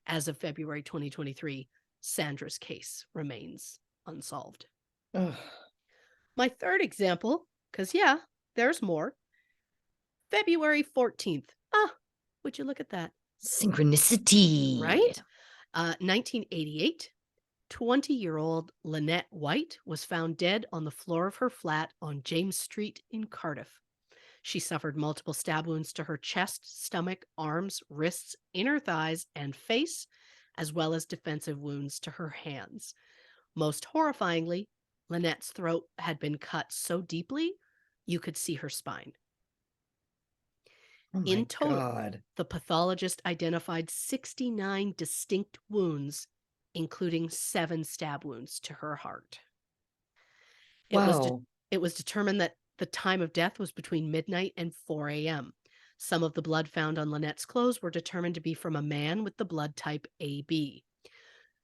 As of February 2023, Sandra's case remains unsolved. Ugh. My third example, because yeah, there's more. February 14th. Would you look at that? Synchronicity. Right? 1988, 20-year-old Lynette White was found dead on the floor of her flat on James Street in Cardiff. She suffered multiple stab wounds to her chest, stomach, arms, wrists, inner thighs, and face, as well as defensive wounds to her hands. Most horrifyingly, Lynette's throat had been cut so deeply you could see her spine. Oh my In total, God. the pathologist identified 69 distinct wounds, including 7 stab wounds to her heart. Wow. It was determined that the time of death was between midnight and 4 a.m. Some of the blood found on Lynette's clothes were determined to be from a man with the blood type AB.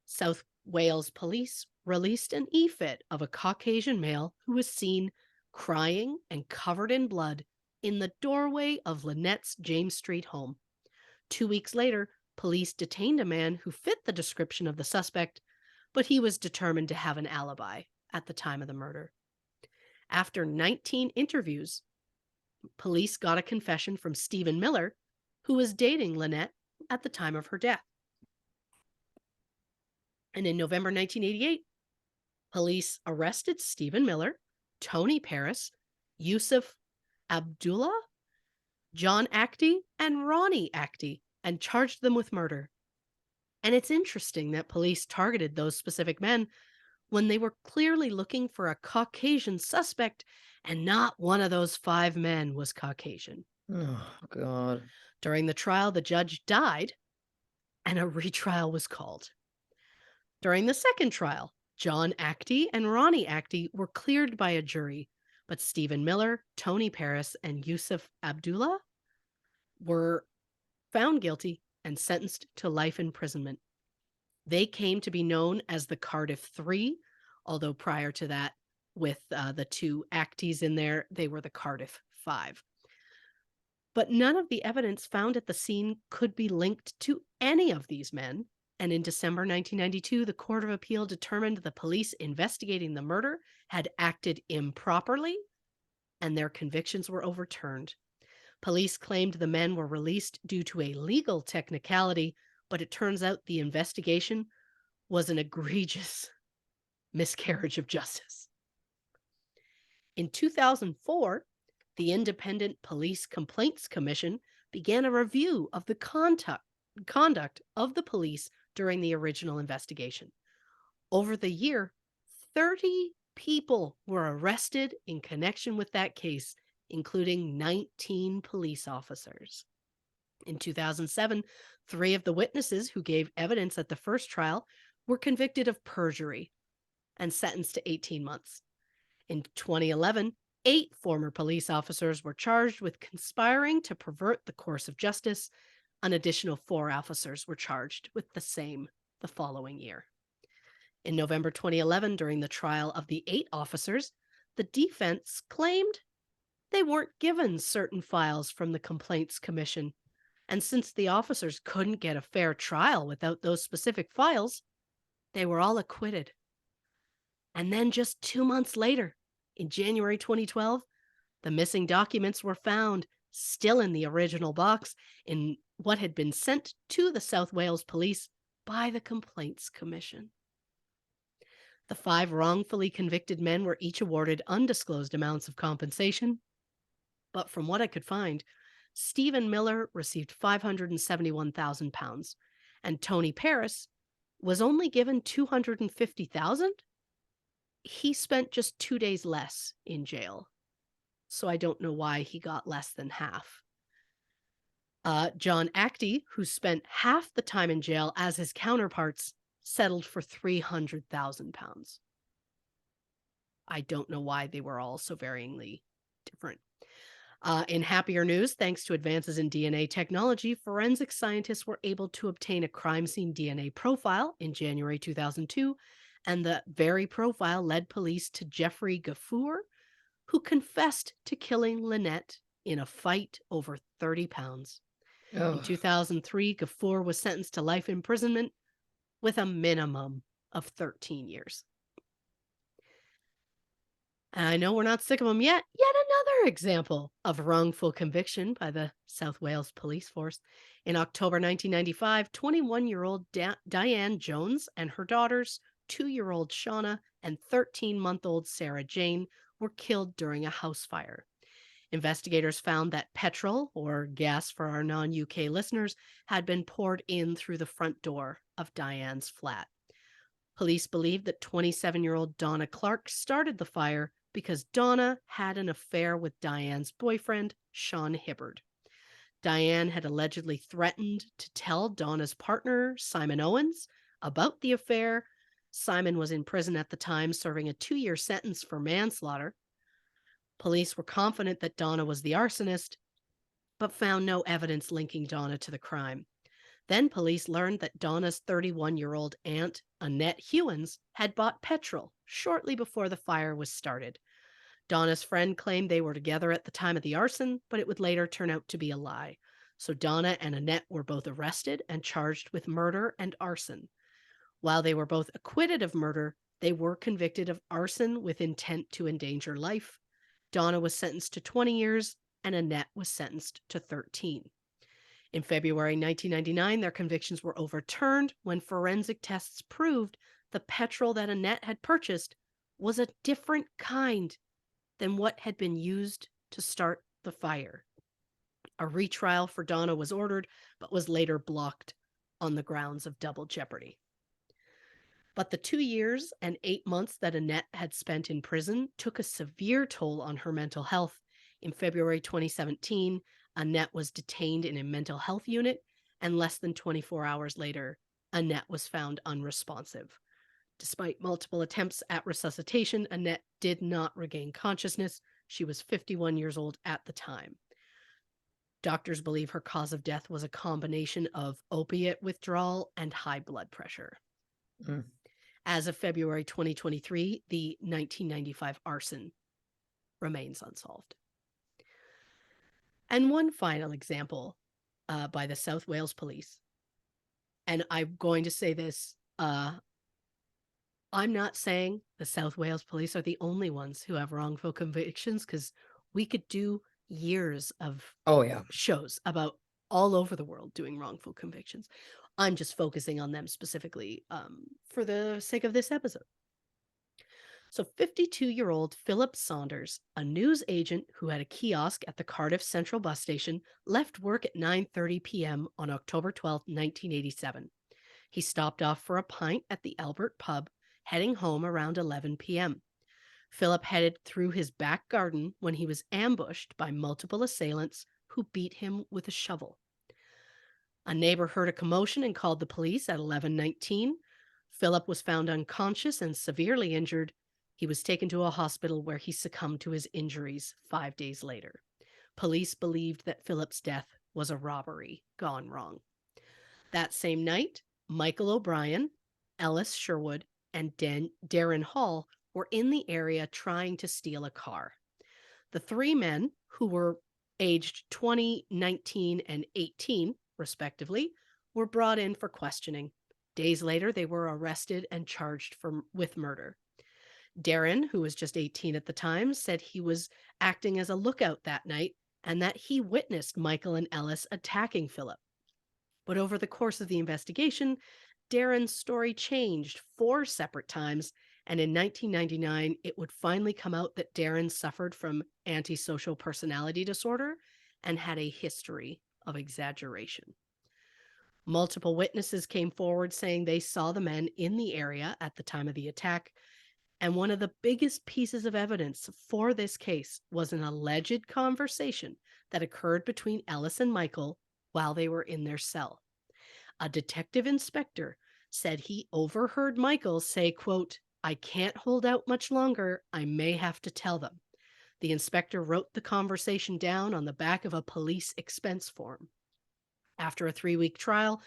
South Wales police released an e-fit of a Caucasian male who was seen crying and covered in blood in the doorway of Lynette's James Street home. 2 weeks later, police detained a man who fit the description of the suspect, but he was determined to have an alibi at the time of the murder. After 19 interviews, police got a confession from Stephen Miller, who was dating Lynette at the time of her death. And in November 1988, police arrested Stephen Miller, Tony Paris, Yusuf Abdullah, John Actie, and Ronnie Actie, and charged them with murder. And it's interesting that police targeted those specific men when they were clearly looking for a Caucasian suspect, and not one of those 5 men was Caucasian. Oh, God. During the trial, the judge died, and a retrial was called. During the second trial, John Actie and Ronnie Actie were cleared by a jury, but Stephen Miller, Tony Paris, and Yusuf Abdullah were found guilty and sentenced to life imprisonment. They came to be known as the Cardiff Three, although prior to that, with the 2 Acties in there, they were the Cardiff Five. But none of the evidence found at the scene could be linked to any of these men. And in December 1992, the Court of Appeal determined the police investigating the murder had acted improperly, and their convictions were overturned. Police claimed the men were released due to a legal technicality, but it turns out the investigation was an egregious miscarriage of justice. In 2004, the Independent Police Complaints Commission began a review of the conduct of the police during the original investigation. Over the year, 30 people were arrested in connection with that case, including 19 police officers. In 2007, 3 of the witnesses who gave evidence at the first trial were convicted of perjury and sentenced to 18 months. In 2011, 8 former police officers were charged with conspiring to pervert the course of justice. An additional 4 officers were charged with the same the following year. In November 2011, during the trial of the 8 officers, the defense claimed they weren't given certain files from the Complaints Commission. And since the officers couldn't get a fair trial without those specific files, they were all acquitted. And then just 2 months later, in January 2012, the missing documents were found, still in the original box, in what had been sent to the South Wales Police by the Complaints Commission. The 5 wrongfully convicted men were each awarded undisclosed amounts of compensation, but from what I could find, Stephen Miller received £571,000, and Tony Paris was only given $250,000. He spent just 2 days less in jail. so I don't know why he got less than half. John Actie, who spent half the time in jail as his counterparts, settled for £300,000. I don't know why they were all so varyingly different. In happier news, thanks to advances in DNA technology, forensic scientists were able to obtain a crime scene DNA profile in January 2002, and the very profile led police to Jeffrey Gafour, who confessed to killing Lynette in a fight over 30 pounds. In 2003, Gafour was sentenced to life imprisonment with a minimum of 13 years. And I know we're not sick of them yet. Yet another example of wrongful conviction by the South Wales Police Force. In October 1995, 21-year-old Diane Jones and her daughters, 2-year-old Shauna and 13-month-old Sarah Jane, were killed during a house fire. Investigators found that petrol, or gas for our non-UK listeners, had been poured in through the front door of Diane's flat. Police believe that 27-year-old Donna Clark started the fire because Donna had an affair with Diane's boyfriend, Sean Hibbard. Diane had allegedly threatened to tell Donna's partner, Simon Owens, about the affair. Simon was in prison at the time, serving a 2-year sentence for manslaughter. Police were confident that Donna was the arsonist, but found no evidence linking Donna to the crime. Then police learned that Donna's 31-year-old aunt, Annette Hewins, had bought petrol shortly before the fire was started. Donna's friend claimed they were together at the time of the arson, but it would later turn out to be a lie. So Donna and Annette were both arrested and charged with murder and arson. While they were both acquitted of murder, they were convicted of arson with intent to endanger life. Donna was sentenced to 20 years and Annette was sentenced to 13. In February 1999, their convictions were overturned when forensic tests proved the petrol that Annette had purchased was a different kind than what had been used to start the fire. A retrial for Donna was ordered, but was later blocked on the grounds of double jeopardy. But the 2 years and 8 months that Annette had spent in prison took a severe toll on her mental health. In February 2017, Annette was detained in a mental health unit, and less than 24 hours later, Annette was found unresponsive. Despite multiple attempts at resuscitation, Annette did not regain consciousness. She was 51 years old at the time. Doctors believe her cause of death was a combination of opiate withdrawal and high blood pressure. As of February 2023, the 1995 arson remains unsolved. And one final example by the South Wales Police. And I'm going to say this, I'm not saying the South Wales Police are the only ones who have wrongful convictions, because we could do years of shows about all over the world doing wrongful convictions. I'm just focusing on them specifically for the sake of this episode. So 52-year-old Philip Saunders, a news agent who had a kiosk at the Cardiff Central bus station, left work at 9:30 p.m. on October 12, 1987. He stopped off for a pint at the Albert pub, heading home around 11 p.m. Philip headed through his back garden when he was ambushed by multiple assailants who beat him with a shovel. A neighbor heard a commotion and called the police at 11:19. Philip was found unconscious and severely injured. He was taken to a hospital where he succumbed to his injuries 5 days later. Police believed that Philip's death was a robbery gone wrong. That same night, Michael O'Brien, Ellis Sherwood, and Darren Hall were in the area trying to steal a car. The three men, who were aged 20, 19, and 18, respectively, were brought in for questioning. Days later, they were arrested and charged with murder. Darren, who was just 18 at the time, said he was acting as a lookout that night and that he witnessed Michael and Ellis attacking Philip. But over the course of the investigation, Darren's story changed 4 separate times, and in 1999, it would finally come out that Darren suffered from antisocial personality disorder and had a history of exaggeration. Multiple witnesses came forward saying they saw the men in the area at the time of the attack. And one of the biggest pieces of evidence for this case was an alleged conversation that occurred between Ellis and Michael while they were in their cell. A detective inspector said he overheard Michael say, quote, "I can't hold out much longer. I may have to tell them." The inspector wrote the conversation down on the back of a police expense form. After a 3-week trial,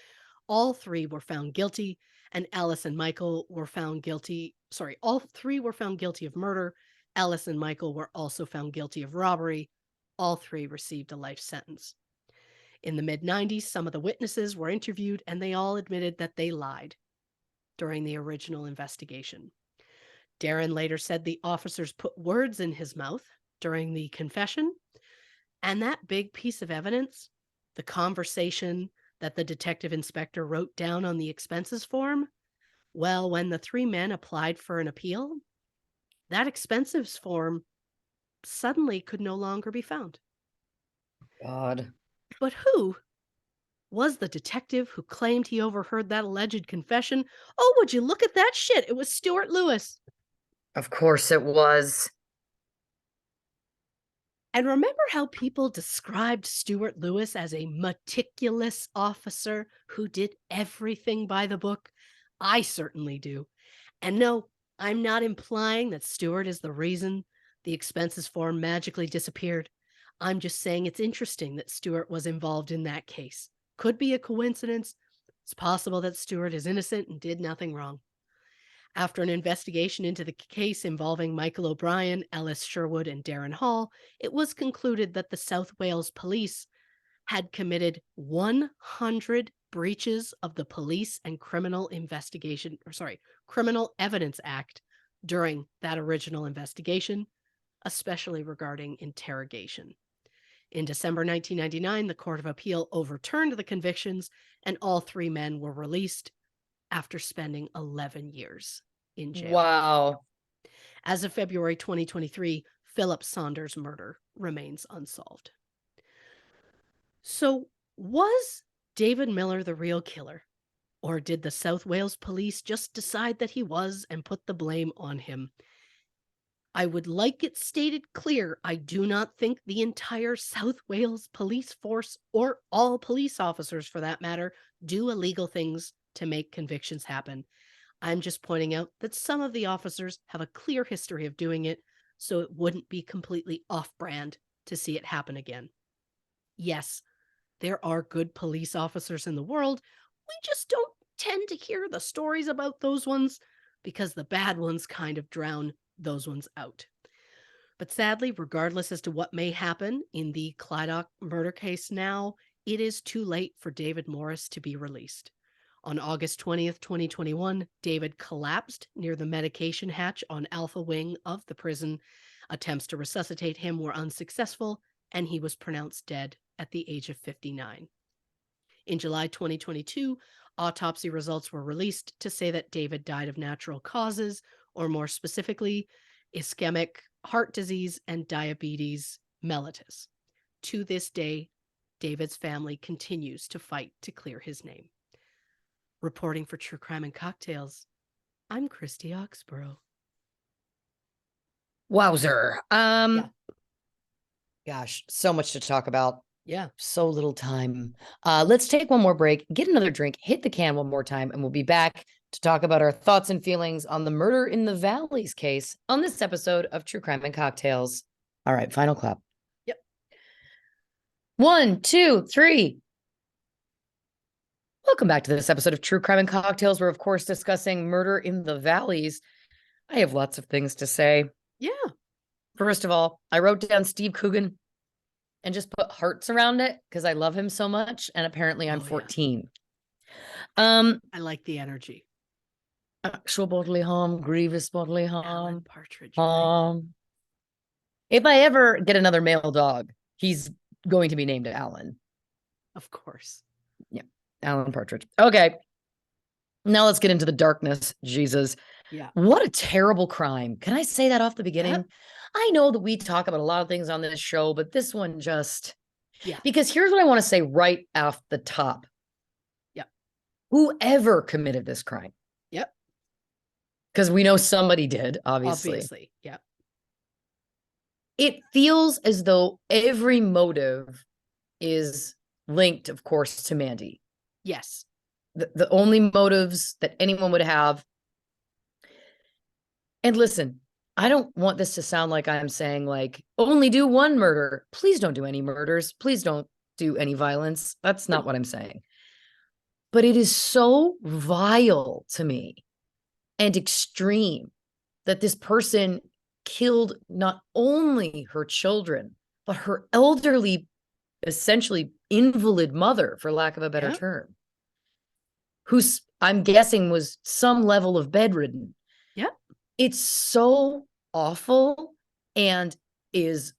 all three were found guilty, and Ellis and Michael were found guilty. Sorry, all three were found guilty of murder. Ellis and Michael were also found guilty of robbery. All three received a life sentence. In the mid-90s, some of the witnesses were interviewed, and they all admitted that they lied during the original investigation. Darren later said the officers put words in his mouth during the confession, and that big piece of evidence, the conversation that the detective inspector wrote down on the expenses form, well, when the three men applied for an appeal, that expenses form suddenly could no longer be found. God. But who was the detective who claimed he overheard that alleged confession? Oh, would you look at that shit? It was Stuart Lewis. Of course it was. And remember how people described Stuart Lewis as a meticulous officer who did everything by the book? I certainly do. And no, I'm not implying that Stuart is the reason the expenses form magically disappeared. I'm just saying it's interesting that Stuart was involved in that case. Could be a coincidence. It's possible that Stuart is innocent and did nothing wrong. After an investigation into the case involving Michael O'Brien, Ellis Sherwood, and Darren Hall, it was concluded that the South Wales Police had committed 100 breaches of the Police and Criminal Evidence Act during that original investigation, especially regarding interrogation. In December 1999, the Court of Appeal overturned the convictions, and all three men were released after spending 11 years in jail. Wow. As of February 2023, Philip Saunders' murder remains unsolved. So, was David Miller the real killer? Or did the South Wales Police just decide that he was and put the blame on him? I would like it stated clear, I do not think the entire South Wales police force, or all police officers for that matter, do illegal things to make convictions happen. I'm just pointing out that some of the officers have a clear history of doing it, so it wouldn't be completely off-brand to see it happen again. Yes, there are good police officers in the world. We just don't tend to hear the stories about those ones because the bad ones kind of drown those ones out. But sadly, regardless as to what may happen in the Clydach murder case now, it is too late for David Morris to be released. On August 20th, 2021, David collapsed near the medication hatch on Alpha Wing of the prison. Attempts to resuscitate him were unsuccessful, and he was pronounced dead at the age of 59. In July 2022, autopsy results were released to say that David died of natural causes, or more specifically, ischemic heart disease and diabetes mellitus. To this day, David's family continues to fight to clear his name. Reporting for True Crime and Cocktails, I'm Christy Oxborrow. Wowzer. Gosh, so much to talk about. Yeah. So little time. Let's take one more break, get another drink, hit the can one more time, and we'll be back to talk about our thoughts and feelings on the Murder in the Valleys case on this episode of True Crime and Cocktails. All right, final clap. Yep. 1, 2, 3. Welcome back to this episode of True Crime and Cocktails. We're, of course, discussing Murder in the Valleys. I have lots of things to say. Yeah. First of all, I wrote down Steve Coogan and just put hearts around it because I love him so much. And apparently I'm 14. I like the energy. Actual bodily harm, grievous bodily harm. Alan Partridge. If I ever get another male dog, he's going to be named Alan. Of course. Yeah. Alan Partridge. Okay. Now let's get into the darkness. Jesus. Yeah. What a terrible crime. Can I say that off the beginning? Yep. I know that we talk about a lot of things on this show, but this one just... Yeah. Because here's what I want to say right off the top. Yep. Whoever committed this crime. Yep. because we know somebody did, obviously. Obviously. Yeah. It feels as though every motive is linked, of course, to Mandy. Yes. The only motives that anyone would have. And listen, I don't want this to sound like I'm saying, like, only do one murder. Please don't do any murders. Please don't do any violence. That's not what I'm saying. But it is so vile to me and extreme that this person killed not only her children, but her elderly, essentially invalid mother, for lack of a better term, who's, I'm guessing, was some level of bedridden. Yeah. It's so awful and is,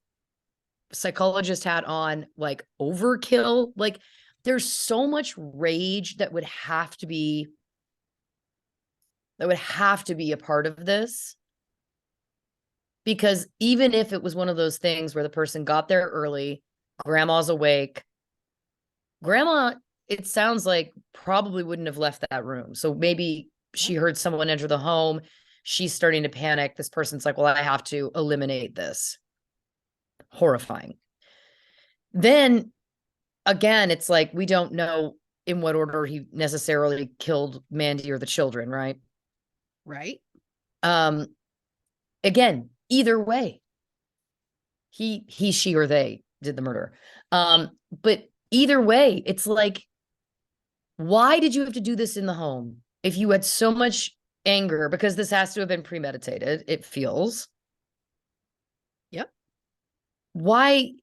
psychologist hat on, like, overkill. Like, there's so much rage that would have to be a part of this. Because even if it was one of those things where the person got there early, grandma's awake, grandma, it sounds like, probably wouldn't have left that room. So maybe she heard someone enter the home. She's starting to panic. This person's like, well, I have to eliminate this. Horrifying. Then again, it's like, we don't know in what order he necessarily killed Mandy or the children, right? Right. Again, either way, he, she, or they did the murder. But either way, it's like, why did you have to do this in the home if you had so much anger? Because this has to have been premeditated, it feels. Yep. Why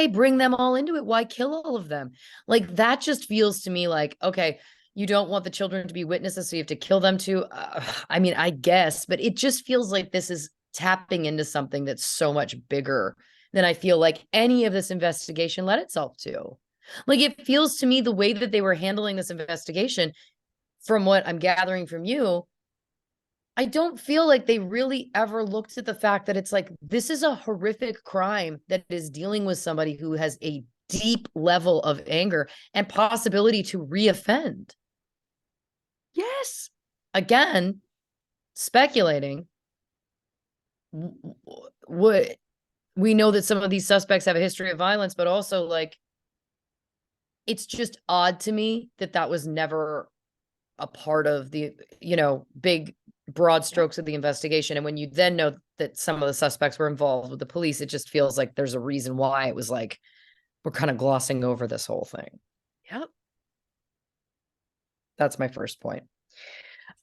bring them all into it? Why kill all of them? Like, that just feels to me like, okay, you don't want the children to be witnesses, so you have to kill them too. I mean, I guess, but it just feels like this is tapping into something that's so much bigger than I feel like any of this investigation led itself to. Like, it feels to me, the way that they were handling this investigation, from what I'm gathering from you, I don't feel like they really ever looked at the fact that it's like, this is a horrific crime that is dealing with somebody who has a deep level of anger and possibility to reoffend. Yes. Again, speculating, what we know that some of these suspects have a history of violence, but also, like, it's just odd to me that that was never a part of the, big broad strokes of the investigation. And when you then know that some of the suspects were involved with the police, it just feels like there's a reason why it was like, we're kind of glossing over this whole thing. Yep. That's my first point.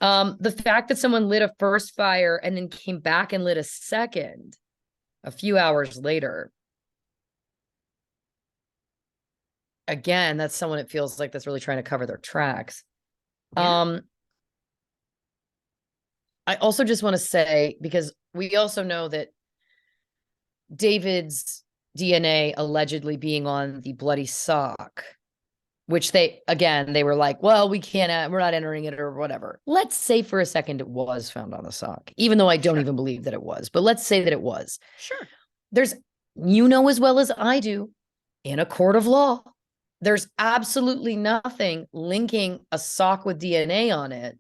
The fact that someone lit a first fire and then came back and lit a second a few hours later. Again, that's someone, it feels like, that's really trying to cover their tracks. Yeah. I also just want to say, because we also know that David's DNA allegedly being on the bloody sock, which they were like, well, we can't, we're not entering it or whatever. Let's say for a second it was found on the sock, even though I don't even believe that it was, but let's say that it was. Sure. There's, as well as I do, in a court of law, there's absolutely nothing linking a sock with DNA on it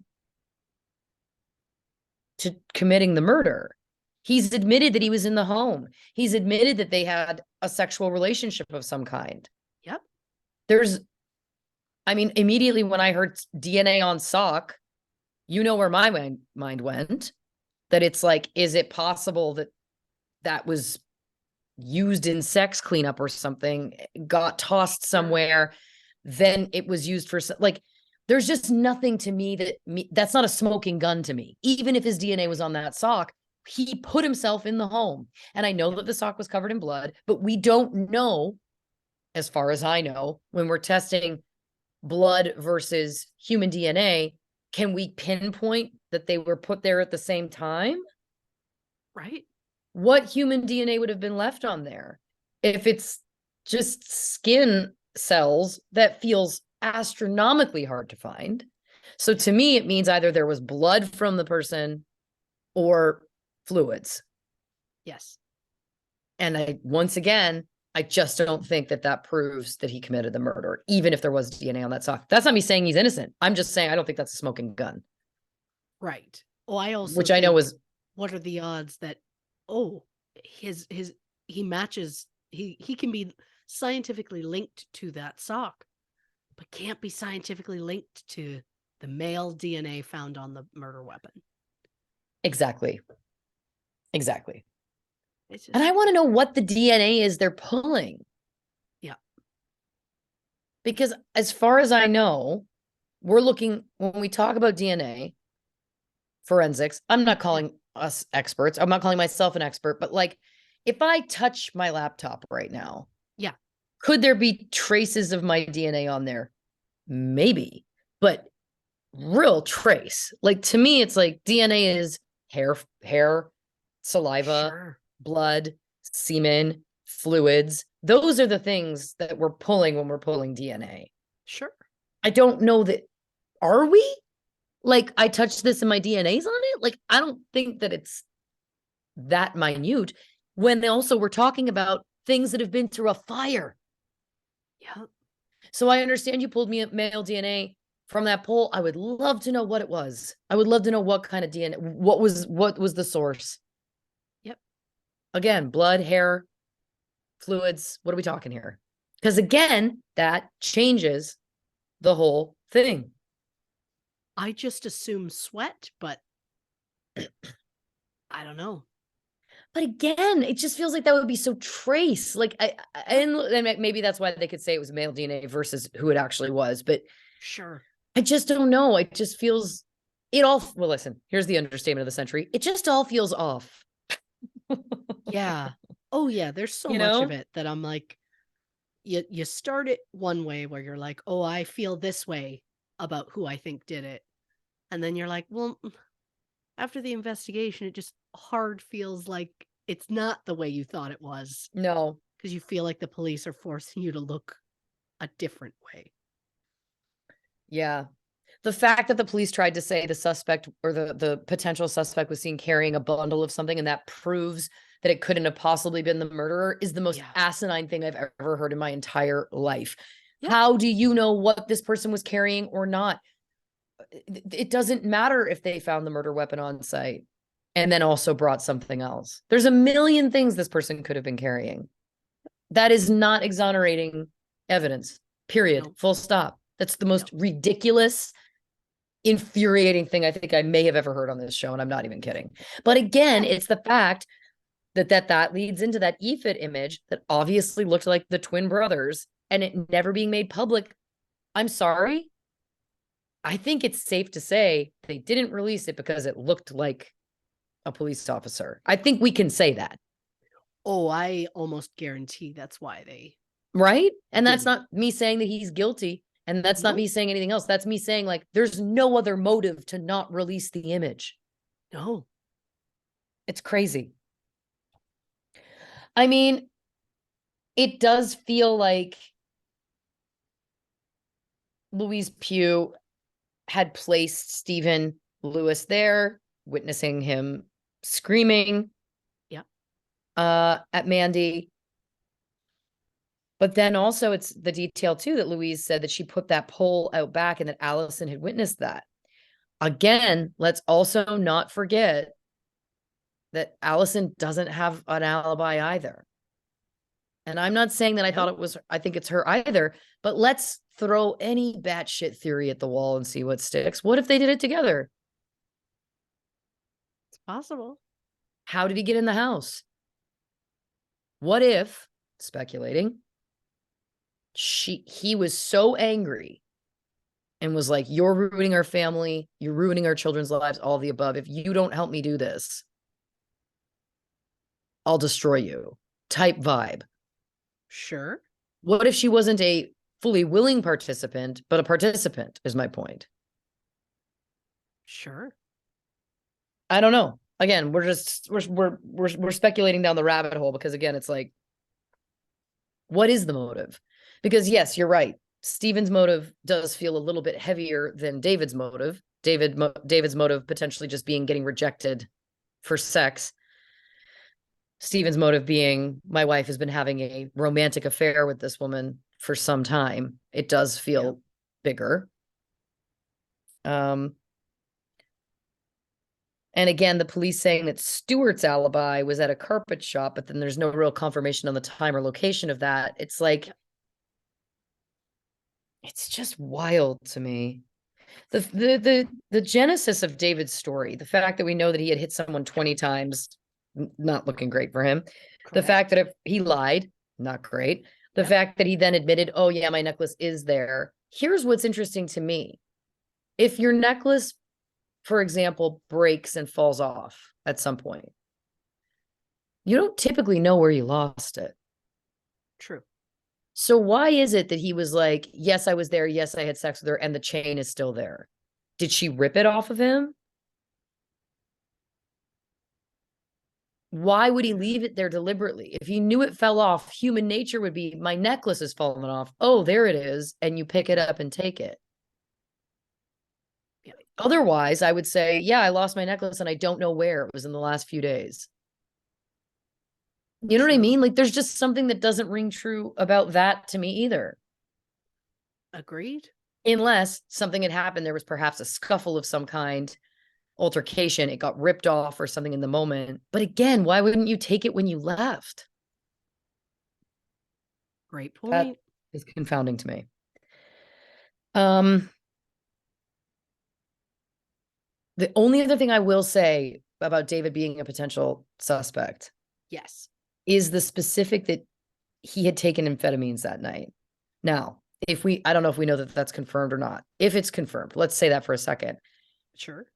to committing the murder. He's admitted that he was in the home. He's admitted that they had a sexual relationship of some kind. Yep. Immediately when I heard DNA on sock, where my mind went, that it's like, is it possible that that was used in sex cleanup or something, got tossed somewhere, then it was used for, like, there's just nothing to me that's not a smoking gun to me. Even if his DNA was on that sock, he put himself in the home. And I know that the sock was covered in blood, but we don't know, as far as I know, when we're testing blood versus human DNA, can we pinpoint that they were put there at the same time? Right. What human DNA would have been left on there? If it's just skin cells, that feels astronomically hard to find. So to me, it means either there was blood from the person or fluids. Yes. And once again, I just don't think that proves that he committed the murder, even if there was DNA on that sock. That's not me saying he's innocent. I'm just saying I don't think that's a smoking gun. Right. Oh, I also which I know think, was what are the odds that, oh, his he matches, he can be scientifically linked to that sock, but can't be scientifically linked to the male DNA found on the murder weapon. exactly. It's And just, I want to know what the DNA is they're pulling. yeah. Because as far as I know, we're looking, when we talk about DNA forensics, I'm not calling us experts. I'm not calling myself an expert, but like if I touch my laptop right now, Yeah. could there be traces of my DNA on there? Maybe, but real trace. Like to me, it's like DNA is hair, saliva, Sure. blood, semen, fluids. Those are the things that we're pulling when we're pulling DNA. Sure. I don't know that, are we? Like I touched this and my DNA's on it? Like I don't think that it's that minute when also we're talking about things that have been through a fire. Yeah. So I understand you pulled me male DNA from that poll. I would love to know what it was. I would love to know what kind of DNA, what was the source? Yep. Again, blood, hair, fluids. What are we talking here? Because again, that changes the whole thing. I just assume sweat, but I don't know. But again, it just feels like that would be so trace. Like and maybe that's why they could say it was male DNA versus who it actually was. But Sure. I just don't know. It just feels it all. Well, listen, here's the understatement of the century. It just all feels off. Yeah. Oh yeah, there's so You much of know? it that I'm like, you start it one way where you're like, oh, I feel this way about who I think did it. And then you're like, well, after the investigation, it just hard feels like it's not the way you thought it was, No. because you feel like the police are forcing you to look a different way. Yeah. The fact that the police tried to say the suspect or the potential suspect was seen carrying a bundle of something and that proves that it couldn't have possibly been the murderer is the most Yeah. asinine thing I've ever heard in my entire life. Yep. How do you know what this person was carrying or not? It doesn't matter if they found the murder weapon on site and then also brought something else. There's a million things this person could have been carrying. That is not exonerating evidence, period. No. Full stop. That's the No. most ridiculous, infuriating thing I think I may have ever heard on this show. And I'm not even kidding. But again, it's the fact that leads into that EFIT image that obviously looked like the twin brothers and it never being made public. I'm sorry. I think it's safe to say they didn't release it because it looked like a police officer. I think we can say that. Oh, I almost guarantee that's why they Right. And that's didn't. not me saying that he's guilty. And that's not No. me saying anything else. That's me saying, like, there's no other motive to not release the image. No. It's crazy. I mean, it does feel like Louise Pugh had placed Stephen Lewis there, witnessing him screaming Yeah. at Mandy. But then also it's the detail too that Louise said that she put that pole out back and that Allison had witnessed that. Again, let's also not forget that Allison doesn't have an alibi either. And I'm not saying that I thought it was, I think it's her either, but let's throw any batshit theory at the wall and see what sticks. What if they did it together? It's possible. How did he get in the house? What if, speculating, he was so angry and was like, you're ruining our family, you're ruining our children's lives, all the above. If you don't help me do this, I'll destroy you type vibe. Sure. What if she wasn't a fully willing participant, but a participant is my point. Sure. I don't know. Again, we're speculating down the rabbit hole because again, it's like, what is the motive? Because yes, you're right. Stephen's motive does feel a little bit heavier than David's motive. David's motive potentially just being getting rejected for sex. Stephen's motive being my wife has been having a romantic affair with this woman for some time. It does feel bigger. And again, the police saying that Stewart's alibi was at a carpet shop, but then there's no real confirmation on the time or location of that. It's like, it's just wild to me. The genesis of David's story, the fact that we know that he had hit someone 20 times, not looking great for him. The fact that if he lied, not great. The fact that he then admitted, oh yeah, my necklace is there. Here's what's interesting to me. If your necklace, for example, breaks and falls off at some point, you don't typically know where you lost it. True. So why is it that he was like, yes, I was there. Yes, I had sex with her. And the chain is still there. Did she rip it off of him? Why would he leave it there deliberately? If he knew it fell off, human nature would be, my necklace has fallen off. Oh, there it is. And you pick it up and take it. Otherwise, I would say, yeah, I lost my necklace and I don't know where. It was in the last few days. You know what I mean? Like, there's just something that doesn't ring true about that to me either. Agreed. Unless something had happened, there was perhaps a scuffle of some kind, altercation, it got ripped off or something in the moment. But again, why wouldn't you take it when you left? Great point. That is confounding to me. The only other thing I will say about David being a potential suspect, yes, is the specific that he had taken amphetamines that night. Now, I don't know if we know that that's confirmed or not. If it's confirmed, let's say that for a second. Sure.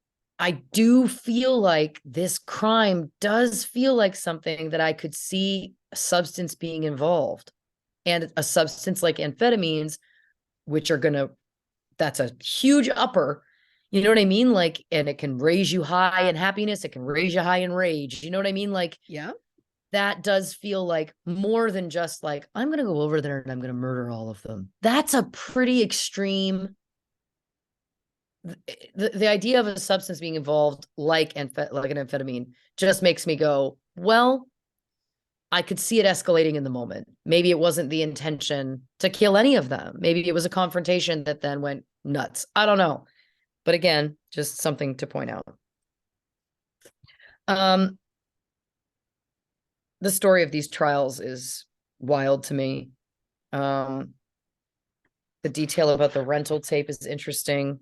I do feel like this crime does feel like something that I could see a substance being involved, and a substance like amphetamines, which are that's a huge upper, you know what I mean? Like, and it can raise you high in happiness. It can raise you high in rage. You know what I mean? Like, yeah, that does feel like more than just like, I'm going to go over there and I'm going to murder all of them. That's a pretty extreme. The idea of a substance being involved like an amphetamine just makes me go, well, I could see it escalating in the moment. Maybe it wasn't the intention to kill any of them. Maybe it was a confrontation that then went nuts. I don't know. But again, just something to point out. The story of these trials is wild to me. The detail about the rental tape is interesting.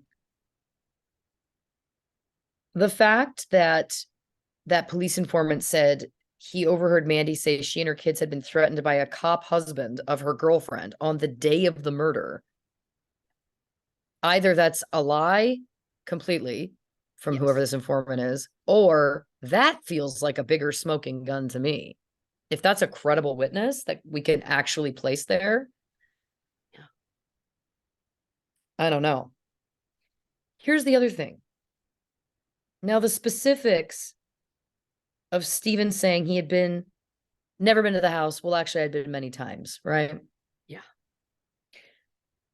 The fact that that police informant said he overheard Mandy say she and her kids had been threatened by a cop husband of her girlfriend on the day of the murder. Either that's a lie completely from whoever this informant is, or that feels like a bigger smoking gun to me. If that's a credible witness that we can actually place there, yeah, I don't know. Here's the other thing. Now, the specifics of Stephen saying he had never been to the house. Well, actually, I'd been many times, right? Yeah.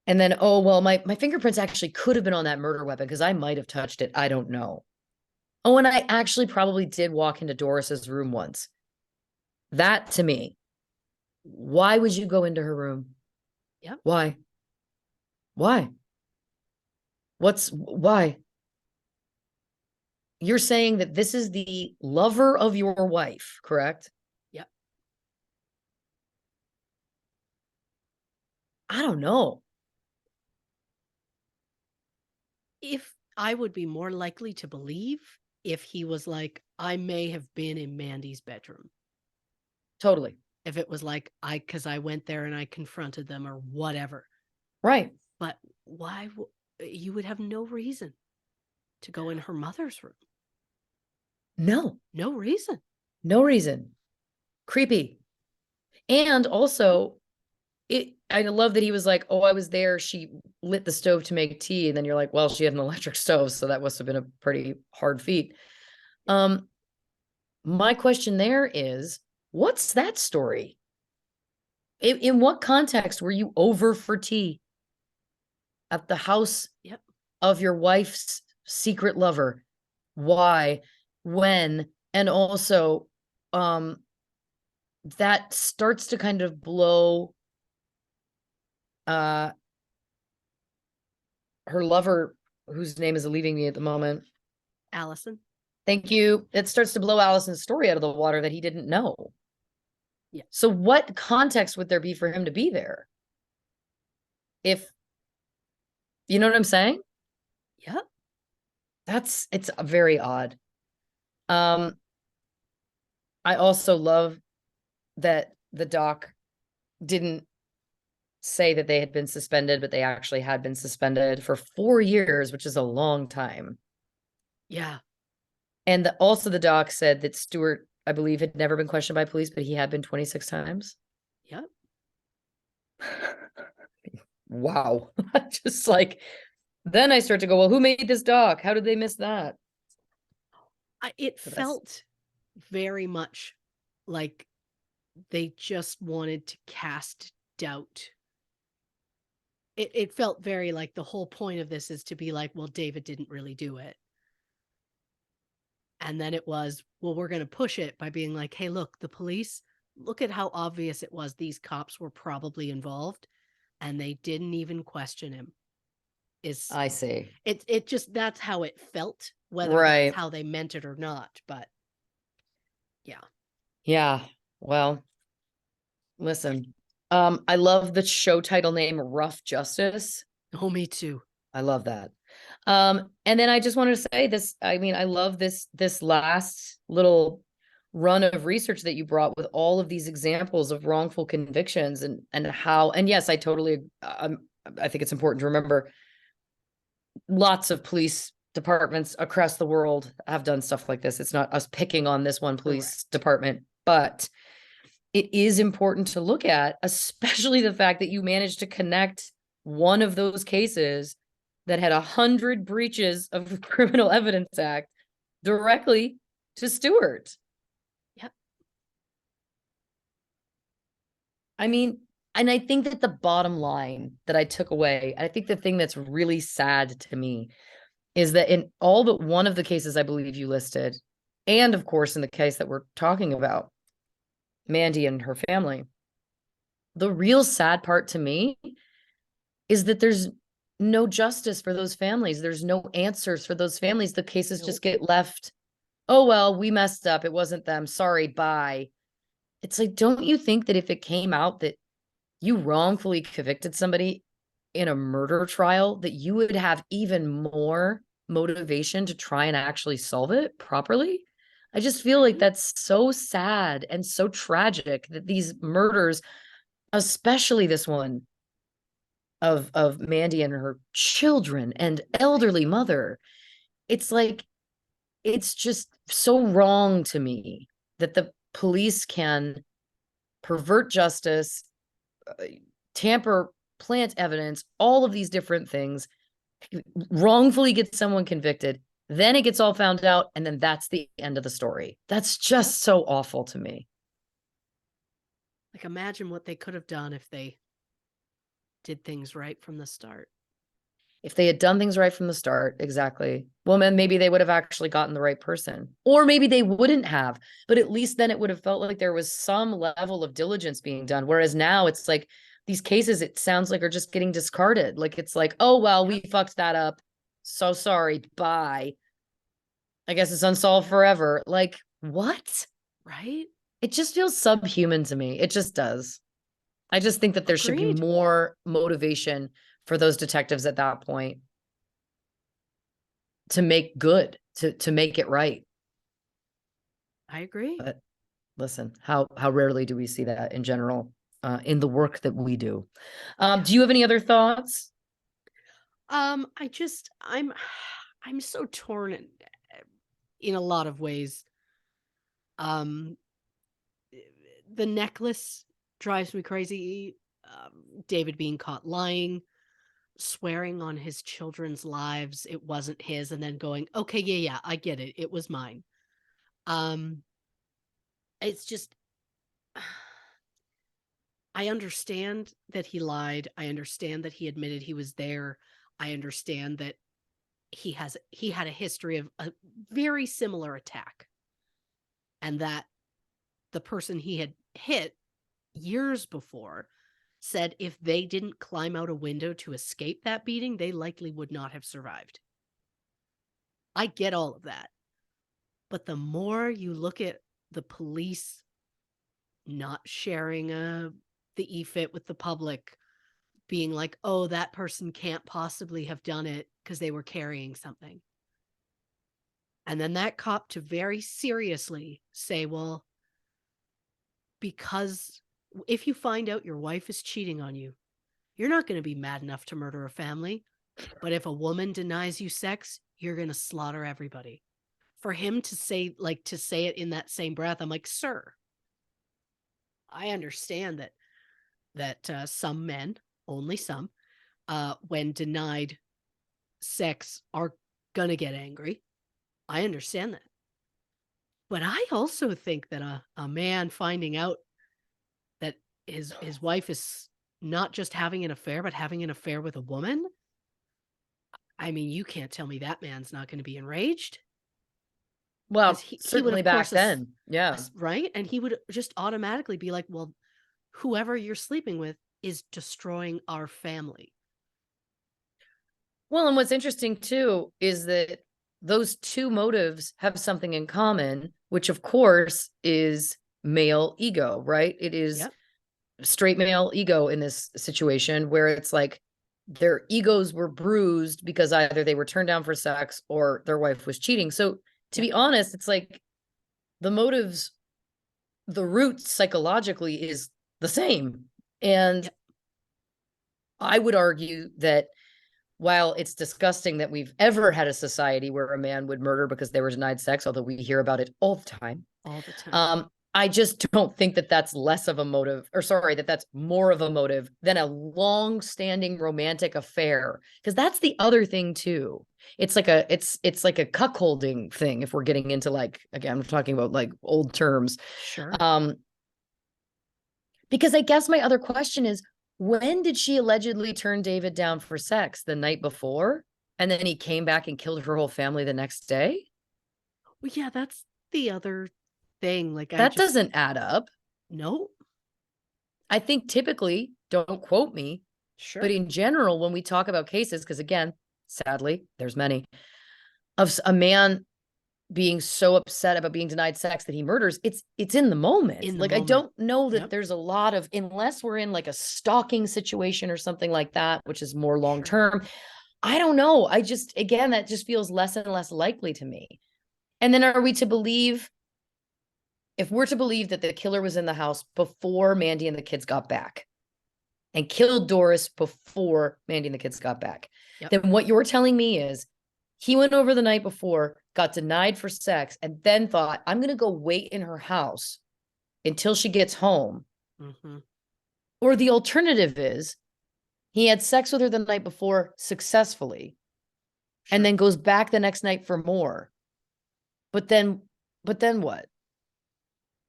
And then, oh, well, my fingerprints actually could have been on that murder weapon because I might have touched it. I don't know. Oh, and I actually probably did walk into Doris's room once. That to me, why would you go into her room? Yeah. Why? Why? Why? You're saying that this is the lover of your wife, correct? Yep. I don't know. If I would be more likely to believe if he was like, I may have been in Mandy's bedroom. Totally. If it was like, because I went there and I confronted them or whatever. Right. But why you would have no reason to go in her mother's room. No. No reason. No reason. Creepy. And also, I love that he was like, oh, I was there. She lit the stove to make tea. And then you're like, well, she had an electric stove. So that must have been a pretty hard feat. My question there is, what's that story? In what context were you over for tea at the house of your wife's secret lover? Why? When? And also, that starts to kind of blow her lover, whose name is leaving me at the moment. Allison. Thank you. It starts to blow Allison's story out of the water that he didn't know. Yeah. So what context would there be for him to be there? If, you know what I'm saying? Yep. It's very odd. I also love that the doc didn't say that they had been suspended, but they actually had been suspended for 4 years, which is a long time. Yeah. And also the doc said that Stewart, I believe, had never been questioned by police, but he had been 26 times. Yep. Wow. Just like, then I start to go, well, who made this doc? How did they miss that? It So felt very much like they just wanted to cast doubt. It felt very like the whole point of this is to be like, well, David didn't really do it. And then it was, well, we're going to push it by being like, hey, look, the police, look at how obvious it was these cops were probably involved and they didn't even question him. I see. It just, that's how it felt, whether Right. that's how they meant it or not. But yeah. Yeah. Well, listen, I love the show title name, Rough Justice. Oh, me too. I love that. And then I just wanted to say this. I mean, I love this last little run of research that you brought with all of these examples of wrongful convictions and how, and yes, I totally, I think it's important to remember lots of police departments across the world have done stuff like this. It's not us picking on this one police department, but it is important to look at, especially the fact that you managed to connect one of those cases that had 100 breaches of the Criminal Evidence Act directly to Stewart. Yep. I mean, and I think that the bottom line that I took away, I think the thing that's really sad to me is that in all but one of the cases I believe you listed, and of course in the case that we're talking about, Mandy and her family, the real sad part to me is that there's no justice for those families. There's no answers for those families. The cases just get left. Oh, well, we messed up. It wasn't them. Sorry, bye. It's like, don't you think that if it came out that you wrongfully convicted somebody in a murder trial, that you would have even more motivation to try and actually solve it properly? I just feel like that's so sad and so tragic that these murders, especially this one of Mandy and her children and elderly mother, it's like, it's just so wrong to me that the police can pervert justice, tamper, plant evidence, all of these different things, wrongfully get someone convicted, then it gets all found out, and then that's the end of the story. That's just so awful to me. Like, imagine what they could have done if they did things right from the start. If they had done things right from the start, exactly. Well, then maybe they would have actually gotten the right person. Or maybe they wouldn't have, but at least then it would have felt like there was some level of diligence being done. Whereas now it's like these cases, it sounds like, are just getting discarded. Like, it's like, oh, well, we fucked that up. So sorry. Bye. I guess it's unsolved forever. Like, what? Right? It just feels subhuman to me. It just does. I just think that there should be Agreed. more motivation for those detectives at that point to make good, to make it right. I agree. But listen, how rarely do we see that in general in the work that we do? Do you have any other thoughts? I just I'm so torn in a lot of ways. Um the necklace drives me crazy. David being caught lying, swearing on his children's lives it wasn't his, and then going, okay, yeah, I get it. It was mine. Um it's just I understand that he lied. I understand that he admitted he was there. I understand that he had a history of a very similar attack, and that the person he had hit years before said if they didn't climb out a window to escape that beating, they likely would not have survived. I get all of that. But the more you look at the police not sharing the e-fit with the public, being like, oh, that person can't possibly have done it because they were carrying something. And then that cop to very seriously say, well, because if you find out your wife is cheating on you, you're not going to be mad enough to murder a family. But if a woman denies you sex, you're going to slaughter everybody. For him to say it in that same breath, I'm like, sir, I understand that some men, only some, when denied sex, are gonna get angry. I understand that. But I also think that a man finding out that his wife is not just having an affair, but having an affair with a woman, I mean, you can't tell me that man's not going to be enraged. Well, He would, certainly of back course, then. Yeah. right? And he would just automatically be like, well, whoever you're sleeping with is destroying our family. Well, and what's interesting too is that those two motives have something in common, which of course is male ego, right? It is Yep. straight male ego in this situation where it's like their egos were bruised because either they were turned down for sex or their wife was cheating. So to be honest, it's like the motives, the root psychologically is the same. And I would argue that while it's disgusting that we've ever had a society where a man would murder because they were denied sex, although we hear about it all the time. All the time. I just don't think that that's less of a motive, or sorry, that that's more of a motive than a long-standing romantic affair. Because that's the other thing too. It's like it's like a cuckolding thing. If we're getting into like, again, we're talking about like old terms. Sure. Because I guess my other question is, when did she allegedly turn David down for sex? The night before? And then he came back and killed her whole family the next day? Well, yeah, that's the other thing. Like, that doesn't add up. No. I think typically, don't quote me, Sure. but in general, when we talk about cases, because again, sadly, there's many, of a man being so upset about being denied sex that he murders, it's in the moment. I don't know that there's a lot of, unless we're in like a stalking situation or something like that, which is more long term. I don't know. I just, again, that just feels less and less likely to me. And then are we to believe, if we're to believe that the killer was in the house before Mandy and the kids got back and killed Doris before Mandy and the kids got back, then what you're telling me is he went over the night before, got denied for sex, and then thought, I'm going to go wait in her house until she gets home. Mm-hmm. Or the alternative is he had sex with her the night before successfully and then goes back the next night for more. But then what?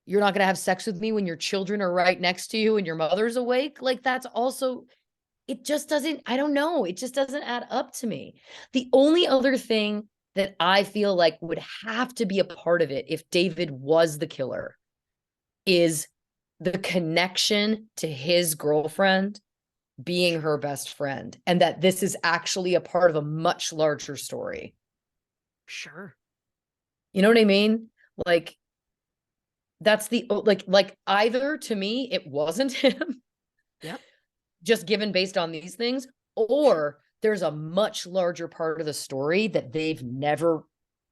You're not going to have sex with me when your children are right next to you and your mother's awake? Like, that's also, it just doesn't, I don't know. It just doesn't add up to me. The only other thing that I feel like would have to be a part of it if David was the killer is the connection to his girlfriend being her best friend, and that this is actually a part of a much larger story. Sure. You know what I mean? Like, that's the, like either to me, it wasn't him. Yep. Just given based on these things, or there's a much larger part of the story that they've never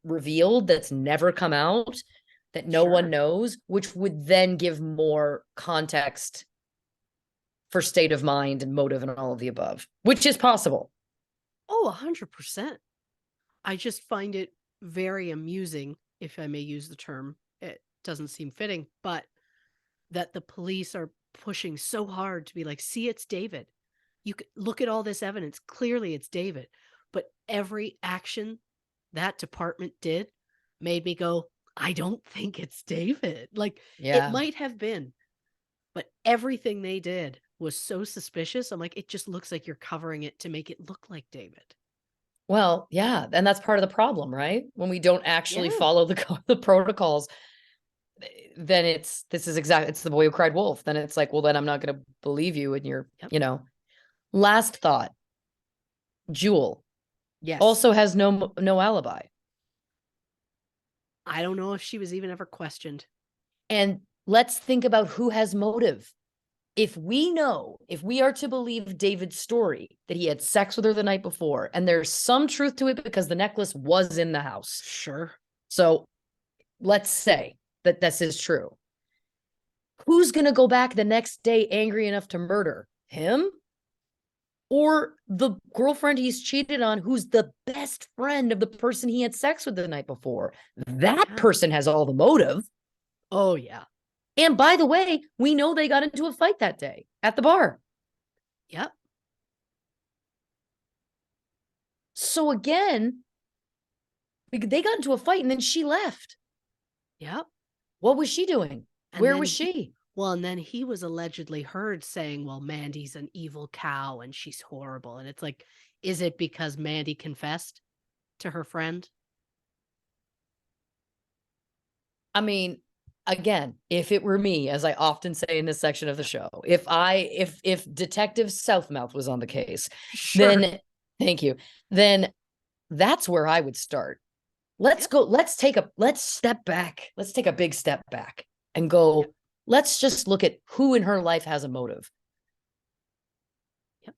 revealed, that's never come out, that no one knows, which would then give more context for state of mind and motive and all of the above, which is possible. Oh, 100%. I just find it very amusing, if I may use the term. It doesn't seem fitting, but that the police are pushing so hard to be like, see, it's David. You could look at all this evidence. Clearly it's David. But every action that department did made me go, I don't think it's David. Like, it might have been, but everything they did was so suspicious. I'm like, it just looks like you're covering it to make it look like David. Well, yeah. And that's part of the problem, right? When we don't actually follow the protocols, then it's the boy who cried wolf. Then it's like, well, then I'm not going to believe you. And you're, last thought, Jewel also has no alibi. I don't know if she was even ever questioned. And let's think about who has motive. If we are to believe David's story that he had sex with her the night before, and there's some truth to it because the necklace was in the house. Sure. So let's say that this is true. Who's going to go back the next day angry enough to murder him? Or the girlfriend he's cheated on, who's the best friend of the person he had sex with the night before? That person has all the motive. Oh, yeah. And by the way, we know they got into a fight that day at the bar. Yep. So again, they got into a fight and then she left. Yep. What was she doing? Where was she? Well, and then he was allegedly heard saying, well, Mandy's an evil cow and she's horrible. And it's like, is it because Mandy confessed to her friend? I mean, again, if it were me, as I often say in this section of the show, if Detective Southmouth was on the case, then thank you. Then that's where I would start. Let's go. Let's step back. Let's take a big step back and go. Yep. Let's just look at who in her life has a motive. Yep.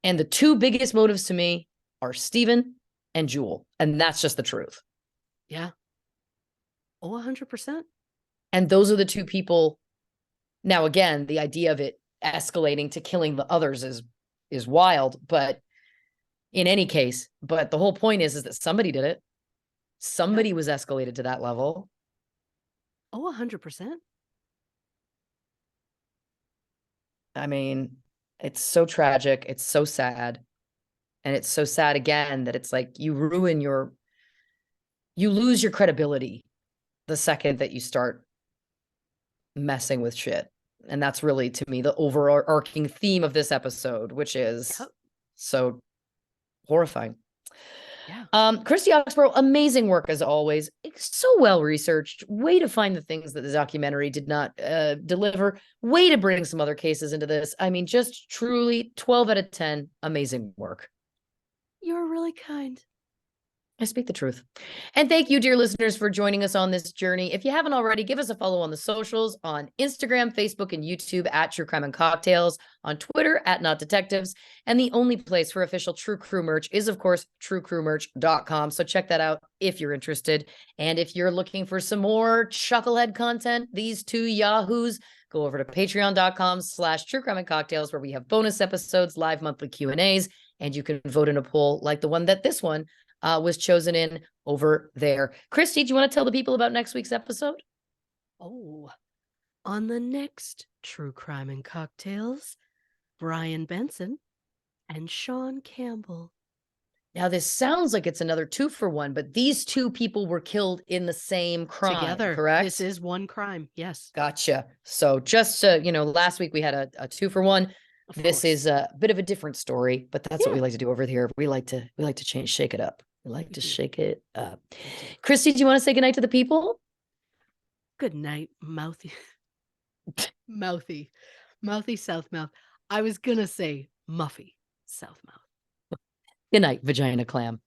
And the two biggest motives to me are Stephen and Jewel. And that's just the truth. Yeah. Oh, 100%. And those are the two people. Now, again, the idea of it escalating to killing the others is wild, but in any case, but the whole point is that somebody did it. Somebody was escalated to that level. Oh, 100%. I mean, it's so tragic. It's so sad. And it's so sad again that it's like you lose your credibility the second that you start messing with shit. And that's really, to me, the overarching theme of this episode, which is so horrifying. Yeah. Christy Oxborrow, amazing work as always. It's so well researched. Way to find the things that the documentary did not deliver. Way to bring some other cases into this. I mean, just truly 12 out of 10. Amazing work. You're really kind. I speak the truth. And thank you, dear listeners, for joining us on this journey. If you haven't already, give us a follow on the socials on Instagram, Facebook, and YouTube at True Crime and Cocktails, on Twitter at Not Detectives. And the only place for official True Crew merch is, of course, truecrewmerch.com. So check that out if you're interested. And if you're looking for some more chucklehead content, these two yahoos, go over to patreon.com/True Crime and Cocktails, where we have bonus episodes, live monthly Q&As, and you can vote in a poll like the one that this one was chosen in over there. Christy, do you want to tell the people about next week's episode? Oh, on the next True Crime and Cocktails, Brian Benson and Sean Campbell. Now, this sounds like it's another 2-for-1, but these two people were killed in the same crime, together, correct? This is one crime, yes. Gotcha. So just, last week we had a 2-for-1. This is a bit of a different story, but that's what we like to do over here. We like to shake it up. We like to shake it up. Christy, do you want to say goodnight to the people? Good night, mouthy. Mouthy Southmouth. I was going to say Muffy Southmouth. Good night, vagina clam.